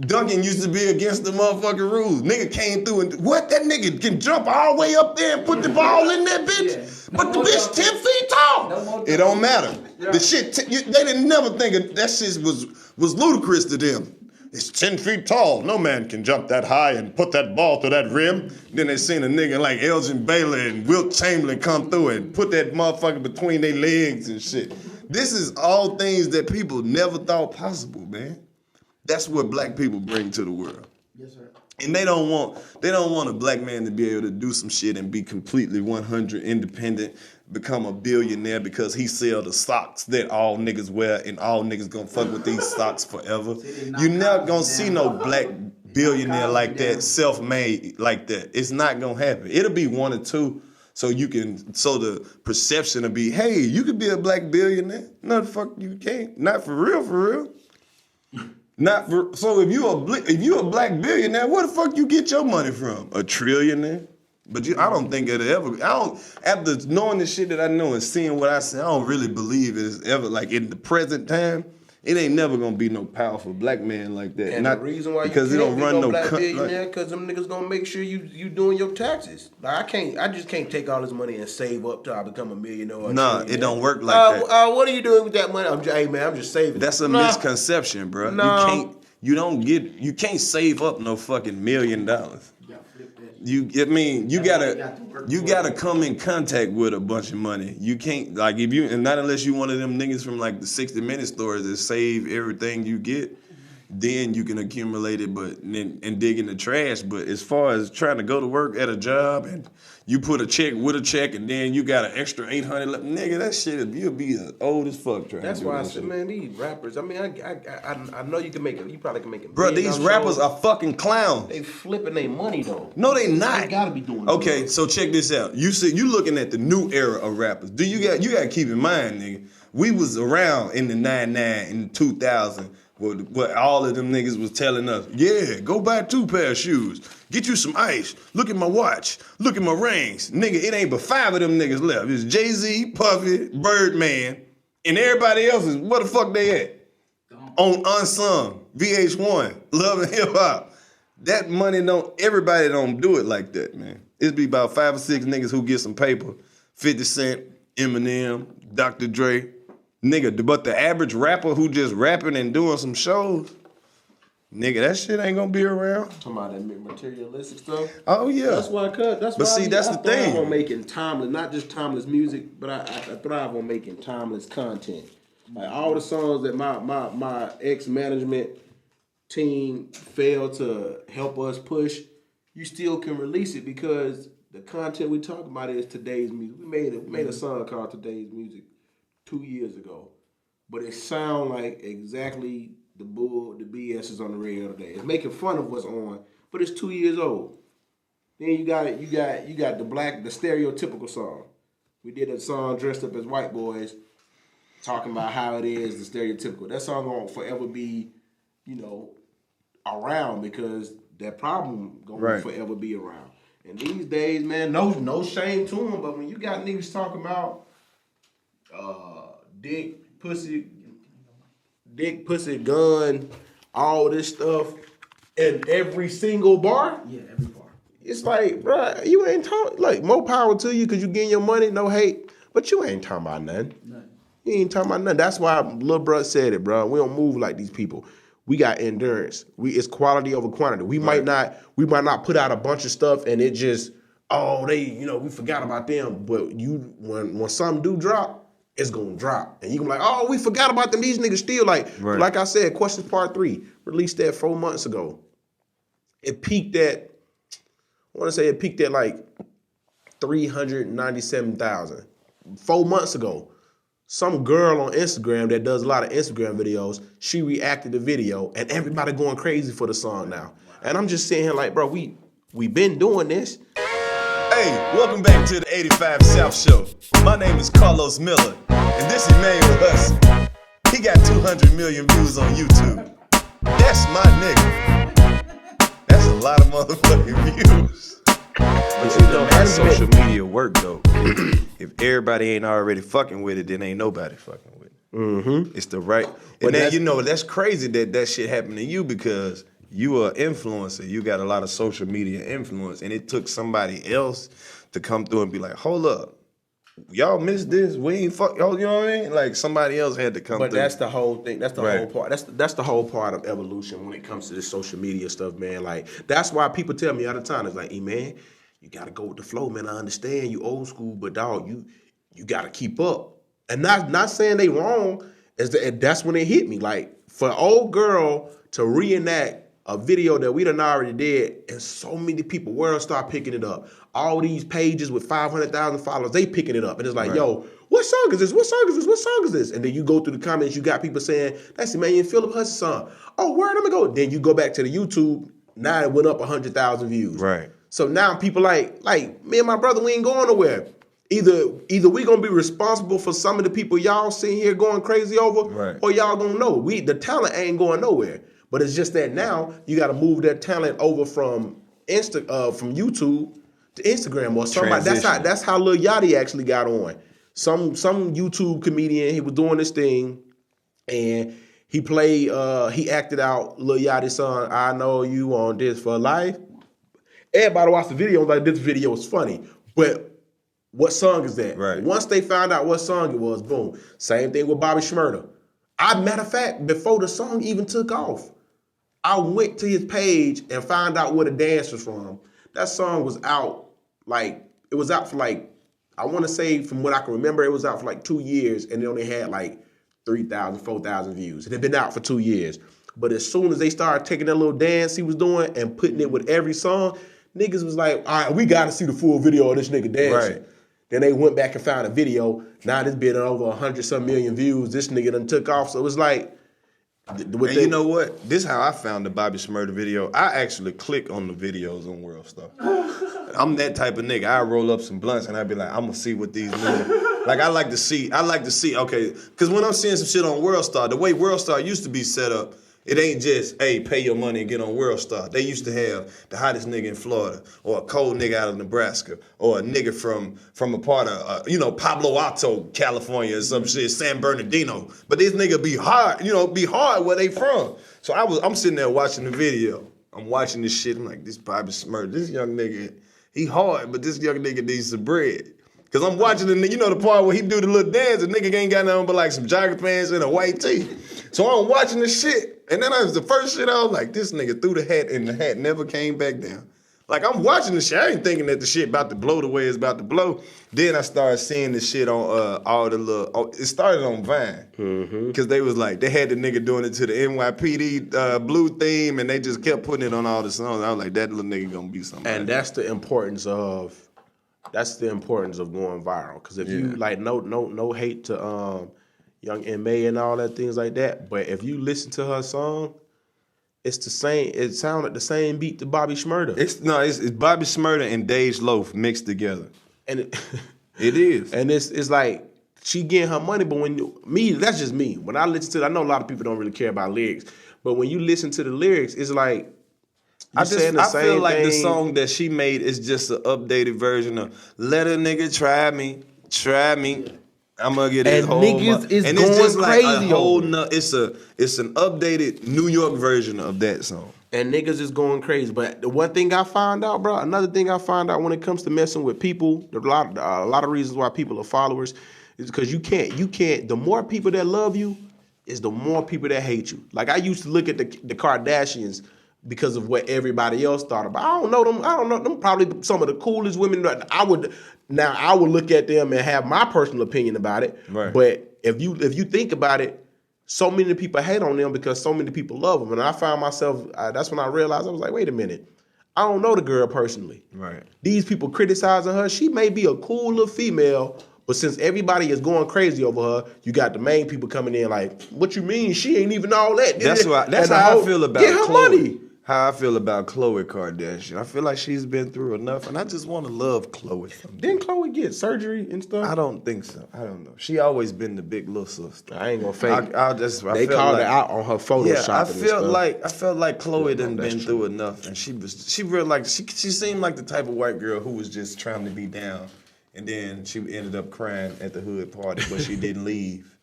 dunking used to be against the motherfucking rules. Nigga came through and, what? That nigga can jump all the way up there and put the ball in that bitch? Yeah. But the bitch 10 feet tall. It don't matter. Yeah. The shit, they didn't never think that shit was ludicrous to them. It's 10 feet tall. No man can jump that high and put that ball to that rim. Then they seen a nigga like Elgin Baylor and Wilt Chamberlain come through and put that motherfucker between their legs and shit. This is all things that people never thought possible, man. That's what black people bring to the world. Yes, sir. And they don't want a black man to be able to do some shit and be completely 100 independent, become a billionaire because he sell the socks that all niggas wear and all niggas gonna fuck with these socks forever. You never gonna see no black billionaire like that, self-made like that. It's not gonna happen. It'll be one or two. So the perception will be, hey, you could be a black billionaire. No, the fuck you can't. Not for real, for real. So if you a black billionaire, where the fuck you get your money from? A trillionaire? But I don't think it'll ever. After knowing the shit that I know and seeing what I see, I don't really believe it's ever like in the present time. It ain't never gonna be no powerful black man like that. And the reason why you because can't it don't be run no black billionaire, because them niggas gonna make sure you doing your taxes. Like I just can't take all this money and save up till I become a millionaire. Nah, it don't work like that. What are you doing with that money? I'm just saving. That's a misconception, bro. You can't save up no fucking $1 million. You gotta come in contact with a bunch of money. You can't not unless you one of them niggas from like the 60 Minute stores that save everything you get, then you can accumulate it and dig in the trash. But as far as trying to go to work at a job and you put a check with a check and then you got an extra 800 left, nigga, that shit you'll be old as fuck trying. That's why I said, man, these rappers. I mean, I know you can make it. You probably can make it. Bro, these rappers are fucking clowns. They flipping their money though. No, they not. They gotta be doing. Okay, so check this out. You looking at the new era of rappers. You gotta keep in mind, nigga. We was around in the 99 and 2000. What all of them niggas was telling us, yeah, go buy 2 pair of shoes. Get you some ice. Look at my watch. Look at my rings. Nigga, it ain't but 5 of them niggas left. It's Jay-Z, Puffy, Birdman, and everybody else is, where the fuck they at? On Unsung, VH1, Love and Hip Hop. That money everybody don't do it like that, man. It'd be about 5 or 6 niggas who get some paper. 50 Cent, Eminem, Dr. Dre. Nigga, but the average rapper who just rapping and doing some shows, nigga, that shit ain't gonna be around. Talking about that materialistic stuff. Oh yeah, that's why. That's the thing. I thrive on making timeless, not just timeless music, but I thrive on making timeless content. Like all the songs that my ex-management team failed to help us push, you still can release it because the content we talk about is today's music. We made a song called Today's Music 2 years ago, but it sound like exactly the BS is on the radio today. It's making fun of what's on, but it's 2 years old. Then you got the stereotypical song. We did a song dressed up as white boys, talking about how it is the stereotypical. That song gonna forever be, around because that problem gonna forever be around. And these days, man, no shame to them, but when you got niggas talking about dick, pussy, gun, all this stuff, and every single bar. Yeah, every bar. It's like, bruh, you ain't talking. Like, more power to you because you getting your money, no hate, but you ain't talking about nothing. You ain't talking about nothing. That's why Lil Bruh said it, bro. We don't move like these people. We got endurance. It's quality over quantity. We might not put out a bunch of stuff and it just, we forgot about them. But when something do drop, it's gonna drop. And you can be like, we forgot about them. These niggas still like I said, Questions Part 3, released that 4 months ago. It peaked at, like 397,000. 4 months ago. Some girl on Instagram that does a lot of Instagram videos, she reacted to the video and everybody going crazy for the song now. And I'm just sitting here like, bro, we been doing this. Hey, welcome back to the 85 South Show. My name is Karlous Miller, and this is Emmanuel Hudson. He got 200 million views on YouTube. That's my nigga. That's a lot of motherfucking views. But you know how social media work, though. If everybody ain't already fucking with it, then ain't nobody fucking with it. Mm-hmm. It's the right. And then, that's crazy that shit happened to you because you are an influencer. You got a lot of social media influence, and it took somebody else to come through and be like, hold up. y'all missed this. We ain't fuck. You know what I mean? Like somebody else had to come But through. that's the whole thing. That's the Right. whole part. That's the whole part of evolution when it comes to this social media stuff, man. Like that's why people tell me all the time, it's like, hey man, you gotta go with the flow, man. I understand you old school, but dog, you gotta keep up. And not saying they wrong, that's when it hit me. Like for an old girl to reenact a video that we done already did, and so many people world start picking it up. All these pages with 500,000 followers, they picking it up. And it's like, yo, what song is this? What song is this? What song is this? And then you go through the comments, you got people saying, that's Emmanuel and Phillip Hudson song. Oh, where am I go? Then you go back to the YouTube, now it went up 100,000 views. Right. So now people like me and my brother, we ain't going nowhere. Either we gonna be responsible for some of the people y'all sitting here going crazy over, Right. or y'all gonna know. The talent ain't going nowhere. But it's just that now you got to move that talent over from YouTube to Instagram or somebody. Transition. That's how Lil Yachty actually got on. Some YouTube comedian, he was doing this thing, and he acted out Lil Yachty's song, I Know You Want This for Life. Everybody watched the video and was like, this video is funny. But what song is that? Right. Once they found out what song it was, boom. Same thing with Bobby Shmurda. Matter of fact, before the song even took off, I went to his page and found out where the dance was from. That song was out, it was out for I want to say from what I can remember, it was out for 2 years and it only had 3,000, 4,000 views. It had been out for 2 years. But as soon as they started taking that little dance he was doing and putting it with every song, niggas was like, all right, we got to see the full video of this nigga dancing. Right. Then they went back and found a video. Now this been over 100-some million views. This nigga done took off. So it was like, you know what? This is how I found the Bobby Shmurda video. I actually click on the videos on World Star. I'm that type of nigga. I roll up some blunts and I be like, I'm gonna see what these niggas. I like to see, okay, because when I'm seeing some shit on World Star, the way World Star used to be set up, it ain't just, hey, pay your money and get on World Star. They used to have the hottest nigga in Florida, or a cold nigga out of Nebraska, or a nigga from a part of, Palo Alto, California, or some shit, San Bernardino. But this nigga be hard where they from. So I'm sitting there watching the video. I'm watching this shit. I'm like, this Bobby Shmurda, this young nigga, he hard, but this young nigga needs some bread. Cause I'm watching the part where he do the little dance, the nigga ain't got nothing but some jogger pants and a white tee. So I'm watching the shit, and then the first shit I was like, this nigga threw the hat and the hat never came back down. I'm watching the shit, I ain't thinking that the shit about to blow the way it's about to blow. Then I started seeing the shit on all the little, it started on Vine. Cause they was they had the nigga doing it to the NYPD blue theme, and they just kept putting it on all the songs. I was like, that little nigga gonna be something. And that's the importance of going viral. Because if you no hate to Young M.A. and all that things like that, but if you listen to her song, it's the same. It sounded the same beat to Bobby Shmurda. It's Bobby Shmurda and Dej Loaf mixed together, and it is. And it's like she getting her money, but that's just me. When I listen to it, I know a lot of people don't really care about lyrics, but when you listen to the lyrics, it's like. I feel like the song that she made is just an updated version of "Let a Nigga Try Me." I'm gonna get his whole niggas is and going it's just like crazy a whole it's an updated New York version of that song. And niggas is going crazy. But the one thing I found out, bro, another thing I found out when it comes to messing with people, a lot of reasons why people are followers is because you can't. The more people that love you, is the more people that hate you. I used to look at the Kardashians because of what everybody else thought about. I don't know them. Them probably some of the coolest women. I would look at them and have my personal opinion about it. Right. But if you think about it, so many people hate on them because so many people love them. And I found myself. That's when I realized I was like, wait a minute. I don't know the girl personally. Right. These people criticizing her. She may be a cool little female. But since everybody is going crazy over her, you got the main people coming in like, what you mean? She ain't even all that. That's how I feel about get her Khloe. money. How I feel about Khloe Kardashian. I feel like she's been through enough, and I just want to love Khloe. Didn't Khloe get surgery and stuff? I don't think so. I don't know. She always been the big little sister. I ain't gonna fake. They called her out on her Photoshop. Yeah, I felt like Khloe done been through enough, and she seemed like the type of white girl who was just trying to be down, and then she ended up crying at the hood party, but she didn't leave.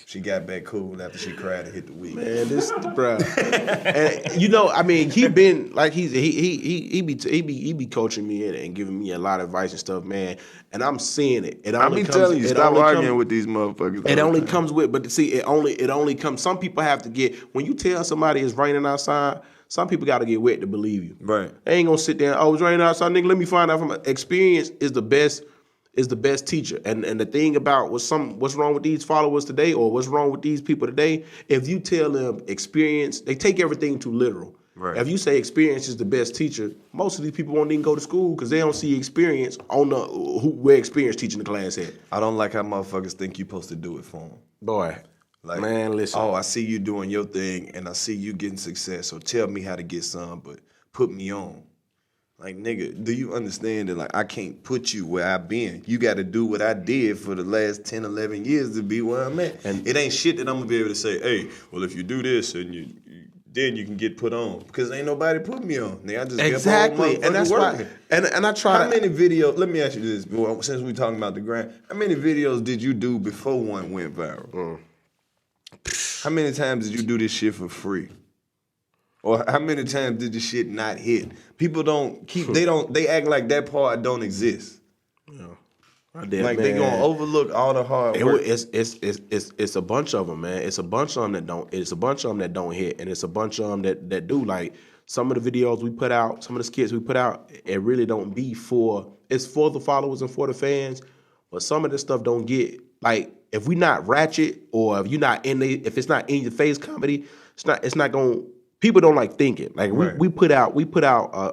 She got back cool after she cried and hit the weed. Man, this bro, and you know, I mean, he been like he be coaching me and giving me a lot of advice and stuff, man. And I'm seeing it. I be telling you, stop arguing with these motherfuckers. It only comes with, but see, it only comes. Some people have to get when you tell somebody it's raining outside. Some people got to get wet to believe you. Right. They ain't gonna sit there. Oh, it's raining outside, nigga. Let me find out from experience is the best. Is the best teacher. And the thing about what's wrong with these followers today or what's wrong with these people today, if you tell them experience, they take everything too literal. Right. If you say experience is the best teacher, most of these people won't even go to school because they don't see experience on where experience teaching the class at. I don't like how motherfuckers think you supposed to do it for them. Boy, Like, man, listen. Oh, I see you doing your thing and I see you getting success, so tell me how to get some, but put me on. Like, nigga, do you understand that, like, I can't put you where I've been? You got to do what I did for the last 10, 11 years to be where I'm at. And it ain't shit that I'm going to be able to say, hey, well, if you do this, and then you can get put on. Because ain't nobody put me on. Nigga, I just exactly. kept on And that's working. why. And I try How many videos, let me ask you this, since we talking about the grind, how many videos did you do before one went viral? How many times did you do this shit for free? Or how many times did the shit not hit? People don't keep, they act like that part don't exist. Yeah. Like they gonna overlook all the hard work. It's a bunch of them, man. It's a bunch of them that don't. It's a bunch of them that don't hit, and it's a bunch of them that do. Like some of the videos we put out, some of the skits we put out, it really don't be for. It's for the followers and for the fans, but some of this stuff don't get. Like if we not Ratchet or if you're not if it's not in your face comedy, it's not going. People don't like thinking. Like we put out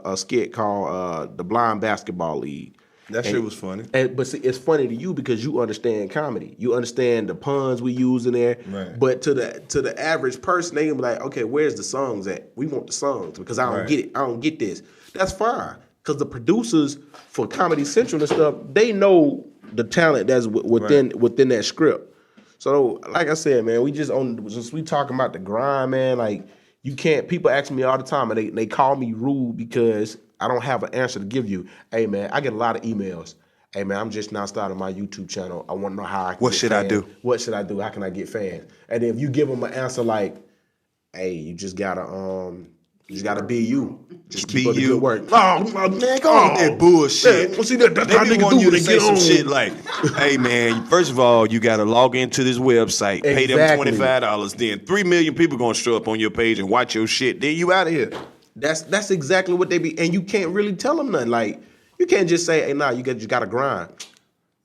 a skit called the Blind Basketball League. That shit was funny. But see, it's funny to you because you understand comedy. You understand the puns we use in there. Right. But to the average person, they gonna be like, okay, where's the songs at? We want the songs because I don't get it. I don't get this. That's fine. Because the producers for Comedy Central and stuff, they know the talent that's within that script. So, like I said, man, since we talking about the grind, man, like you can't. People ask me all the time, and they call me rude because I don't have an answer to give you. Hey, man, I get a lot of emails. Hey, man, I'm just now starting my YouTube channel. I want to know how I can What should I do? What should I do? How can I get fans? And then if you give them an answer like, hey, you just gotta be you. Just keep up the good work. Oh, man, go on that bullshit. Well, see, that's how They niggas want do you when to they say get some on. shit like, hey, man, first of all, you got to log into this website, pay them Exactly. $25, then 3 million people going to show up on your page and watch your shit. Then you out of here. That's exactly what they be, and you can't really tell them nothing. Like you can't just say, "Hey, nah, you got to grind."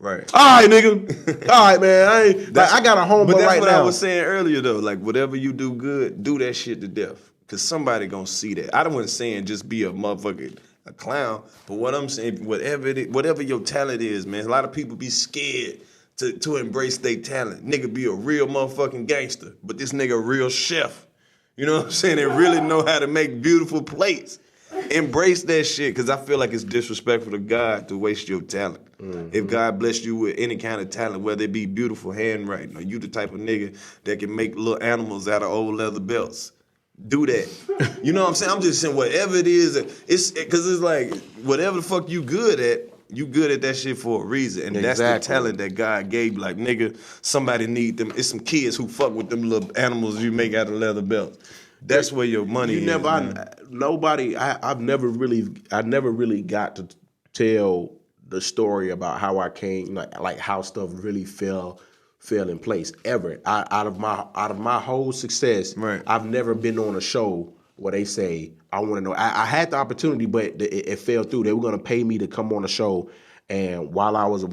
Right. All right, nigga. All right, man. I got a homeboy But that's right what now. I was saying earlier, though. Like, whatever you do good, do that shit to death. Because somebody going to see that. I wasn't saying just be a motherfucker, a clown. But what I'm saying, whatever your talent is, man, a lot of people be scared to embrace their talent. Nigga be a real motherfucking gangster. But this nigga a real chef. You know what I'm saying? They really know how to make beautiful plates. Embrace that shit, because I feel like it's disrespectful to God to waste your talent. Mm-hmm. If God blessed you with any kind of talent, whether it be beautiful handwriting, or you the type of nigga that can make little animals out of old leather belts, do that. You know what I'm saying? I'm just saying whatever it is, because it's like whatever the fuck you good at that shit for a reason. And that's the talent that God gave. Like, nigga, somebody need them. It's some kids who fuck with them little animals you make out of leather belts. That's where your money is. I've never really got to tell the story about how I came, like how stuff really fell in place ever. Out of my whole success, I've never been on a show where they say, I want to know. I had the opportunity, but it fell through. They were going to pay me to come on a show, and while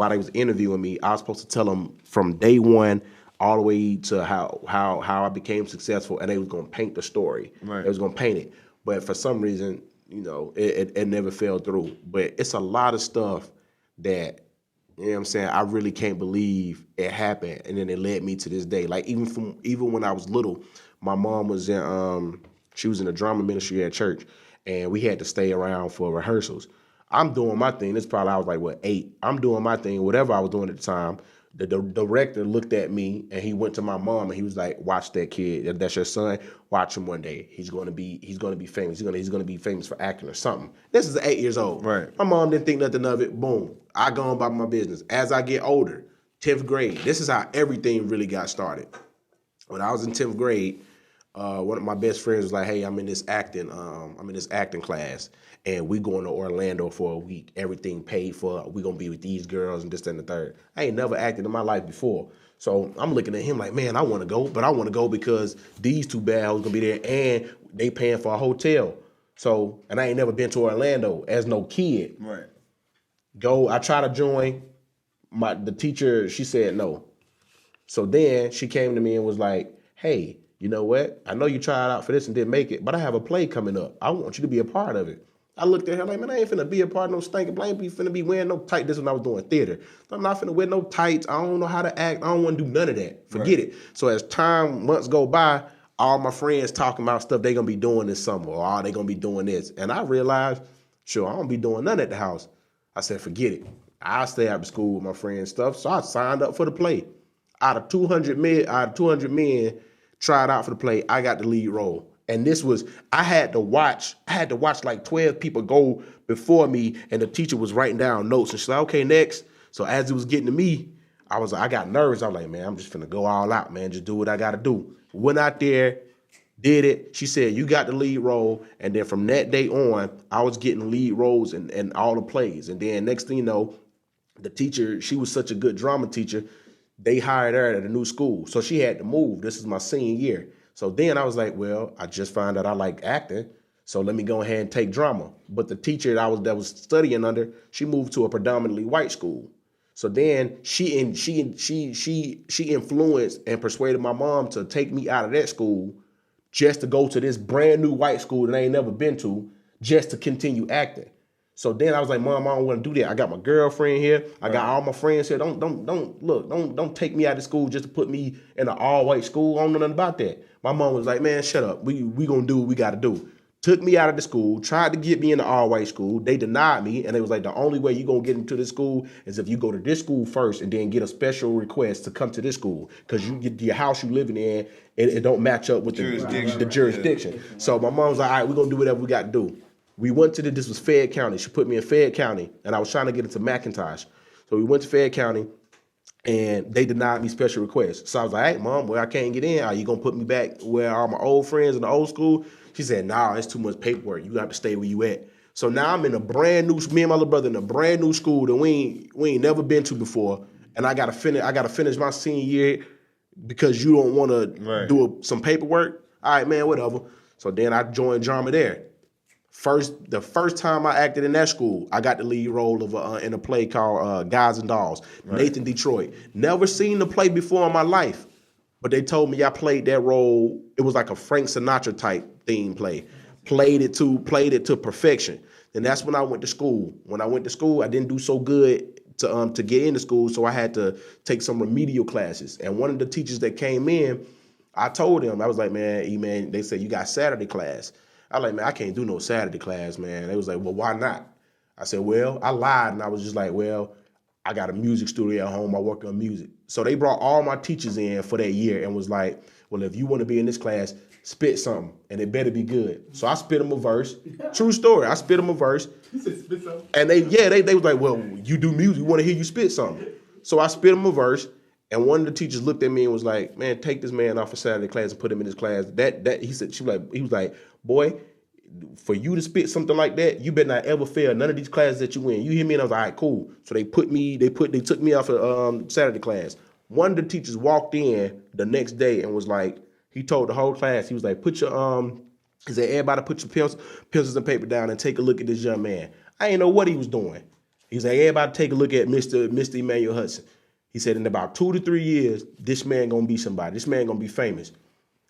they was interviewing me, I was supposed to tell them from day one all the way to how I became successful, and they was gonna paint the story. Right. They was gonna paint it, but for some reason, you know, it never fell through. But it's a lot of stuff that, you know what I'm saying, I really can't believe it happened, and then it led me to this day. Like even when I was little, my mom was she was in the drama ministry at church, and we had to stay around for rehearsals. I'm doing my thing. This probably I was like 8. I'm doing my thing, whatever I was doing at the time. The director looked at me and he went to my mom and he was like, "Watch that kid. That's your son. Watch him one day. He's gonna be famous. He's gonna be famous for acting or something." This is 8 years old. Right. My mom didn't think nothing of it. Boom. I go on about my business. As I get older, 10th grade. This is how everything really got started. when I was in 10th grade, one of my best friends was like, "Hey, I'm in this acting class, and we going to Orlando for a week. Everything paid for. We gonna be with these girls and this, that, and the third." I ain't never acted in my life before, so I'm looking at him like, "Man, I want to go, but I want to go because these two bad hoes gonna be there, and they paying for a hotel." So, and I ain't never been to Orlando as no kid. Right. I try to join. The teacher, she said no. So then she came to me and was like, "Hey, you know what? I know you tried out for this and didn't make it, but I have a play coming up. I want you to be a part of it." I looked at her like, "Man, I ain't finna be a part of no stinking play. I ain't finna be wearing no tights." This is when I was doing theater. I'm not finna wear no tights. I don't know how to act. I don't want to do none of that. Forget it. So as months go by, all my friends talking about stuff they gonna be doing this summer, or all they gonna be doing this. And I realized, sure, I don't be doing none at the house. I said, forget it. I'll stay after school with my friends' stuff. So I signed up for the play. Out of 200 men tried out for the play, I got the lead role. And this was, I had to watch like 12 people go before me, and the teacher was writing down notes. And she's like, "Okay, next." So as it was getting to me, I got nervous. I was like, "Man, I'm just finna go all out, man. Just do what I gotta do." Went out there, did it. She said, "You got the lead role." And then from that day on, I was getting lead roles in all the plays. And then next thing you know, the teacher, she was such a good drama teacher, they hired her at a new school. So she had to move. This is my senior year. So then I was like, well, I just found out I like acting, so let me go ahead and take drama. But the teacher that was studying under, she moved to a predominantly white school. So then she influenced and persuaded my mom to take me out of that school just to go to this brand new white school that I ain't never been to, just to continue acting. So then I was like, "Mom, I don't want to do that. I got my girlfriend here. I got all my friends here. Don't take me out of school just to put me in an all-white school. I don't know nothing about that." My mom was like, "Man, shut up. We gonna do what we gotta do." Took me out of the school, tried to get me in the all-white school. They denied me, and it was like, the only way you gonna get into this school is if you go to this school first and then get a special request to come to this school, because you get your house you living in, it don't match up with the jurisdiction. Yeah. So my mom was like, "All right, we're gonna do whatever we got to do." We went to this was Fayette County. She put me in Fayette County, and I was trying to get into McIntosh. So we went to Fayette County, and they denied me special requests. So I was like, "Hey, Mom, well, I can't get in. Are you going to put me back where all my old friends in the old school?" She said, "Nah, it's too much paperwork. You got to stay where you at." So now I'm in a brand new, me and my little brother in a brand new school that we ain't never been to before. And I got to finish my senior year because you don't want to do some paperwork. All right, man, whatever. So then I joined drama there. The first time I acted in that school, I got the lead role of in a play called Guys and Dolls. Nathan Detroit. Never seen the play before in my life, but they told me I played that role. It was like a Frank Sinatra type theme play. Played it to perfection. And that's when I went to school. When I went to school, I didn't do so good to get into school, so I had to take some remedial classes. And one of the teachers that came in, I told him, I was like, "Man, they said you got Saturday class." I was like, "Man, I can't do no Saturday class, man." They was like, "Well, why not?" I said, "Well," I lied, and I was just like, "Well, I got a music studio at home. I work on music." So they brought all my teachers in for that year and was like, "Well, if you want to be in this class, spit something, and it better be good." So I spit them a verse. True story. I spit them a verse. You said spit something? And they was like, "Well, you do music. We want to hear you spit something." So I spit them a verse. And one of the teachers looked at me and was like, "Man, take this man off of Saturday class and put him in this class." He was like, "Boy, for you to spit something like that, you better not ever fail none of these classes that you in." You hear me? And I was like, "All right, cool." So they took me off of Saturday class. One of the teachers walked in the next day and was like, he told the whole class, he was like, he said, "Everybody put your pencils and paper down and take a look at this young man." I didn't know what he was doing. He was like, "Everybody take a look at Mr. Emmanuel Hudson." He said, "In about 2 to 3 years, this man gonna be somebody. This man gonna be famous."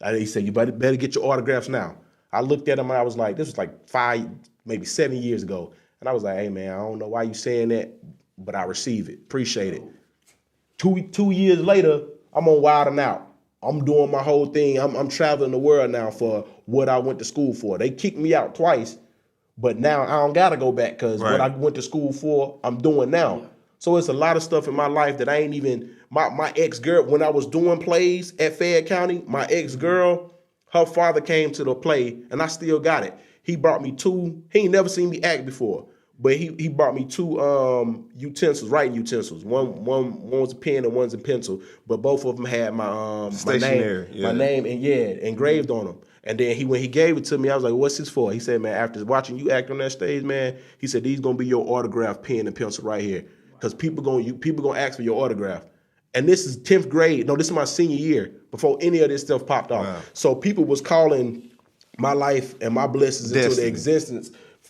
He said, "You better get your autographs now." I looked at him and I was like, this was like 5, maybe 7 years ago. And I was like, "Hey man, I don't know why you saying that, but I receive it. Appreciate it." Two years later, I'm on Wild 'N Out. I'm doing my whole thing. I'm traveling the world now for what I went to school for. They kicked me out twice, but now I don't gotta go back because what I went to school for, I'm doing now. So it's a lot of stuff in my life that I ain't even, my ex-girl, when I was doing plays at Fayette County, my ex-girl, her father came to the play and I still got it. He brought me he ain't never seen me act before, But he brought me 2 utensils, writing utensils. One was a pen and one's a pencil. But both of them had my name engraved on them. And then when he gave it to me, I was like, "What's this for?" He said, "Man, after watching you act on that stage, man," he said, "these gonna be your autograph pen and pencil right here, because people gonna ask for your autograph." And this is 10th grade. No, this is my senior year before any of this stuff popped off. Wow. So people was calling my life and my blessings into the existence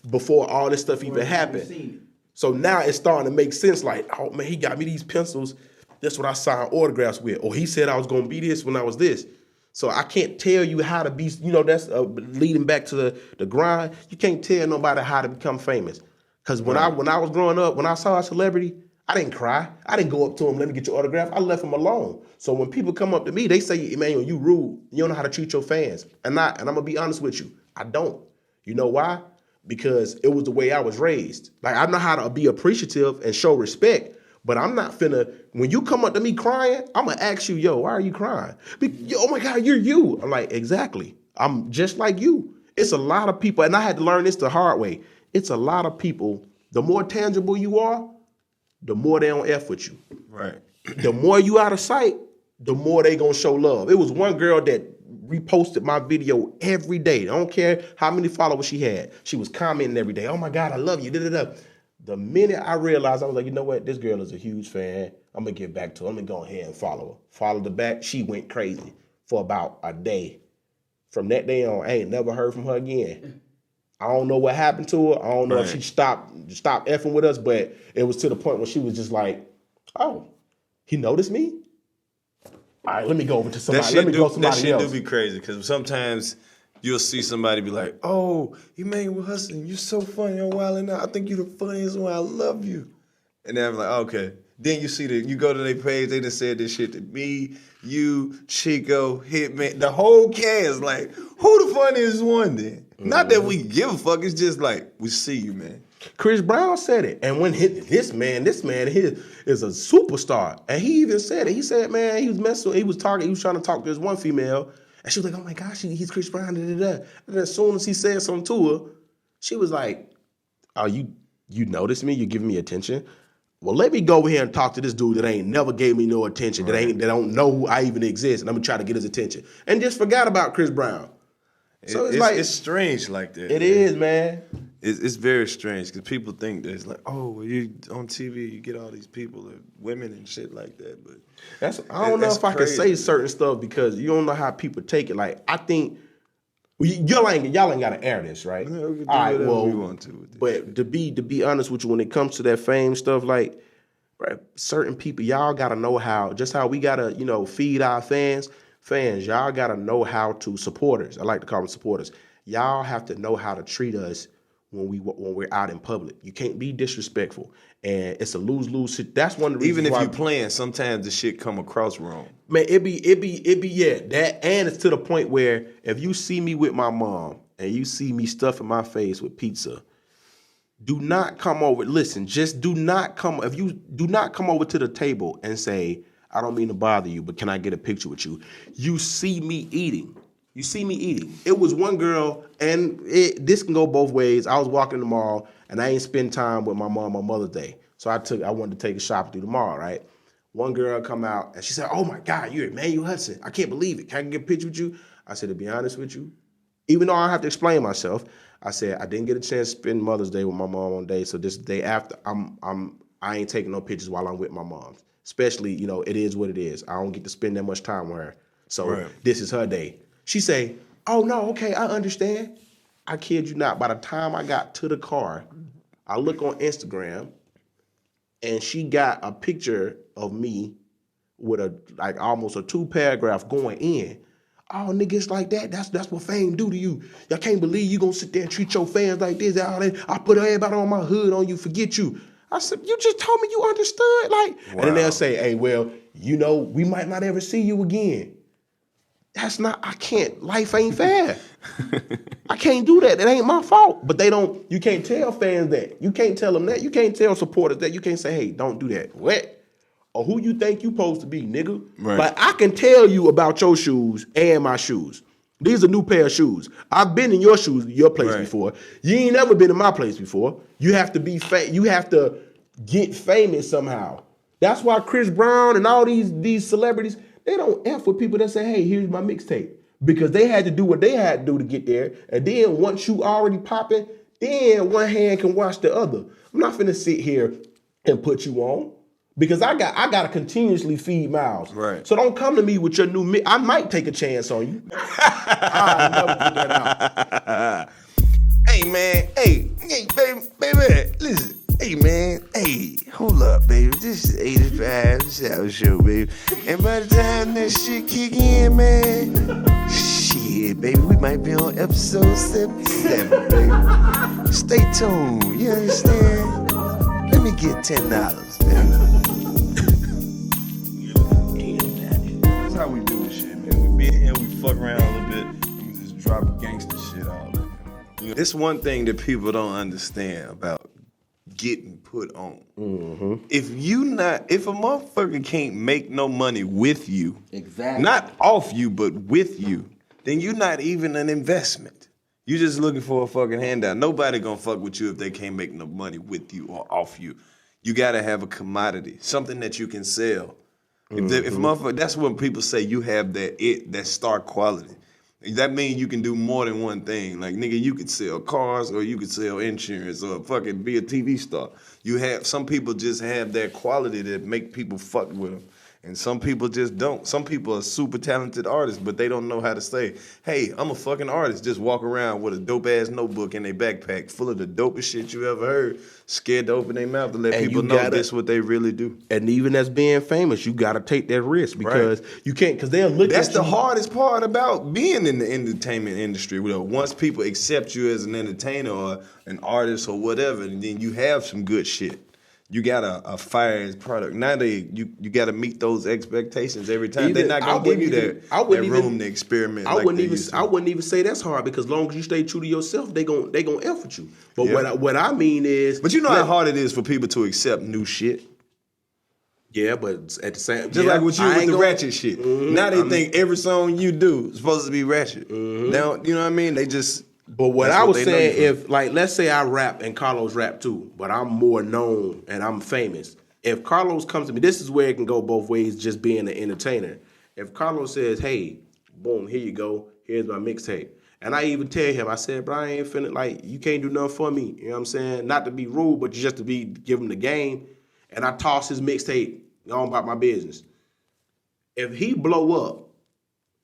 before all this stuff even happened. So now it's starting to make sense. Like, oh man, he got me these pencils. That's what I signed autographs with. Or he said I was gonna be this when I was this. So I can't tell you how to be, that's leading back to the grind. You can't tell nobody how to become famous. Because when I was growing up, when I saw a celebrity, I didn't cry. I didn't go up to him, let me get your autograph. I left him alone. So when people come up to me, they say, "Emmanuel, you rude. You don't know how to treat your fans." And I'm gonna be honest with you, I don't. You know why? Because it was the way I was raised. Like, I know how to be appreciative and show respect. But I'm not finna, when you come up to me crying, I'm gonna ask you, "Yo, why are you crying?" "Oh my God, you're you." I'm like, exactly. I'm just like you. It's a lot of people, and I had to learn this the hard way. It's a lot of people, the more tangible you are, the more they don't F with you. Right. The more you out of sight, the more they gonna show love. It was one girl that reposted my video every day. I don't care how many followers she had. She was commenting every day. "Oh my God, I love you. Da-da-da." The minute I realized, I was like, you know what? This girl is a huge fan. I'm going to get back to her. I'm going to go ahead and follow her. Followed her back. She went crazy for about a day. From that day on, I ain't never heard from her again. I don't know what happened to her. I don't know if she stopped effing with us, but it was to the point where she was just like, "Oh, he noticed me? All right, let me go over to somebody. Let me go somebody else." That shit do be crazy, because sometimes you'll see somebody be like, "Oh, Emmanuel Hudson, you're so funny on Wild 'N Out. I think you're the funniest one. I love you." And then I'm like, okay. Then you go to their page, they just said this shit to me, you, Chico, Hitman, the whole cast. Like, who the funniest one then? Mm-hmm. Not that we give a fuck, it's just like, we see you, man. Chris Brown said it. And when this man is a superstar. And he even said it. He said, man, he was trying to talk to this one female. And she was like, "Oh my gosh, he's Chris Brown, da-da-da." And as soon as he said something to her, she was like, "Oh, you notice me? You giving me attention? Well, let me go over here and talk to this dude that ain't never gave me no attention, that don't know who I even exist, and I'm gonna try to get his attention." And just forgot about Chris Brown. So it's strange like that. It is, man. It's very strange, because people think that it's like, "Oh, well, you on TV, you get all these people, women and shit like that." But I don't know if I can say certain stuff, because you don't know how people take it. Like, I think y'all ain't got to air this, right? Yeah, we can do whatever we want to. But to be honest with you, when it comes to that fame stuff, like, right, certain people, y'all got to know how we got to, feed our fans, y'all got to know how to supporters. I like to call them supporters. Y'all have to know how to treat us when we're out in public. You can't be disrespectful, and it's a lose-lose. That's one of the reasons. Even if you playing, sometimes the shit come across wrong. Man, it be that, and it's to the point where if you see me with my mom and you see me stuffing my face with pizza, do not come over. Listen, just do not come. If you do not come over to the table and say, "I don't mean to bother you, but can I get a picture with you?" You see me eating. You see me eating. It was one girl, and this can go both ways. I was walking in the mall, and I ain't spend time with my mom on Mother's Day. So I wanted to take a shopping through the mall, right? One girl come out, and she said, "Oh my God, you're Emmanuel Hudson. I can't believe it. Can I get a picture with you?" I said, to be honest with you, even though I have to explain myself, I said, I didn't get a chance to spend Mother's Day with my mom on day. So this day after, I ain't taking no pictures while I'm with my mom. Especially, it is what it is. I don't get to spend that much time with her. So This is her day. She say, "Oh, no, okay, I understand." I kid you not. By the time I got to the car, I look on Instagram, and she got a picture of me with almost a 2-paragraph going in. "Oh, niggas like that. That's what fame do to you. Y'all can't believe you gonna sit there and treat your fans like this. I put everybody on my hood on you, forget you." I said, "You just told me you understood." Like, wow. And then they'll say, "Hey, well, we might not ever see you again." I can't, life ain't fair. I can't do that. That ain't my fault. But you can't tell fans that. You can't tell them that. You can't tell supporters that. You can't say, "Hey, don't do that." What? Or who you think you supposed to be, nigga? Right. But I can tell you about your shoes and my shoes. These are new pair of shoes. I've been in your shoes, your place before. You ain't never been in my place before. You have to be you have to get famous somehow. That's why Chris Brown and all these celebrities, they don't F with people that say, hey, here's my mixtape. Because they had to do what they had to do to get there. And then once you already popping, then one hand can wash the other. I'm not finna sit here and put you on. Because I gotta continuously feed mouths. Right. So don't come to me with your new I might take a chance on you. I'll never put that out. Hey man, hey, baby, listen. Hey man, hey, hold up, baby. This is 85 South Show, baby. And by the time that shit kick in, man, shit, baby, we might be on episode 77, baby. Stay tuned, you understand? Let me get $10, baby. That's how we do this shit, man. We be in here, we fuck around a little bit, and we just drop gangster shit all in. It's one thing that people don't understand about getting put on. If a motherfucker can't make no money with you, Exactly. not off you, but with you, then you're not even an investment. You're just looking for a fucking handout. Nobody gonna fuck with you if they can't make no money with you or off you. You gotta have a commodity, something that you can sell. If motherfucker, that's when people say you have that star quality. That means you can do more than one thing. Like, nigga, you could sell cars or you could sell insurance or fucking be a TV star. Some people just have that quality that make people fuck with them. And some people just don't. Some people are super talented artists, but they don't know how to say, hey, I'm a fucking artist. Just walk around with a dope-ass notebook in their backpack full of the dopest shit you ever heard, scared to open their mouth to let people know this what they really do. And even as being famous, you got to take that risk because you can't, because they'll look That's at the you. hardest part about being in the entertainment industry. Once people accept you as an entertainer or an artist or whatever, and then you have some good shit. You got a fire product. Now you got to meet those expectations every time. They're not gonna give you that room to experiment. I wouldn't even say that's hard because as long as you stay true to yourself, they gon' F with you. But what I mean is, but you know how hard it is for people to accept new shit. Yeah, but at the same, just like with you with the Ratchet shit. Mm-hmm. Now they think every song you do is supposed to be Ratchet. Mm-hmm. Now you know what I mean? They just. But what I was saying, if like let's say I rap and Karlous rap too, but I'm more known and I'm famous. If Karlous comes to me, this is where it can go both ways, just being an entertainer. If Karlous says, hey, boom, here you go, here's my mixtape. And I even tell him, I said, bro, I ain't finna, like, you can't do nothing for me. You know what I'm saying? Not to be rude, but just to give him the game. And I toss his mixtape, on about my business. If he blow up,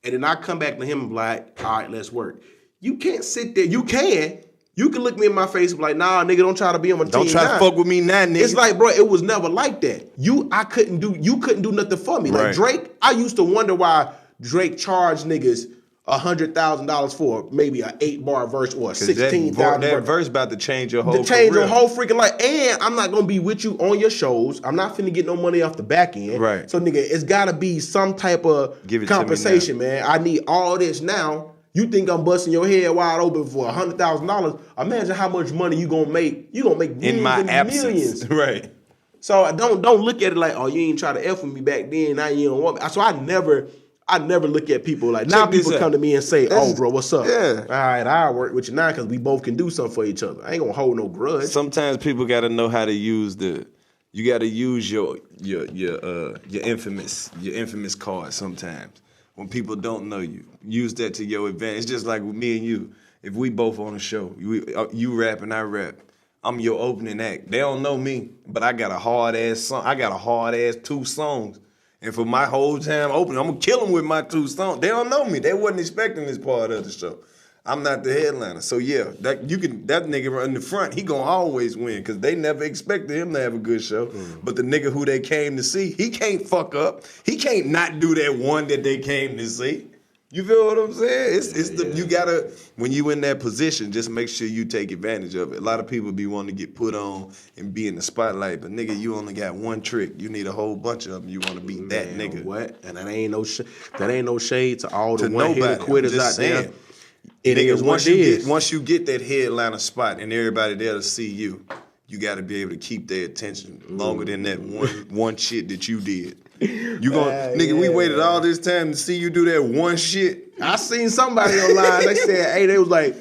and then I come back to him and be like, all right, let's work. You can't sit there. You can look me in my face and be like, nah, nigga, don't try to be on my team. Don't try to fuck with me now, nigga. It's like, bro, it was never like that. You couldn't do nothing for me. Like right. Drake, I used to wonder why Drake charged niggas $100,000 for maybe an 8-bar verse or a 16,000. That verse about to change your whole career. Your whole freaking life. And I'm not gonna be with you on your shows. I'm not finna get no money off the back end. Right. So nigga, it's gotta be some type of compensation, man. I need all this now. You think I'm busting your head wide open for $100,000? Imagine how much money you gonna make. You gonna make millions in my and absence, millions. right? So don't look at it like, oh, you ain't try to F with me back then. Now you don't want me. So I never look at people like now. People come to me and say, "Oh, bro, what's up? Yeah, all right, I'll work with you now because we both can do something for each other. I ain't gonna hold no grudge." Sometimes people got to know how to use you got to use your infamous card. Sometimes when people don't know you, use that to your advantage. It's just like with me and you. If we both on a show, you rap and I rap. I'm your opening act. They don't know me, but I got a hard ass song. I got a hard ass 2 songs. And for my whole time opening, I'm gonna kill them with my 2 songs. They don't know me. They wasn't expecting this part of the show. I'm not the headliner. So yeah, that nigga in the front, he gonna always win because they never expected him to have a good show. But the nigga who they came to see, he can't fuck up. He can't not do that one that they came to see. You feel what I'm saying? You gotta, when you in that position, just make sure you take advantage of it. A lot of people be wanting to get put on and be in the spotlight, but nigga, you only got one trick. You need a whole bunch of them. You want to be that nigga. What? And that ain't no shade to all the one-hitter quitters out there. It is what it is. Once you get that headliner spot and everybody there to see you, you got to be able to keep their attention longer than that one shit that you did. You gonna nigga? We waited all this time to see you do that one shit. I seen somebody online. They said, hey, they was like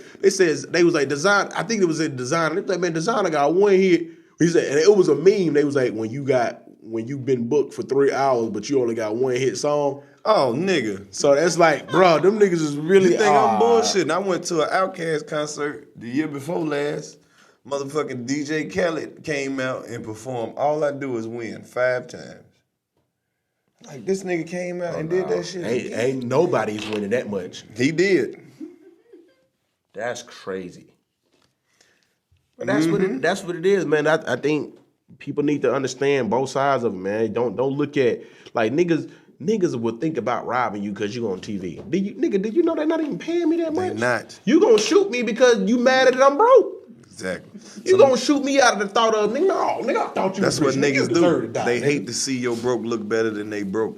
design. I think it was a designer. They was like, man, designer got one hit. He said, and it was a meme. They was like, when you been booked for 3 hours, but you only got one hit song. Oh, nigga. So that's like, bro, them niggas is really. You think I'm bullshitting? I went to an Outkast concert the year before last. Motherfucking DJ Khaled came out and performed. All I do is win 5 times. Like, this nigga came out and did that shit. Ain't nobody's winning that much. He did. That's crazy. But that's what it is, man. I think people need to understand both sides of it, man. Don't look at like niggas will think about robbing you because you on TV. Did you know they're not even paying me that much? They're not. You gonna shoot me because you mad that I'm broke. Exactly. You gonna shoot me out of the thought of nigga, I thought you That's was what rich. niggas deserve do. to die, They nigga. hate to see your broke look better than they broke.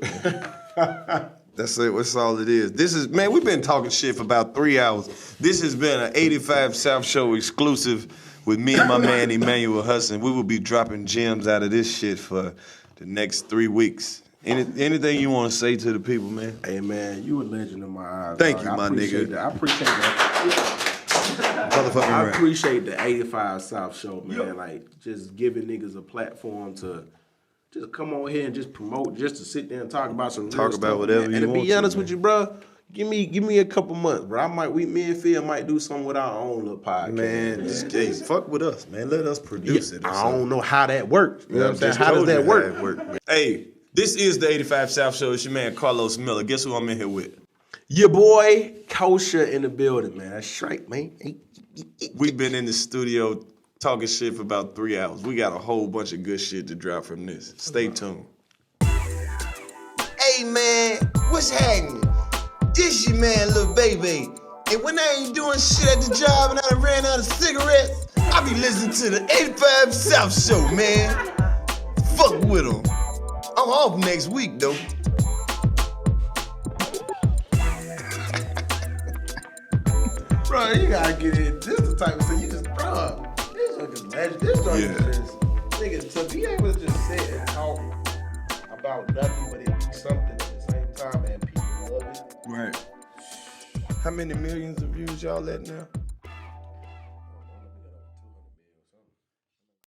That's it. That's all it is. This is, man, we've been talking shit for about 3 hours. This has been an 85 South Show exclusive with me and my man Emmanuel Hudson. We will be dropping gems out of this shit for the next 3 weeks. Anything you want to say to the people, man? Hey, man, you a legend in my eyes. Thank dog. you, I my appreciate nigga. that. I appreciate that. Motherfucking I right. appreciate the 85 South Show, man. Like, just giving niggas a platform to just come on here and just promote, just to sit there and talk about some real stuff, whatever man. you And to want be to, honest man. with you, bro, give me a couple months, bro. Me and Phil might do something with our own little podcast. Man, just hey, fuck with us, man. Let us produce it. Or I don't know how that works. You know what I'm saying? Just How does told you that work? how it man. Hey, this is the 85 South Show. It's your man Karlous Miller. Guess who I'm in here with? Your boy Kosher in the building, man. That's right, man. We've been in the studio talking shit for about 3 hours. We got a whole bunch of good shit to drop from this. Stay tuned. Hey man, what's happening? This your man, Lil Baby. And when I ain't doing shit at the job and I done ran out of cigarettes, I be listening to the 85 South Show, man. Fuck with them. I'm off next week, though. Bro, you gotta get it. This is the type of thing you just, bro. This joint is magic. This joint is just, nigga, to be able to just sit and talk about nothing but it be something at the same time and people love it. Right. How many millions of views y'all at now?